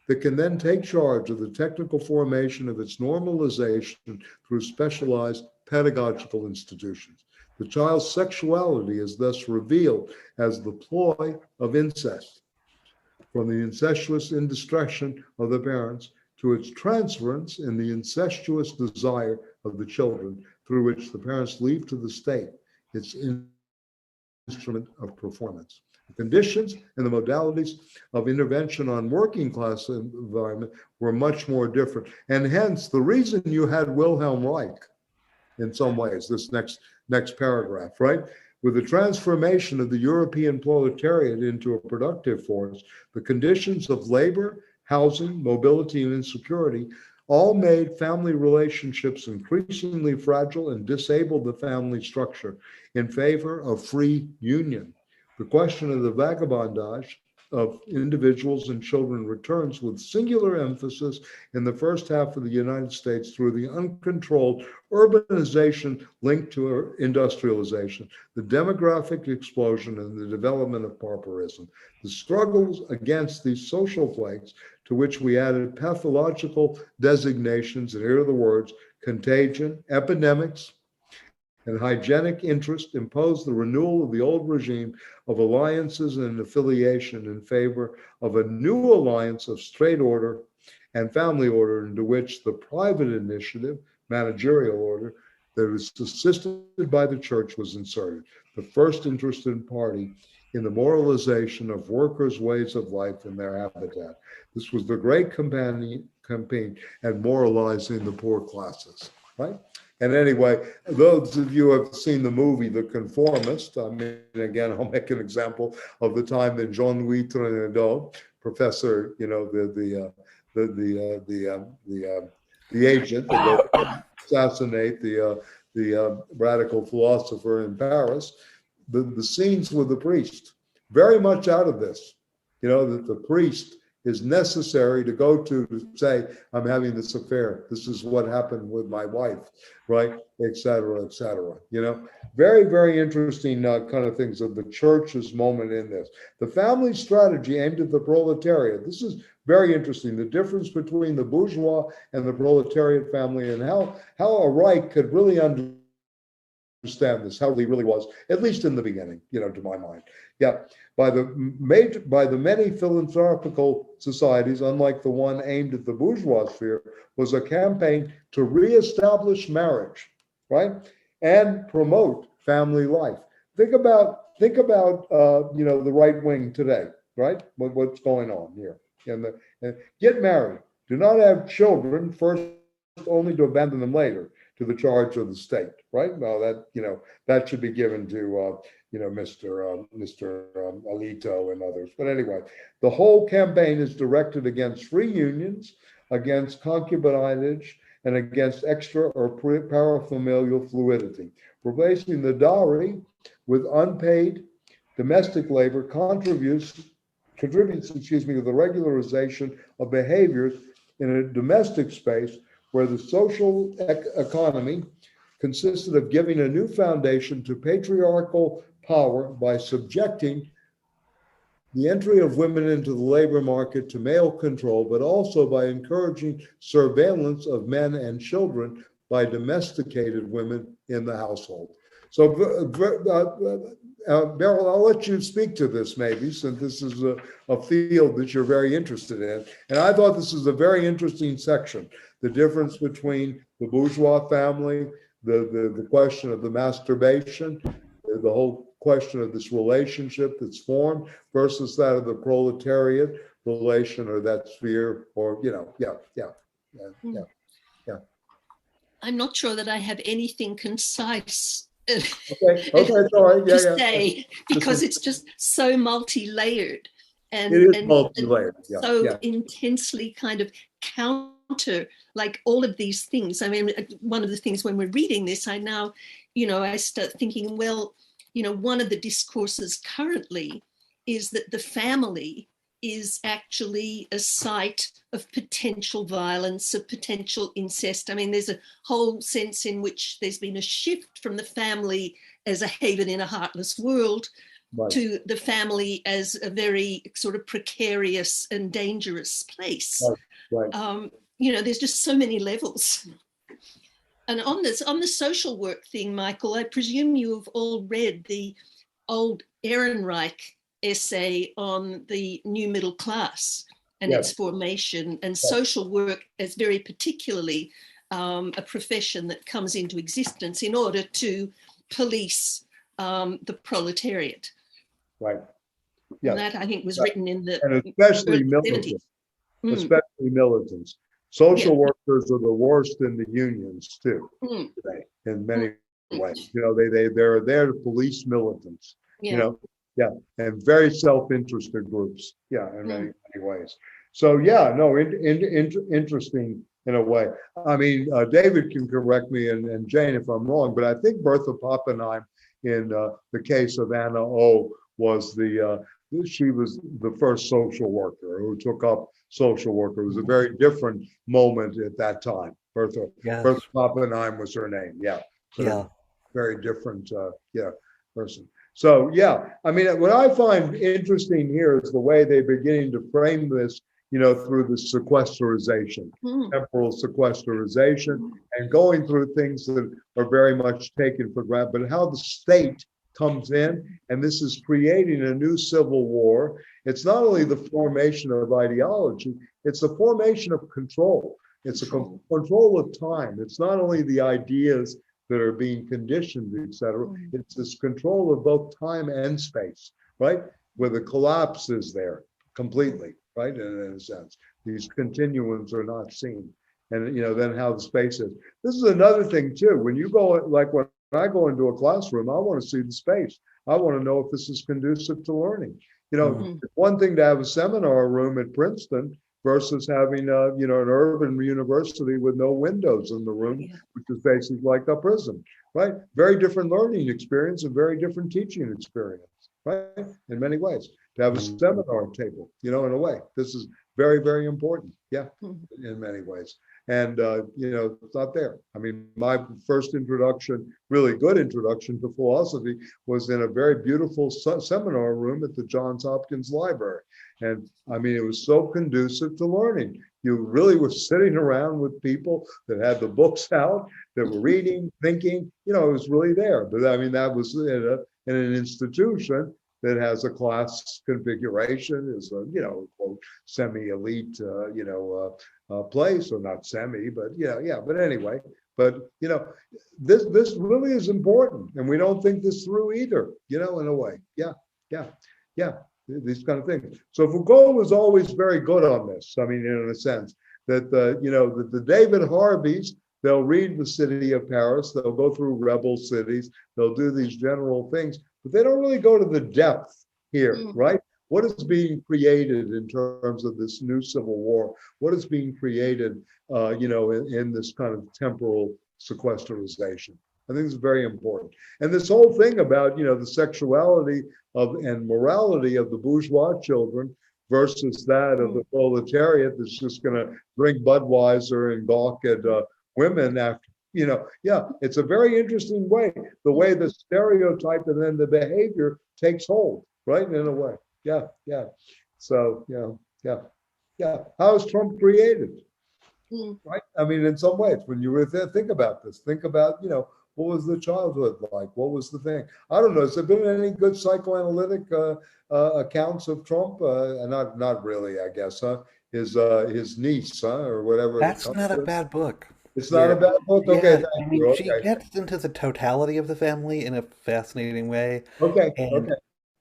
that can then take charge of the technical formation of its normalization through specialized pedagogical institutions. The child's sexuality is thus revealed as the ploy of incest, from the incestuous indiscretion of the parents to its transference in the incestuous desire of the children, through which the parents leave to the state its instrument of performance. The conditions and the modalities of intervention on working class environment were much more different. And hence the reason you had Wilhelm Reich in some ways, this next paragraph, right? With the transformation of the European proletariat into a productive force, the conditions of labor, housing, mobility, and insecurity all made family relationships increasingly fragile and disabled the family structure in favor of free union. The question of the vagabondage of individuals and children returns with singular emphasis in the first half of the United States through the uncontrolled urbanization linked to industrialization, the demographic explosion, and the development of pauperism. The struggles against these social plagues, to which we added pathological designations, and here are the words: contagion, epidemics, and hygienic interest, imposed the renewal of the old regime of alliances and affiliation in favor of a new alliance of straight order and family order, into which the private initiative, managerial order, that was assisted by the church was inserted, the first interested party in the moralization of workers' ways of life and their habitat. This was the great campaign at moralizing the poor classes, right? And anyway, those of you who have seen the movie The Conformist, I mean, again, I'll make an example of the time that Jean-Louis Trenadeau, professor, you know, the agent that assassinate the radical philosopher in Paris, the scenes with the priest, very much out of this, you know, that the priest is necessary to go to say, I'm having this affair. This is what happened with my wife, right? Et cetera, you know, very, very interesting kind of things of the church's moment in this. The family strategy aimed at the proletariat. This is very interesting. The difference between the bourgeois and the proletariat family, and how a Reich could really understand this, how he really was, at least in the beginning, you know, to my mind. Yeah, by the many philanthropical societies, unlike the one aimed at the bourgeois sphere, was a campaign to reestablish marriage, right, and promote family life. Think about you know, the right wing today, right? What's going on here? And get married. Do not have children first, only to abandon them later to the charge of the state, right? Well, that, you know, that should be given to Mr. Alito and others. But anyway, the whole campaign is directed against free unions, against concubinage, and against extra or parafamilial fluidity. Replacing the dowry with unpaid domestic labor contributes to the regularization of behaviors in a domestic space where the social economy consisted of giving a new foundation to patriarchal power by subjecting the entry of women into the labor market to male control, but also by encouraging surveillance of men and children by domesticated women in the household. So, Beryl, I'll let you speak to this maybe, since this is a field that you're very interested in. And I thought this is a very interesting section, the difference between the bourgeois family, the question of the masturbation, the whole question of this relationship that's formed versus that of the proletariat relation or that sphere, or, I'm not sure that I have anything concise Okay, sorry. to say, because it's just so multi-layered and, it is multi-layered. So intensely kind of counter, like all of these things. I mean, one of the things when we're reading this, I now, I start thinking, well, one of the discourses currently is that the family is actually a site of potential violence, of potential incest. I mean, there's a whole sense in which there's been a shift from the family as a haven in a heartless world to the family as a very sort of precarious and dangerous place. There's just so many levels. And on the social work thing, Michael, I presume you have all read the old Ehrenreich essay on the new middle class and its formation, and social work as very particularly a profession that comes into existence in order to police the proletariat. Right. Yeah. And that, I think, was written in the and especially militants. Especially militants. Social workers are the worst in the unions too, today, in many ways. They're there to police militants. And very self-interested groups. In many ways. So interesting in a way. I mean, David can correct me and Jane if I'm wrong, but I think Bertha Pappenheim in the case of Anna O was she was the first social worker who took up social worker. It was a very different moment at that time. Bertha Pappenheim was her name. Very different person. So I mean, what I find interesting here is the way they're beginning to frame this, through the sequesterization, temporal sequesterization, and going through things that are very much taken for granted, but how the state comes in, and this is creating a new civil war. It's not only the formation of ideology, it's the formation of control. It's a control of time. It's not only the ideas that are being conditioned, etc. It's this control of both time and space, right? Where the collapse is there completely, right? In a sense, these continuums are not seen. And, then how the space is. This is another thing too. When you go, like when I go into a classroom, I want to see the space. I want to know if this is conducive to learning. It's one thing to have a seminar room at Princeton versus having an urban university with no windows in the room, which is basically like a prison, right? Very different learning experience and very different teaching experience, right? In many ways, to have a seminar table, in a way, this is very, very important. In many ways. And, it's not there. I mean, my first introduction, really good introduction to philosophy was in a very beautiful seminar room at the Johns Hopkins Library. And I mean, it was so conducive to learning. You really were sitting around with people that had the books out, that were reading, thinking, it was really there. But I mean, that was in an institution that has a class configuration, is a, quote, semi-elite, place, or not semi, but but anyway, but this really is important, and we don't think this through either, in a way. These kind of things. So Foucault was always very good on this. I mean, in a sense that the David Harveys, they'll read The City of Paris, they'll go through rebel cities, they'll do these general things, but they don't really go to the depth here, right? What is being created in terms of this new civil war? What is being created, in this kind of temporal sequesterization? I think it's very important. And this whole thing about, the sexuality of and morality of the bourgeois children versus that of the proletariat that's just going to drink Budweiser and gawk at women after, it's a very interesting way, the way the stereotype and then the behavior takes hold, right? In a way. Yeah. So, yeah. How is Trump created? Right? I mean, in some ways, when you think about this, think about, what was the childhood like? What was the thing? I don't know. Has there been any good psychoanalytic accounts of Trump? Not really, I guess, huh? His niece, huh? Or whatever. That's not a bad book. It's not a bad book? Okay, Yeah, thank you. she Okay. gets into the totality of the family in a fascinating way. Okay. And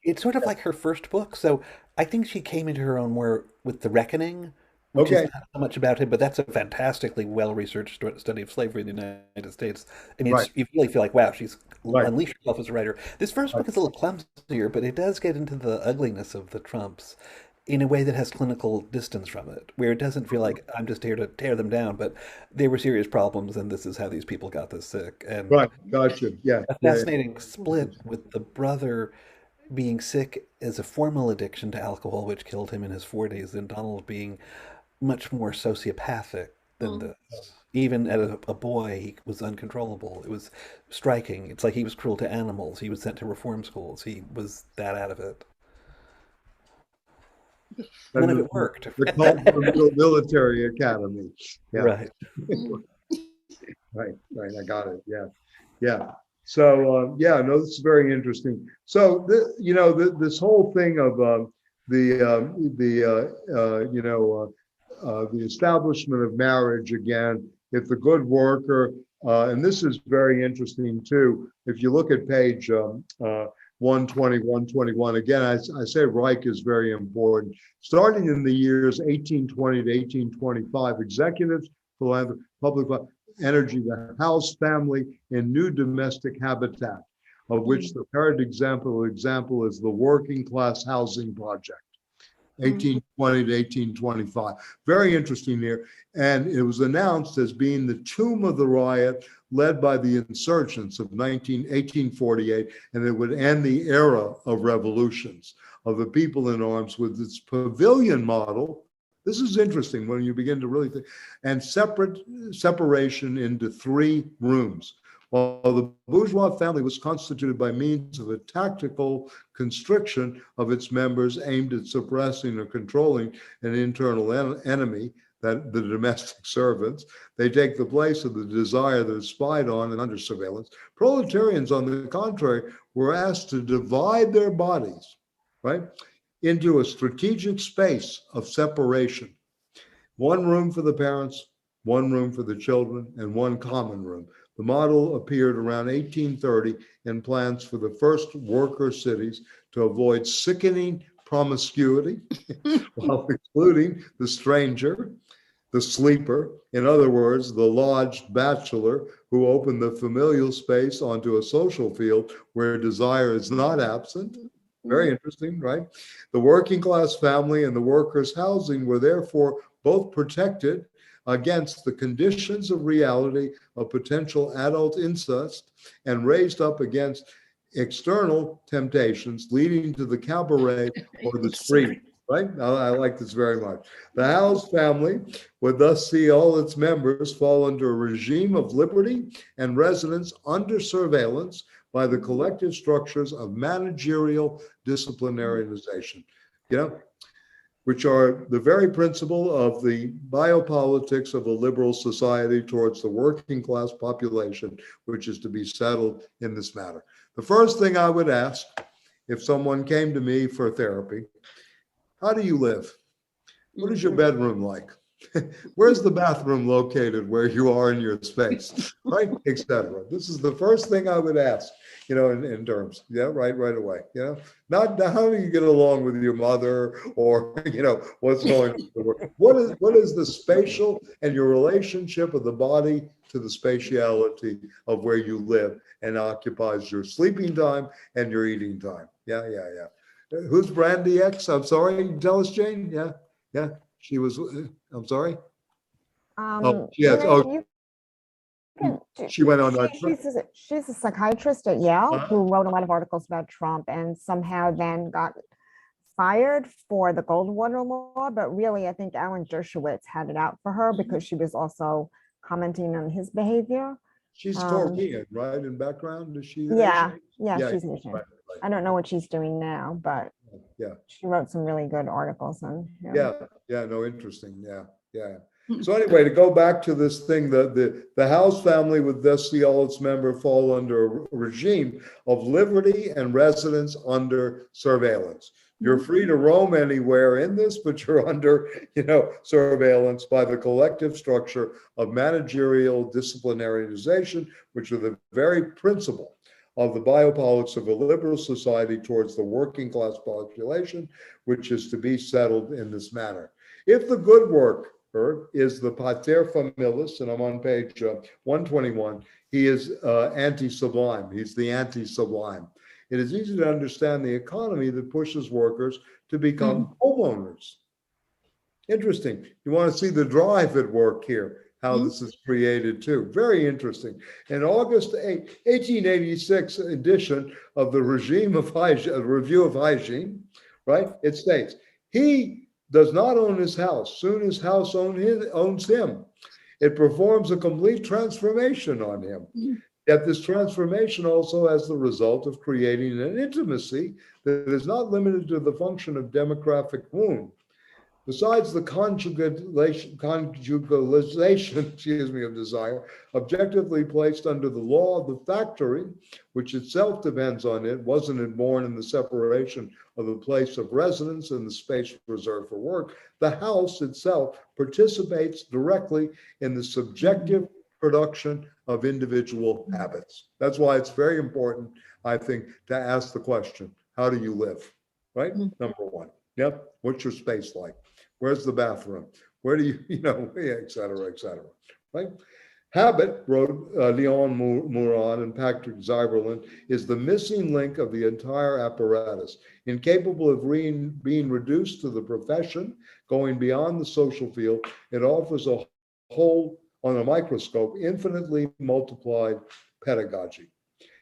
it's sort of like her first book. So I think she came into her own more with The Reckoning, which is not so much about him, but that's a fantastically well-researched study of slavery in the United States. I mean, you really feel like, wow, she's unleashed herself as a writer. This first book is a little clumsier, but it does get into the ugliness of the Trumps in a way that has clinical distance from it, where it doesn't feel like I'm just here to tear them down, but there were serious problems, and this is how these people got this sick. And Gotcha. Yeah. a fascinating split with the brother being sick as a formal addiction to alcohol, which killed him in his 40s, and Donald being much more sociopathic than this. Even as a boy, he was uncontrollable. It was striking. It's like he was cruel to animals. He was sent to reform schools. He was that out of it. None of it worked. The cult of the military academy. Yeah. Right. Right. I got it. Yeah. So no, this is very interesting. So this whole thing of the establishment of marriage again, if the good worker, and this is very interesting too. If you look at page 120, 121, again, I say Reich is very important. Starting in the years 1820 to 1825, executives, philanthropy, public energy, the house, family, and new domestic habitat, of which the current example is the working class housing project. 1820 to 1825. Very interesting here. And it was announced as being the tomb of the riot led by the insurgents of 1848, and it would end the era of revolutions, of the people in arms with its pavilion model. This is interesting when you begin to really think, and separation into 3 rooms. While the bourgeois family was constituted by means of a tactical constriction of its members aimed at suppressing or controlling an internal enemy, that the domestic servants, they take the place of the desire that is spied on and under surveillance. Proletarians, on the contrary, were asked to divide their bodies, right, into a strategic space of separation. 1 room for the parents, 1 room for the children, and 1 common room. The model appeared around 1830 in plans for the first worker cities to avoid sickening promiscuity while excluding the stranger, the sleeper, in other words, the lodged bachelor who opened the familial space onto a social field where desire is not absent. Very interesting, right? The working class family and the workers' housing were therefore both protected against the conditions of reality of potential adult incest and raised up against external temptations leading to the cabaret or the street, right? I like this very much. The House family would thus see all its members fall under a regime of liberty and residence under surveillance by the collective structures of managerial disciplinarianization, which are the very principle of the biopolitics of a liberal society towards the working class population, which is to be settled in this matter. The first thing I would ask, if someone came to me for therapy, how do you live? What is your bedroom like? Where's the bathroom located where you are in your space, right? Etc. This is the first thing I would ask, in terms, right away, not how do you get along with your mother or, what's going on. What is the spatial and your relationship of the body to the spatiality of where you live and occupies your sleeping time and your eating time. Yeah. Who's Brandy X? I'm sorry, tell us, Jane. Yeah. She was. I'm sorry. Yes. She went on. She's a psychiatrist at Yale who wrote a lot of articles about Trump and somehow then got fired for the Goldwater law. But really, I think Alan Dershowitz had it out for her because she was also commenting on his behavior. She's Torquean, right? In background, is she? Yeah, she's Asian. Right. I don't know what she's doing now, but she wrote some really good articles on him. No, interesting. Yeah. So anyway, to go back to this thing, the House family would thus see all its members fall under a regime of liberty and residence under surveillance. You're free to roam anywhere in this, but you're under, surveillance by the collective structure of managerial disciplinarization, which are the very principle of the biopolitics of a liberal society towards the working class population, which is to be settled in this manner. If the good worker is the pater familias, and I'm on page 121, he is anti-sublime. He's the anti-sublime. It is easy to understand the economy that pushes workers to become homeowners. Interesting. You want to see the drive at work here, how this is created too. Very interesting. In August 1886 edition of the Review of Hygiene, right? It states, he does not own his house. Soon his house owns him. It performs a complete transformation on him. Yet this transformation also has the result of creating an intimacy that is not limited to the function of demographic wound. Besides the conjugalation, of desire, objectively placed under the law of the factory, which itself depends on it, wasn't it born in the separation of the place of residence and the space reserved for work, the house itself participates directly in the subjective production of individual habits. That's why it's very important, I think, to ask the question, how do you live, right? Number one. What's your space like? Where's the bathroom? Where do you, et cetera, right? Habit, wrote Leon Moran and Patrick Zyberlin, is the missing link of the entire apparatus, incapable of being reduced to the profession, going beyond the social field. It offers a whole, on a microscope, infinitely multiplied pedagogy.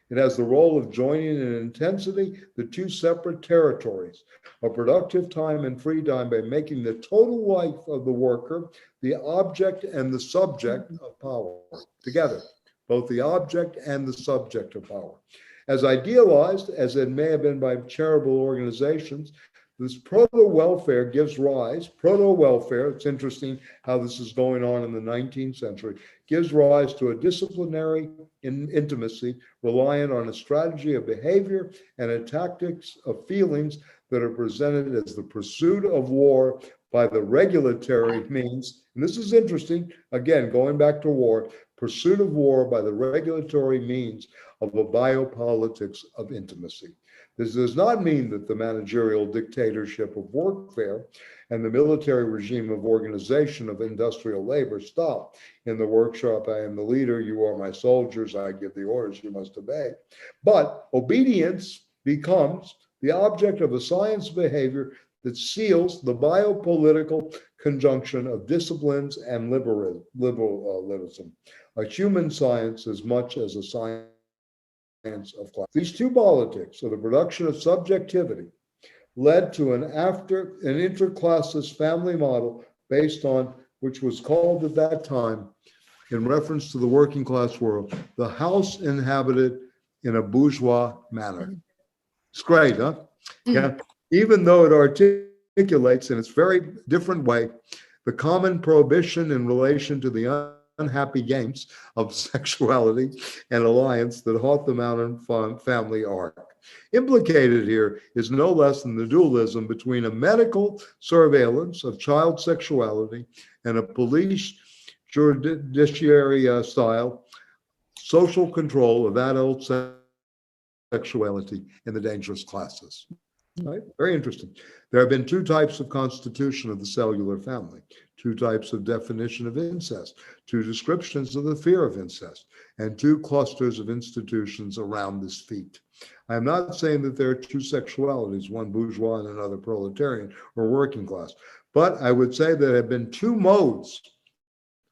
It has the role of joining in intensity the two separate territories of productive time and free time by making the total life of the worker the object and the subject of power together, both the object and the subject of power. As idealized as it may have been by charitable organizations, this proto-welfare gives rise, it's interesting how this is going on in the 19th century, gives rise to a disciplinary intimacy reliant on a strategy of behavior and a tactics of feelings that are presented as the pursuit of war by the regulatory means. And this is interesting, again, going back to war, pursuit of war by the regulatory means of a biopolitics of intimacy. This does not mean that the managerial dictatorship of workfare and the military regime of organization of industrial labor stop. In the workshop, I am the leader, you are my soldiers, I give the orders, you must obey. But obedience becomes the object of a science behavior that seals the biopolitical conjunction of disciplines and liberalism, a human science as much as a science of class. These two politics of the production of subjectivity led to an interclasses family model based on, which was called at that time, in reference to the working class world, the house inhabited in a bourgeois manner. It's great, huh? Yeah. Even though it articulates in its very different way the common prohibition in relation to the unhappy games of sexuality and alliance that haunt the modern family arc. Implicated here is no less than the dualism between a medical surveillance of child sexuality and a police judiciary style social control of adult sexuality in the dangerous classes. Right? Very interesting. There have been two types of constitution of the cellular family, two types of definition of incest, two descriptions of the fear of incest, and two clusters of institutions around this feat. I'm not saying that there are two sexualities, one bourgeois and another proletarian or working class, but I would say there have been two modes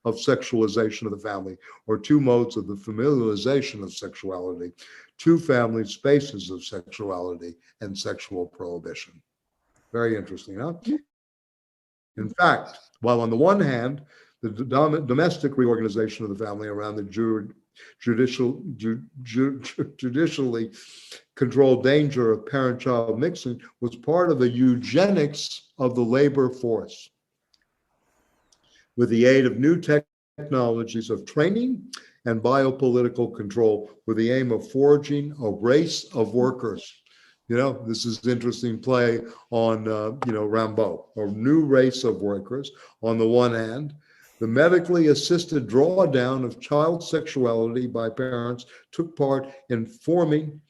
of sexualization of the family, or two modes of the familiarization of sexuality, two family spaces of sexuality and sexual prohibition. Very interesting, huh? In fact, while on the one hand, the domestic reorganization of the family around the judicially controlled danger of parent-child mixing was part of the eugenics of the labor force, with the aid of new technologies of training and biopolitical control, with the aim of forging a race of workers. You know, this is interesting play on, Rimbaud, a new race of workers. On the one hand, the medically assisted drawdown of child sexuality by parents took part in forming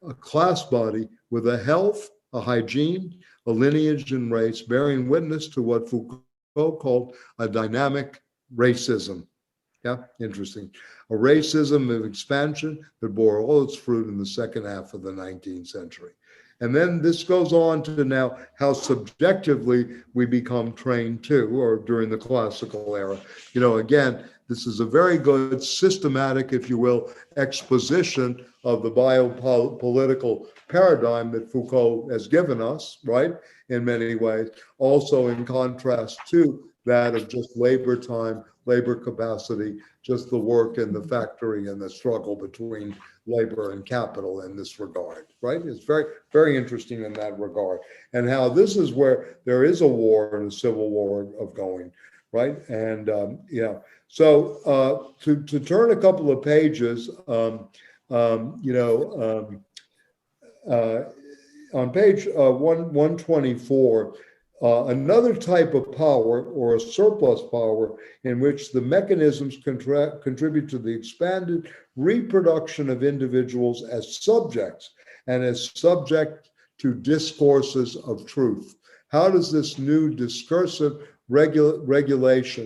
a class body with a health, a hygiene, a lineage and race, bearing witness to what Foucault called a dynamic racism. Yeah, interesting. A racism of expansion that bore all its fruit in the second half of the 19th century. And then this goes on to now how subjectively we become trained too, or during the classical era. You know, again, this is a very good systematic, if you will, exposition of the biopolitical paradigm that Foucault has given us, right, in many ways, also in contrast to that of just labor time, labor capacity, just the work in the factory and the struggle between labor and capital in this regard, right? It's very, very interesting in that regard. And how this is where there is a war and a civil war of going, right? And so to turn a couple of pages, on page 124, another type of power, or a surplus power, in which the mechanisms contribute to the expanded reproduction of individuals as subjects and as subject to discourses of truth. How does this new discursive regularity,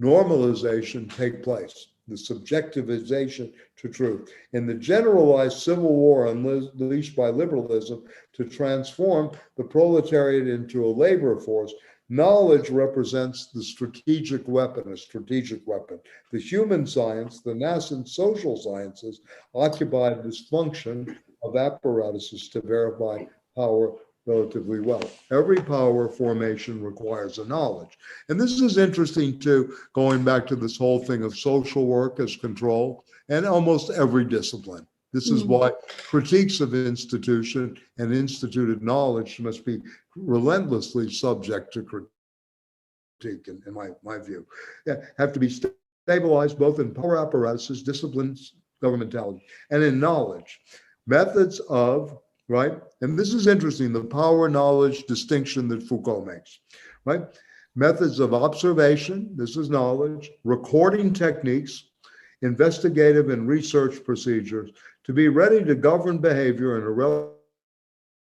normalization take place? The subjectivization to truth. In the generalized civil war unleashed by liberalism to transform the proletariat into a labor force, knowledge represents the strategic weapon, a strategic weapon. The human science, the nascent social sciences, occupy this function of apparatuses to verify power relatively well. Every power formation requires a knowledge. And this is interesting too, going back to this whole thing of social work as control and almost every discipline. This is why critiques of institution and instituted knowledge must be relentlessly subject to critique, in my view. Have to be stabilized both in power apparatuses, disciplines, governmentality, and in knowledge. Methods of, right? And this is interesting, the power knowledge distinction that Foucault makes, right? Methods of observation, this is knowledge, recording techniques, investigative and research procedures to be ready to govern behavior in a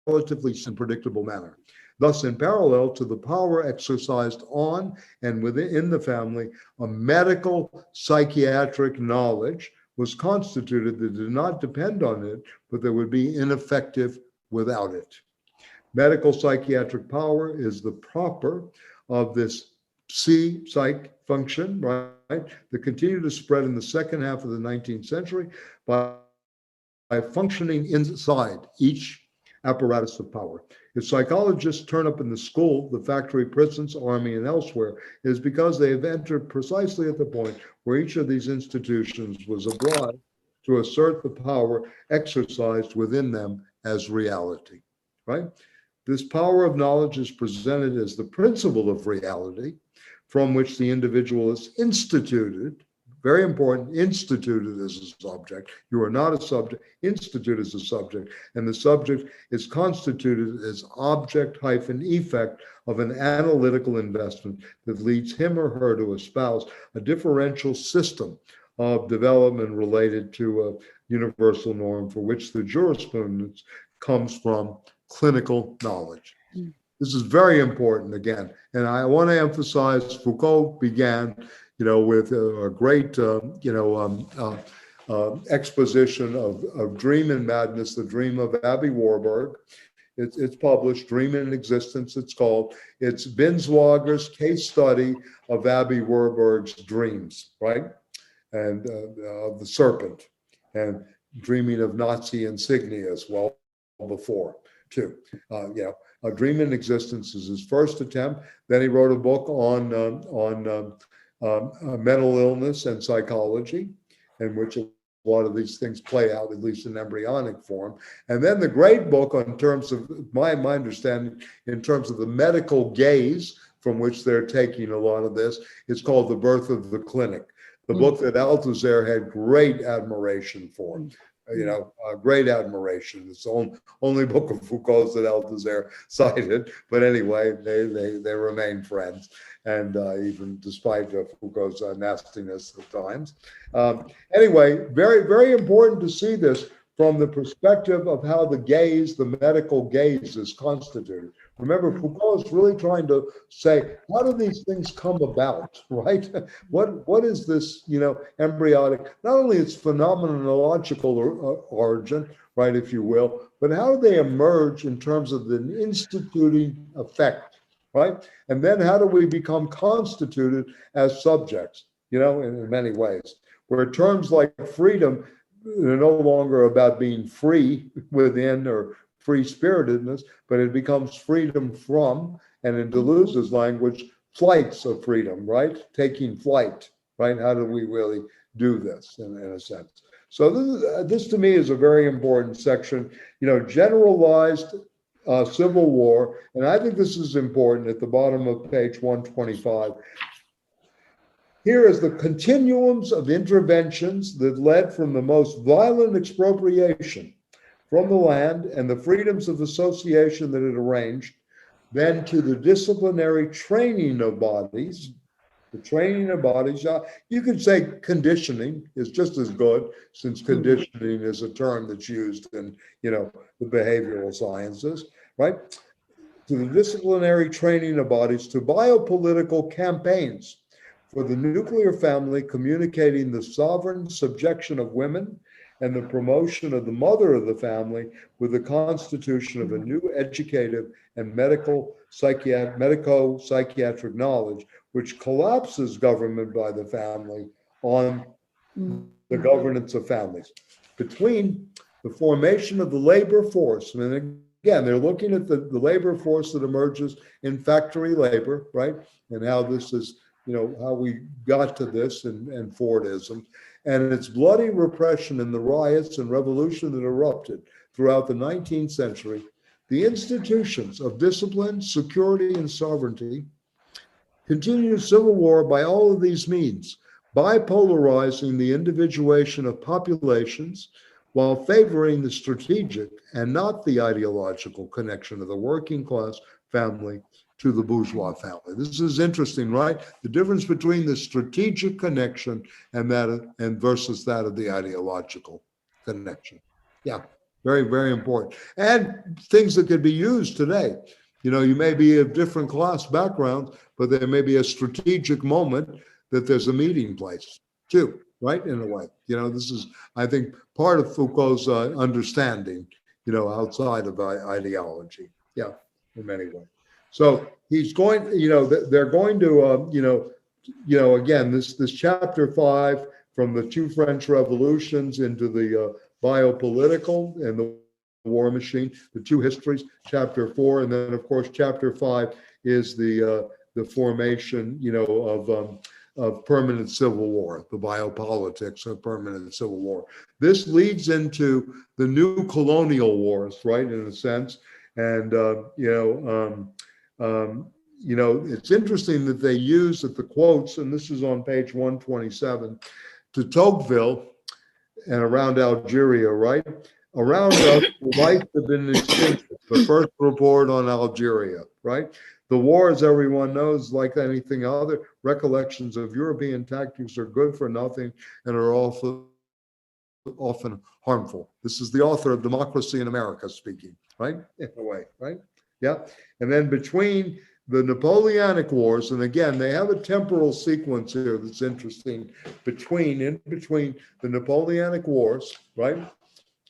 relatively predictable manner. Thus, in parallel to the power exercised on and within the family, a medical psychiatric knowledge was constituted that did not depend on it, but that would be ineffective without it. Medical psychiatric power is the proper of this psych function, right, that continued to spread in the second half of the 19th century by functioning inside each apparatus of power. If psychologists turn up in the school, the factory, prisons, army, and elsewhere, it is because they have entered precisely at the point where each of these institutions was obliged to assert the power exercised within them as reality, right? This power of knowledge is presented as the principle of reality from which the individual is instituted, very important, instituted as a subject. You are not a subject, instituted as a subject, and the subject is constituted as object-effect of an analytical investment that leads him or her to espouse a differential system of development related to a universal norm for which the jurisprudence comes from clinical knowledge. This is very important again, and I want to emphasize Foucault began, with a great, exposition of Dream and Madness, the Dream of Abby Warburg. It's published, Dream and Existence, it's called. It's Binswager's case study of Abby Warburg's dreams, right? And of the serpent, and dreaming of Nazi insignia as well before, too. A Dream in Existence is his first attempt. Then he wrote a book on mental illness and psychology, in which a lot of these things play out, at least in embryonic form. And then the great book on terms of my understanding, in terms of the medical gaze from which they're taking a lot of this, is called The Birth of the Clinic, the book that Althusser had great admiration for. Great admiration. It's the only book of Foucault's that Althusser cited, but anyway, they remain friends, and even despite Foucault's nastiness at times. Anyway, very, very important to see this from the perspective of how the medical gaze is constituted. Remember, Foucault is really trying to say, how do these things come about, right? What is this, embryonic, not only its phenomenological origin, right, if you will, but how do they emerge in terms of the instituting effect, right? And then how do we become constituted as subjects, in many ways, where terms like freedom are no longer about being free within or free-spiritedness, but it becomes freedom from, and in Deleuze's language, flights of freedom, right? Taking flight, right? How do we really do this in a sense? So this to me is a very important section, generalized civil war, and I think this is important at the bottom of page 125. Here is the continuums of interventions that led from the most violent expropriation from the land and the freedoms of association that it arranged, then to the disciplinary training of bodies. The training of bodies, you could say conditioning is just as good, since conditioning is a term that's used in, the behavioral sciences, right? To the disciplinary training of bodies, to biopolitical campaigns for the nuclear family, communicating the sovereign subjection of women and the promotion of the mother of the family with the constitution of a new educative and medico-psychiatric knowledge, which collapses government by the family on the governance of families. Between the formation of the labor force, and again, they're looking at the labor force that emerges in factory labor, right? And how this is, how we got to this and Fordism, and its bloody repression in the riots and revolution that erupted throughout the 19th century, the institutions of discipline, security, and sovereignty continued civil war by all of these means, bipolarizing the individuation of populations while favoring the strategic and not the ideological connection of the working class family to the bourgeois family. This is interesting, right? The difference between the strategic connection and versus that of the ideological connection. Yeah, very, very important. And things that could be used today. You may be of different class backgrounds, but there may be a strategic moment that there's a meeting place too, right? In a way, this is, I think, part of Foucault's understanding, outside of ideology. Yeah, in many ways. So he's going, they're going to, again, this chapter 5, from the two French revolutions into the biopolitical and the war machine, the two histories, chapter 4, and then of course chapter 5 is the formation, of permanent civil war, the biopolitics of permanent civil war. This leads into the new colonial wars, right, in a sense, and it's interesting that they use at the quotes, and this is on page 127, to Tocqueville and around Algeria, right? Around us, life had been extinct. The first report on Algeria, right? The war, as everyone knows, like anything other, recollections of European tactics are good for nothing and are often harmful. This is the author of Democracy in America speaking, right? In a way, right? Yeah. And then between the Napoleonic Wars, and again, they have a temporal sequence here that's interesting in between the Napoleonic Wars, right?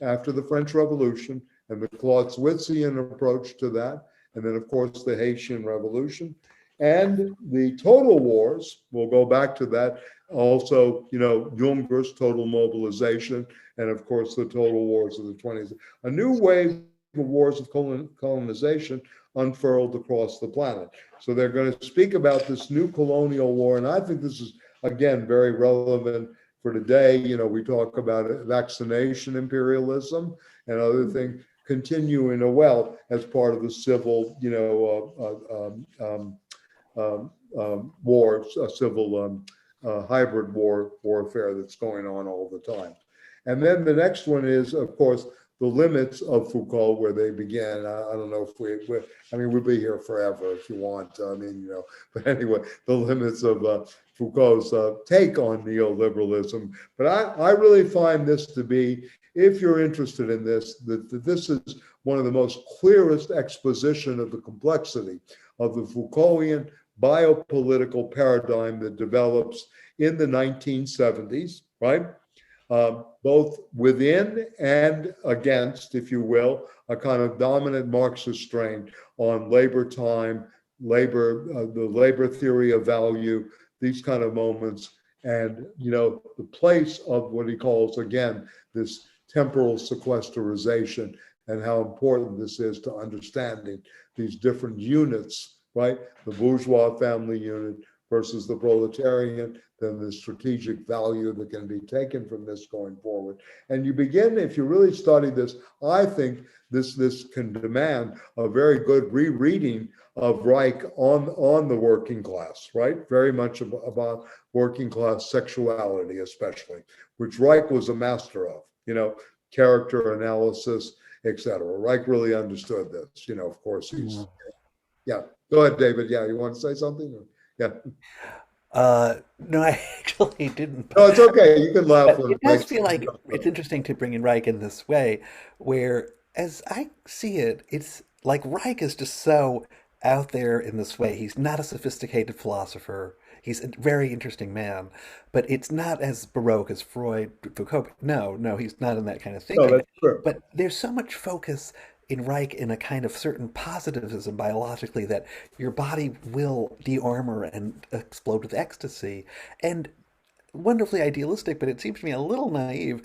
After the French Revolution and the Clausewitzian approach to that, and then of course the Haitian Revolution and the total wars. We'll go back to that. Also, Junger's total mobilization, and of course the total wars of the 20s. A new wave of wars of colonization unfurled across the planet. So they're going to speak about this new colonial war, and I think this is, again, very relevant for today. We talk about vaccination imperialism and other things continuing as part of the civil, war, civil hybrid warfare that's going on all the time. And then the next one is, of course, the limits of Foucault, where they began. I don't know if we'll be here forever if you want. But anyway, the limits of Foucault's take on neoliberalism. But I really find this to be, if you're interested in this, that this is one of the most clearest exposition of the complexity of the Foucaultian biopolitical paradigm that develops in the 1970s, right? Both within and against, if you will, a kind of dominant Marxist strain on labor time, the labor theory of value, these kind of moments, and the place of what he calls, again, this temporal sequesterization, and how important this is to understanding these different units, right? The bourgeois family unit versus the proletarian, then the strategic value that can be taken from this going forward. And you begin, if you really study this, I think this can demand a very good rereading of Reich on the working class, right? Very much about working class sexuality, especially, which Reich was a master of, character analysis, etc. Reich really understood this, of course he's, yeah. Go ahead, David. Yeah, you want to say something? Yeah. No, I actually didn't. No, it's okay. You can laugh. But it does feel like it's interesting to bring in Reich in this way, where, as I see it, it's like Reich is just so out there in this way. He's not a sophisticated philosopher. He's a very interesting man, but it's not as Baroque as Freud, Foucault. No, he's not in that kind of thinking. No, that's true. But there's so much focus in Reich in a kind of certain positivism biologically that your body will de-armor and explode with ecstasy. And wonderfully idealistic, but it seems to me a little naive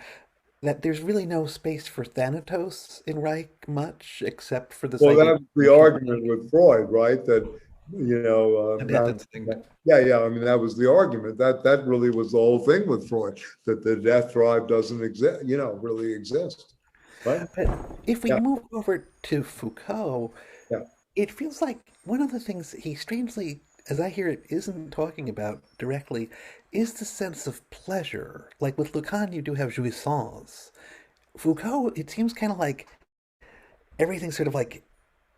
that there's really no space for Thanatos in Reich much, except for this idea. Well, that's the argument with Freud, right? That, that was the argument. That really was the whole thing with Freud, that the death drive doesn't exist, really exist. Right? But if we move over to Foucault, it feels like one of the things he strangely, as I hear it, isn't talking about directly is the sense of pleasure. Like with Lacan, you do have jouissance. Foucault, it seems kind of like everything's sort of like,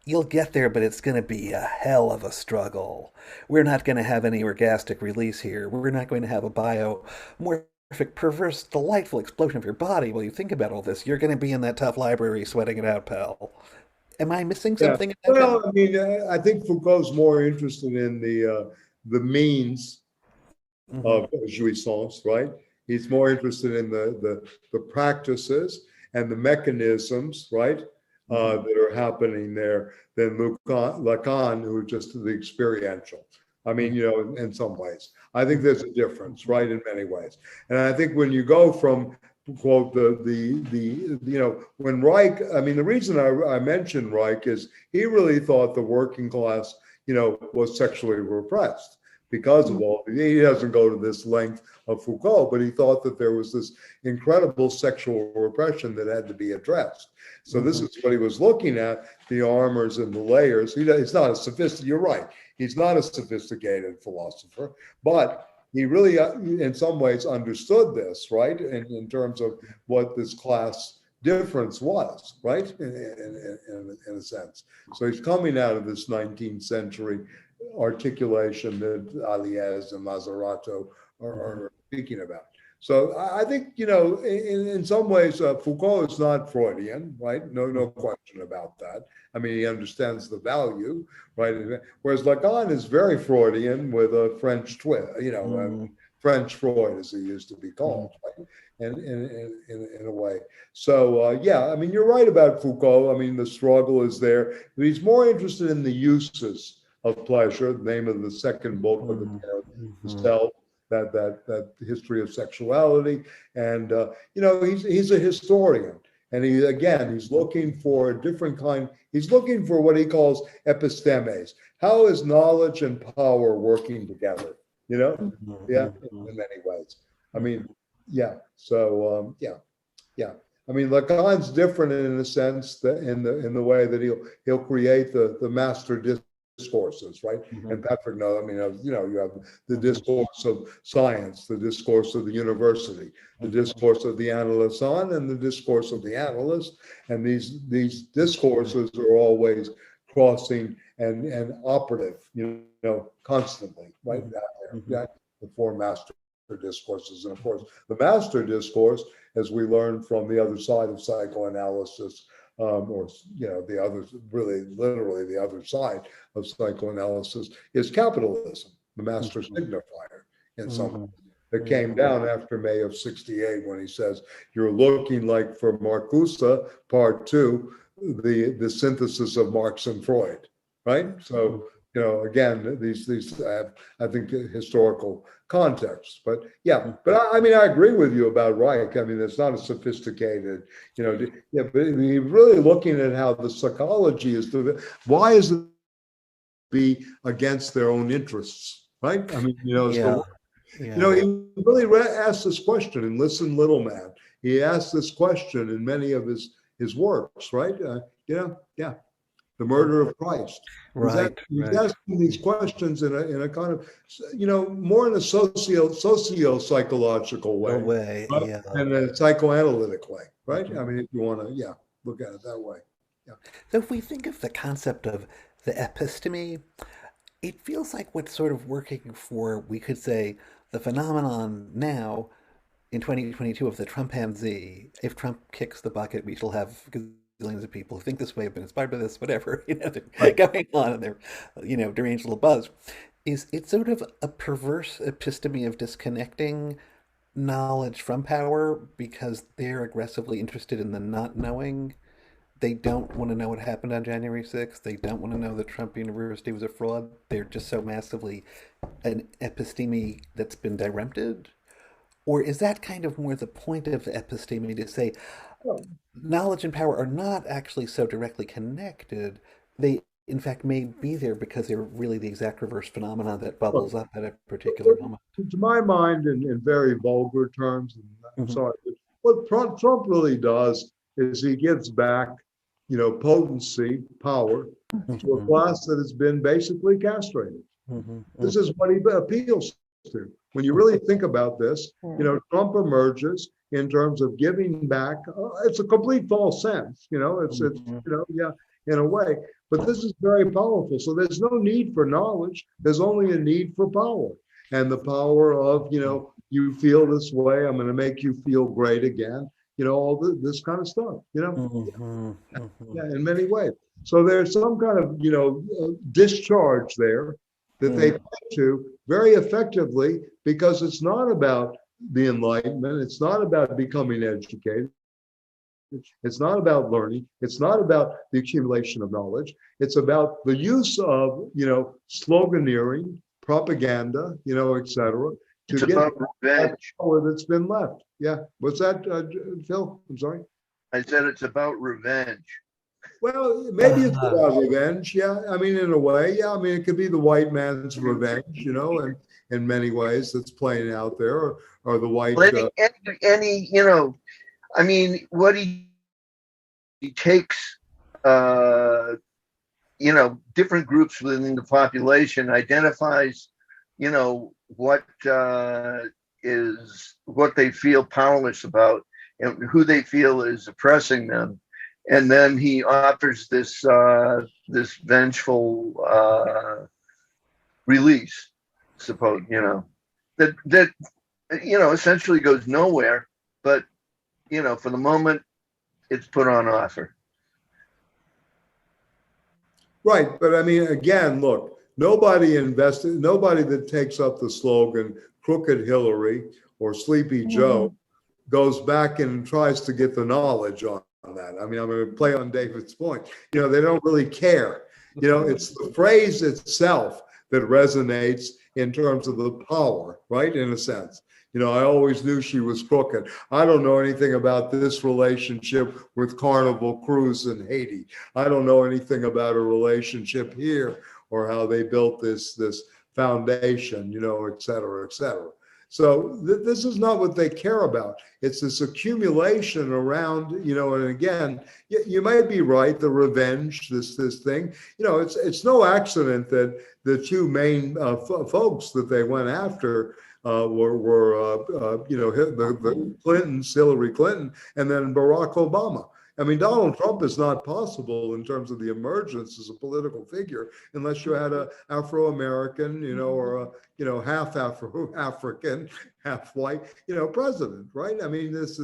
you'll get there, but it's going to be a hell of a struggle. We're not going to have any orgastic release here. We're not going to have a biomorphic, perverse, delightful explosion of your body while you think about all this. You're going to be in that tough library sweating it out, pal. Am I missing something? Well, I mean, I think Foucault's more interested in the means of jouissance, right? He's more interested in the practices and the mechanisms, right, that are happening there than Lacan, who is just the experiential. I mean, in some ways, I think there's a difference, right, in many ways. And I think when you go from, quote, when Reich, I mean, the reason I mentioned Reich is he really thought the working class, was sexually repressed because of all, he doesn't go to this length of Foucault, but he thought that there was this incredible sexual repression that had to be addressed. So this is what he was looking at, the armors and the layers. It's not a sophisticated, you're right. He's not a sophisticated philosopher, but he really, in some ways, understood this, right? In terms of what this class difference was, right? In a sense. So he's coming out of this 19th century articulation that Alliez and Lazzarato are speaking about. So I think, in some ways, Foucault is not Freudian, right? No question about that. I mean, he understands the value, right? Whereas Lacan is very Freudian with a French twist, French Freud, as he used to be called, right? And in a way. So, yeah, I mean, you're right about Foucault. I mean, the struggle is there. But he's more interested in the uses of pleasure, the name of the second book of the Self, that history of sexuality. And, he's a historian. And he's looking for a different kind. He's looking for what he calls epistemes. How is knowledge and power working together? Yeah, in many ways. I mean, yeah. So, yeah. I mean, Lacan's different in a sense that in the way that he'll create the master discourses, right? And Patrick knows, I mean, you have the discourse of science, the discourse of the university, the discourse of the analyst and the discourse of the analyst. And these discourses are always crossing and operative, constantly, right? Yeah, the four master discourses. And of course, the master discourse, as we learn from the other side of psychoanalysis, or the other, really literally the other side of psychoanalysis, is capitalism, the master signifier in some way. That came down after May of '68 when he says, you're looking like, for Marcuse, part 2, the synthesis of Marx and Freud, right? So, again, these have, I think, historical context. But yeah, but I mean, I agree with you about Reich. I mean, it's not a sophisticated, but he's really looking at how the psychology is, why is it be against their own interests, right? I mean, he really asked this question in Listen, Little Man. He asked this question in many of his works, right? The Murder of Christ. He's asking these questions in a kind of, more in a socio-psychological way, right? And a psychoanalytic way, right? I mean, if you want to, look at it that way. Yeah. So if we think of the concept of the episteme, it feels like what's sort of working for, we could say, the phenomenon now in 2022 of the Trumpanzee. If Trump kicks the bucket, we shall have gazillions of people who think this way, have been inspired by this, whatever, they're going on and they're, deranged little buzz. It's sort of a perverse episteme of disconnecting knowledge from power because they're aggressively interested in the not knowing. They don't want to know what happened on January 6th. They don't want to know that Trump University was a fraud. They're just so massively an episteme that's been dirempted. Or is that kind of more the point of the episteme, to say knowledge and power are not actually so directly connected? They, in fact, may be there because they're really the exact reverse phenomena that bubbles up at a particular moment. To my mind, in very vulgar terms, and I'm sorry, what Trump really does is he gives back, potency, power to a class that has been basically castrated. This is what he appeals to. When you really think about this, Trump emerges in terms of giving back. It's a complete false sense, it's in a way, but this is very powerful. So there's no need for knowledge. There's only a need for power, and the power of, you feel this way, I'm going to make you feel great again. All this kind of stuff, in many ways. So there's some kind of, discharge there that they play to very effectively, because it's not about the Enlightenment. It's not about becoming educated. It's not about learning. It's not about the accumulation of knowledge. It's about the use of, sloganeering, propaganda, etc. It's about revenge. Power that's been left. Yeah. What's that, Phil? I'm sorry. I said it's about revenge. Well, maybe it's about revenge. Yeah. I mean, in a way. Yeah. I mean, it could be the white man's revenge, and in many ways that's playing out there, or the white. I mean, what he takes different groups within the population, identifies, what is what they feel powerless about and who they feel is oppressing them. And then he offers this vengeful release, that essentially goes nowhere, but for the moment it's put on offer. Right, but I mean, again, look, nobody that takes up the slogan Crooked Hillary or Sleepy Joe goes back and tries to get the knowledge on that. I mean, I'm going to play on David's point. They don't really care. It's the phrase itself that resonates in terms of the power, right? In a sense. I always knew she was crooked. I don't know anything about this relationship with Carnival Cruise in Haiti. I don't know anything about a relationship here or how they built this foundation, et cetera, et cetera. So this is not what they care about. It's this accumulation around, and again, you might be right, the revenge, this thing. It's no accident that the two main folks that they went after were the Clintons, Hillary Clinton, and then Barack Obama. I mean, Donald Trump is not possible in terms of the emergence as a political figure unless you had a Afro-American, or a, half African, half white, president, right? I mean, this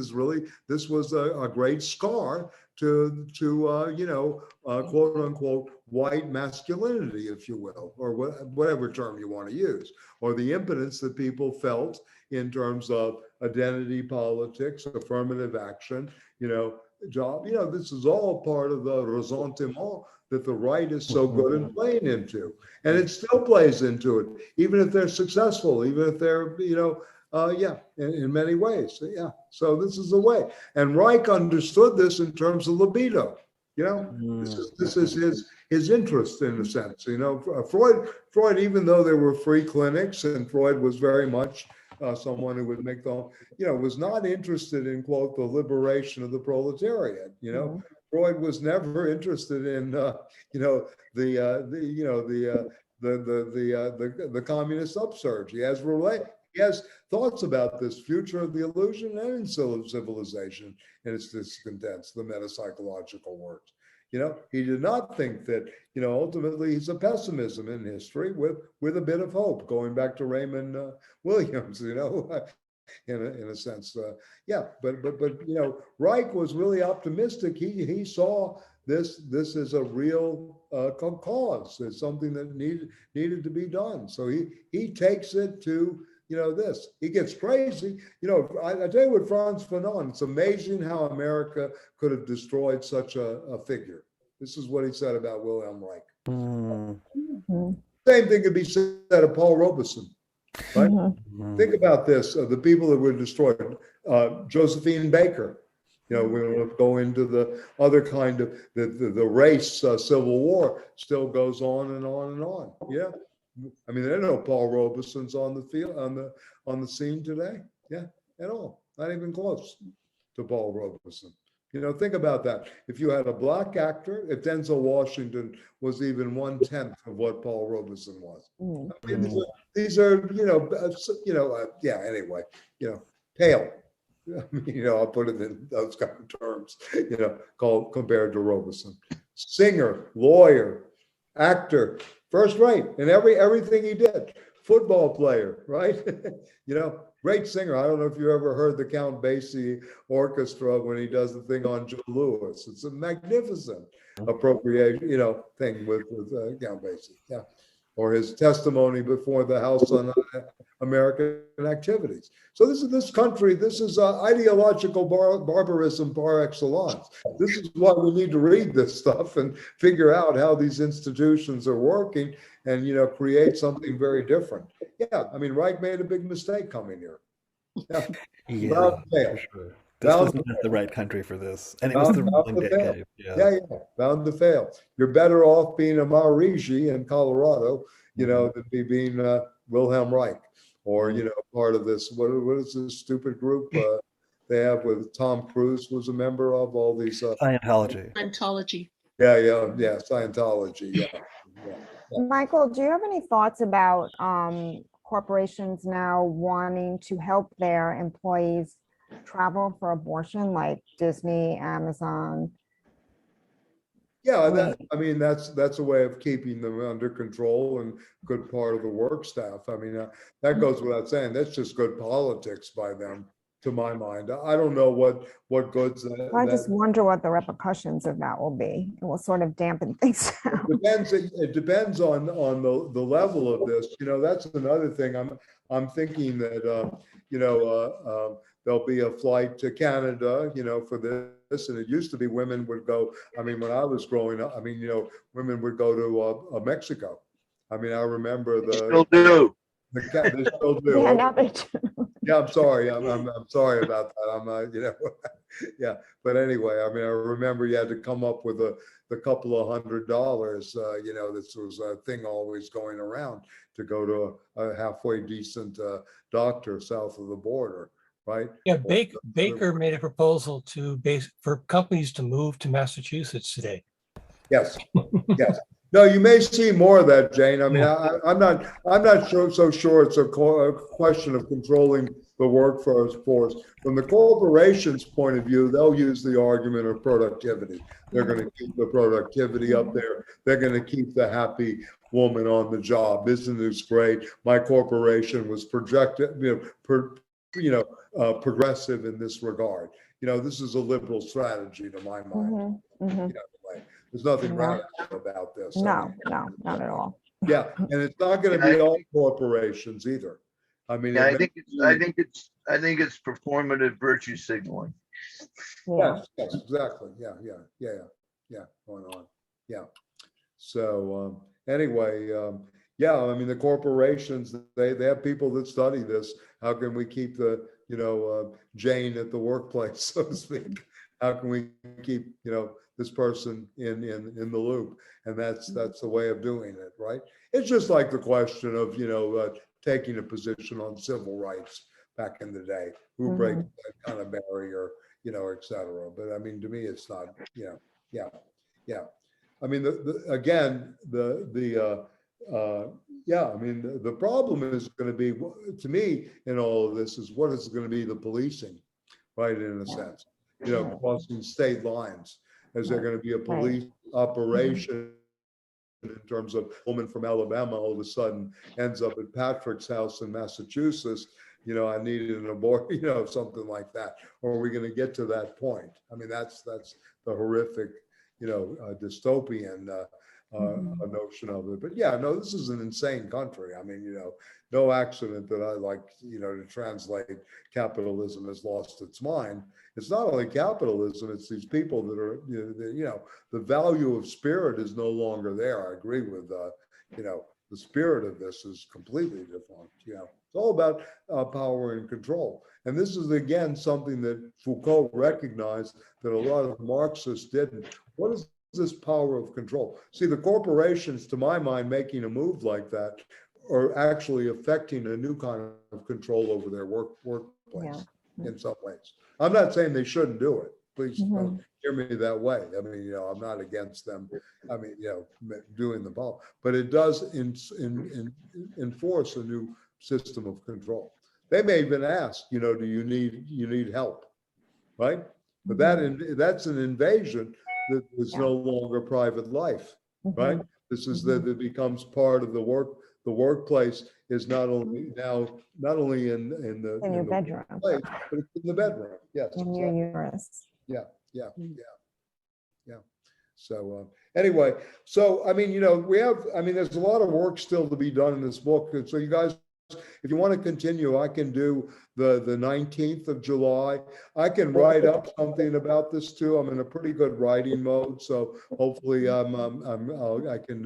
was a great scar to quote unquote white masculinity, if you will, or whatever term you want to use, or the impotence that people felt in terms of identity politics, affirmative action, job. This is all part of the ressentiment that the right is so good in playing into, and it still plays into it, even if they're successful, even if they're, in many ways, yeah. So this is the way, and Reich understood this in terms of libido. This is his interest in a sense. Freud, even though there were free clinics, and Freud was very much someone who would make was not interested in, quote, the liberation of the proletariat. Freud was never interested in, the communist upsurge. He has thoughts about this future of the illusion and civilization and its discontents, the metapsychological works. He did not think that, ultimately he's a pessimism in history with a bit of hope, going back to Raymond Williams, in a sense. But Reich was really optimistic. He saw this as a real cause. It's something that needed to be done. So he takes it to this. He gets crazy. I tell you what, Franz Fanon, it's amazing how America could have destroyed such a figure. This is what he said about Wilhelm Reich. Same thing could be said of Paul Robeson, right? Think about this, the people that were destroyed. Josephine Baker, we don't go into the other kind of, the race civil war still goes on and on and on. Yeah. I mean, there are no Paul Robesons on the field, on the scene today. Yeah, at all. Not even close to Paul Robeson. Think about that. If you had a black actor, if Denzel Washington was even 1/10 of what Paul Robeson was. I mean, these are anyway, pale. I mean, I'll put it in those kind of terms, compared to Robeson. Singer, lawyer, actor, first rate in everything he did. Football player, right? Great singer. I don't know if you ever heard the Count Basie Orchestra when he does the thing on Joe Louis. It's a magnificent appropriation, thing with Count Basie. Yeah. Or his testimony before the House on American activities. So this country, this is ideological barbarism par excellence. This is why we need to read this stuff and figure out how these institutions are working and, create something very different. Yeah, I mean, Reich made a big mistake coming here. Yeah, for sure. This was not the right country for this. And it was the wrong decade. Yeah, bound to fail. You're better off being a Maurizio in Colorado, than being Wilhelm Reich, or, part of this, what is this stupid group they have with Tom Cruise was a member of, all these Scientology. Scientology. yeah, Scientology, yeah. Michael, do you have any thoughts about corporations now wanting to help their employees travel for abortion, like Disney, Amazon? Yeah, that's a way of keeping them under control and good part of the work staff. I mean, that goes without saying. That's just good politics by them, to my mind. I don't know what goods I just wonder what the repercussions of that will be. It will sort of dampen things down. It depends on the level of this. That's another thing. I'm thinking that there'll be a flight to Canada, for this. And it used to be women would go. I mean, when I was growing up, women would go to Mexico. I mean, I remember They still do. They still do. Yeah, now they do. Yeah, I'm sorry. I'm sorry about that. I'm yeah. But anyway, I mean, I remember you had to come up with the couple of $100. This was a thing always going around to go to a halfway decent doctor south of the border, right? Yeah, Baker made a proposal for companies to move to Massachusetts today. Yes, yes. No, you may see more of that, Jane. I mean, I'm not so sure it's a question of controlling the workforce. From the corporation's point of view, they'll use the argument of productivity. They're going to keep the productivity up there. They're going to keep the happy woman on the job. Isn't this great? My corporation was progressive in this regard. This is a liberal strategy to my mind. There's nothing radical about this. No, not at all. Yeah, and it's not going to be all corporations either. I mean, I think it's performative virtue signaling. Yes, exactly. Yeah. Going on. Yeah. So anyway, I mean, the corporations, they have people that study this. How can we keep the Jane at the workplace, so to speak? How can we keep this person in the loop? And that's the way of doing it, right? It's just like the question of taking a position on civil rights back in the day. Who breaks that kind of barrier, et cetera. But I mean, to me, it's not. Yeah. I mean, I mean, the problem is going to be, to me, in all of this, is what is going to be the policing, right? In a sense, crossing state lines. Is there going to be a police operation in terms of a woman from Alabama all of a sudden ends up at Patrick's house in Massachusetts? I needed an abortion, something like that. Or are we going to get to that point? I mean, that's the horrific, dystopian notion of it. But yeah, no, this is an insane country. I mean, no accident that I like, to translate capitalism has lost its mind. It's not only capitalism, it's these people that are, the value of spirit is no longer there. I agree with, the spirit of this is completely different. It's all about power and control. And this is, again, something that Foucault recognized that a lot of Marxists didn't. What is this power of control? See, the corporations, to my mind, making a move like that are actually affecting a new kind of control over their workplace in some ways. I'm not saying they shouldn't do it. Please don't hear me that way. I mean, I'm not against them. I mean, doing the ball, but it does enforce a new system of control. They may even ask, do you need help, right? But that's an invasion that is no longer private life, right? This is that it becomes part of the work. The workplace is not only in your bedroom, place, but it's in the bedroom. Yes, in your uterus. Yeah. So anyway, so I mean, there's a lot of work still to be done in this book, and so you guys, if you want to continue, I can do the 19th of July. I can write up something about this too. I'm in a pretty good writing mode, so hopefully I can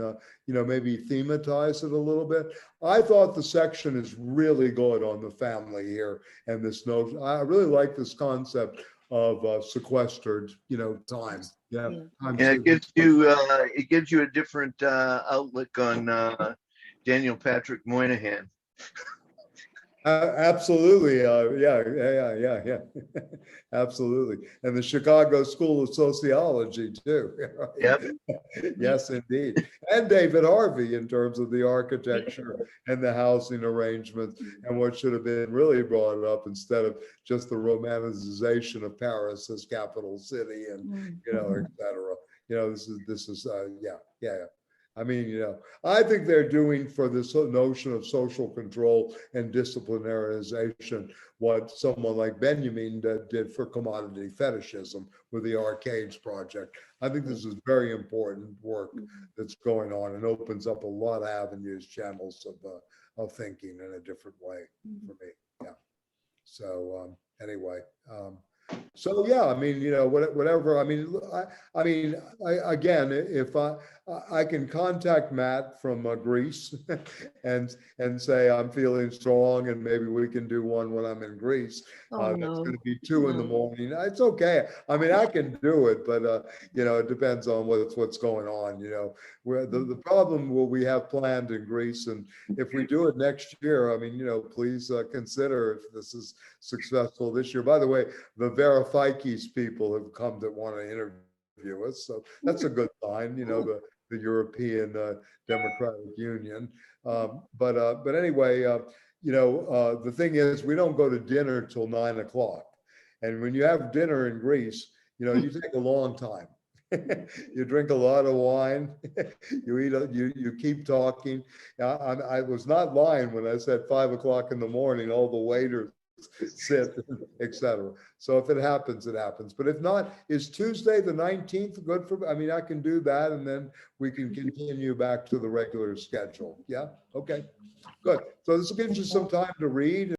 maybe thematize it a little bit. I thought the section is really good on the family here, and this notion. I really like this concept of sequestered, time. Yeah, and it gives you a different outlook on Daniel Patrick Moynihan. Absolutely. Yeah. Absolutely. And the Chicago School of Sociology, too. Yep. Yes, indeed. And David Harvey in terms of the architecture and the housing arrangements and what should have been really brought up instead of just the romanticization of Paris as capital city and, et cetera. Yeah. I mean, I think they're doing for this notion of social control and disciplinarization what someone like Benjamin did for commodity fetishism with the Arcades project. I think this is very important work that's going on and opens up a lot of avenues, channels of thinking in a different way for me. Yeah. So anyway. So yeah, I mean, whatever. I mean, again, if I can contact Matt from Greece and say I'm feeling strong, and maybe we can do one when I'm in Greece. That's going to be 2 in the morning. It's okay. I mean, I can do it, but it depends on what's going on. Where the problem what we have planned in Greece, and if we do it next year, I mean, please consider if this is successful this year. By the way, the Verifikis people have come that want to interview us, so that's a good sign. The European Democratic Union. But anyway, the thing is, we don't go to dinner till 9 o'clock, and when you have dinner in Greece, you take a long time. You drink a lot of wine. You eat. You keep talking. I was not lying when I said 5 o'clock in the morning. All the waiters sit, etc. So if it happens, it happens. But if not, is Tuesday the 19th good for? I mean, I can do that, and then we can continue back to the regular schedule. Yeah. Okay. Good. So this gives you some time to read.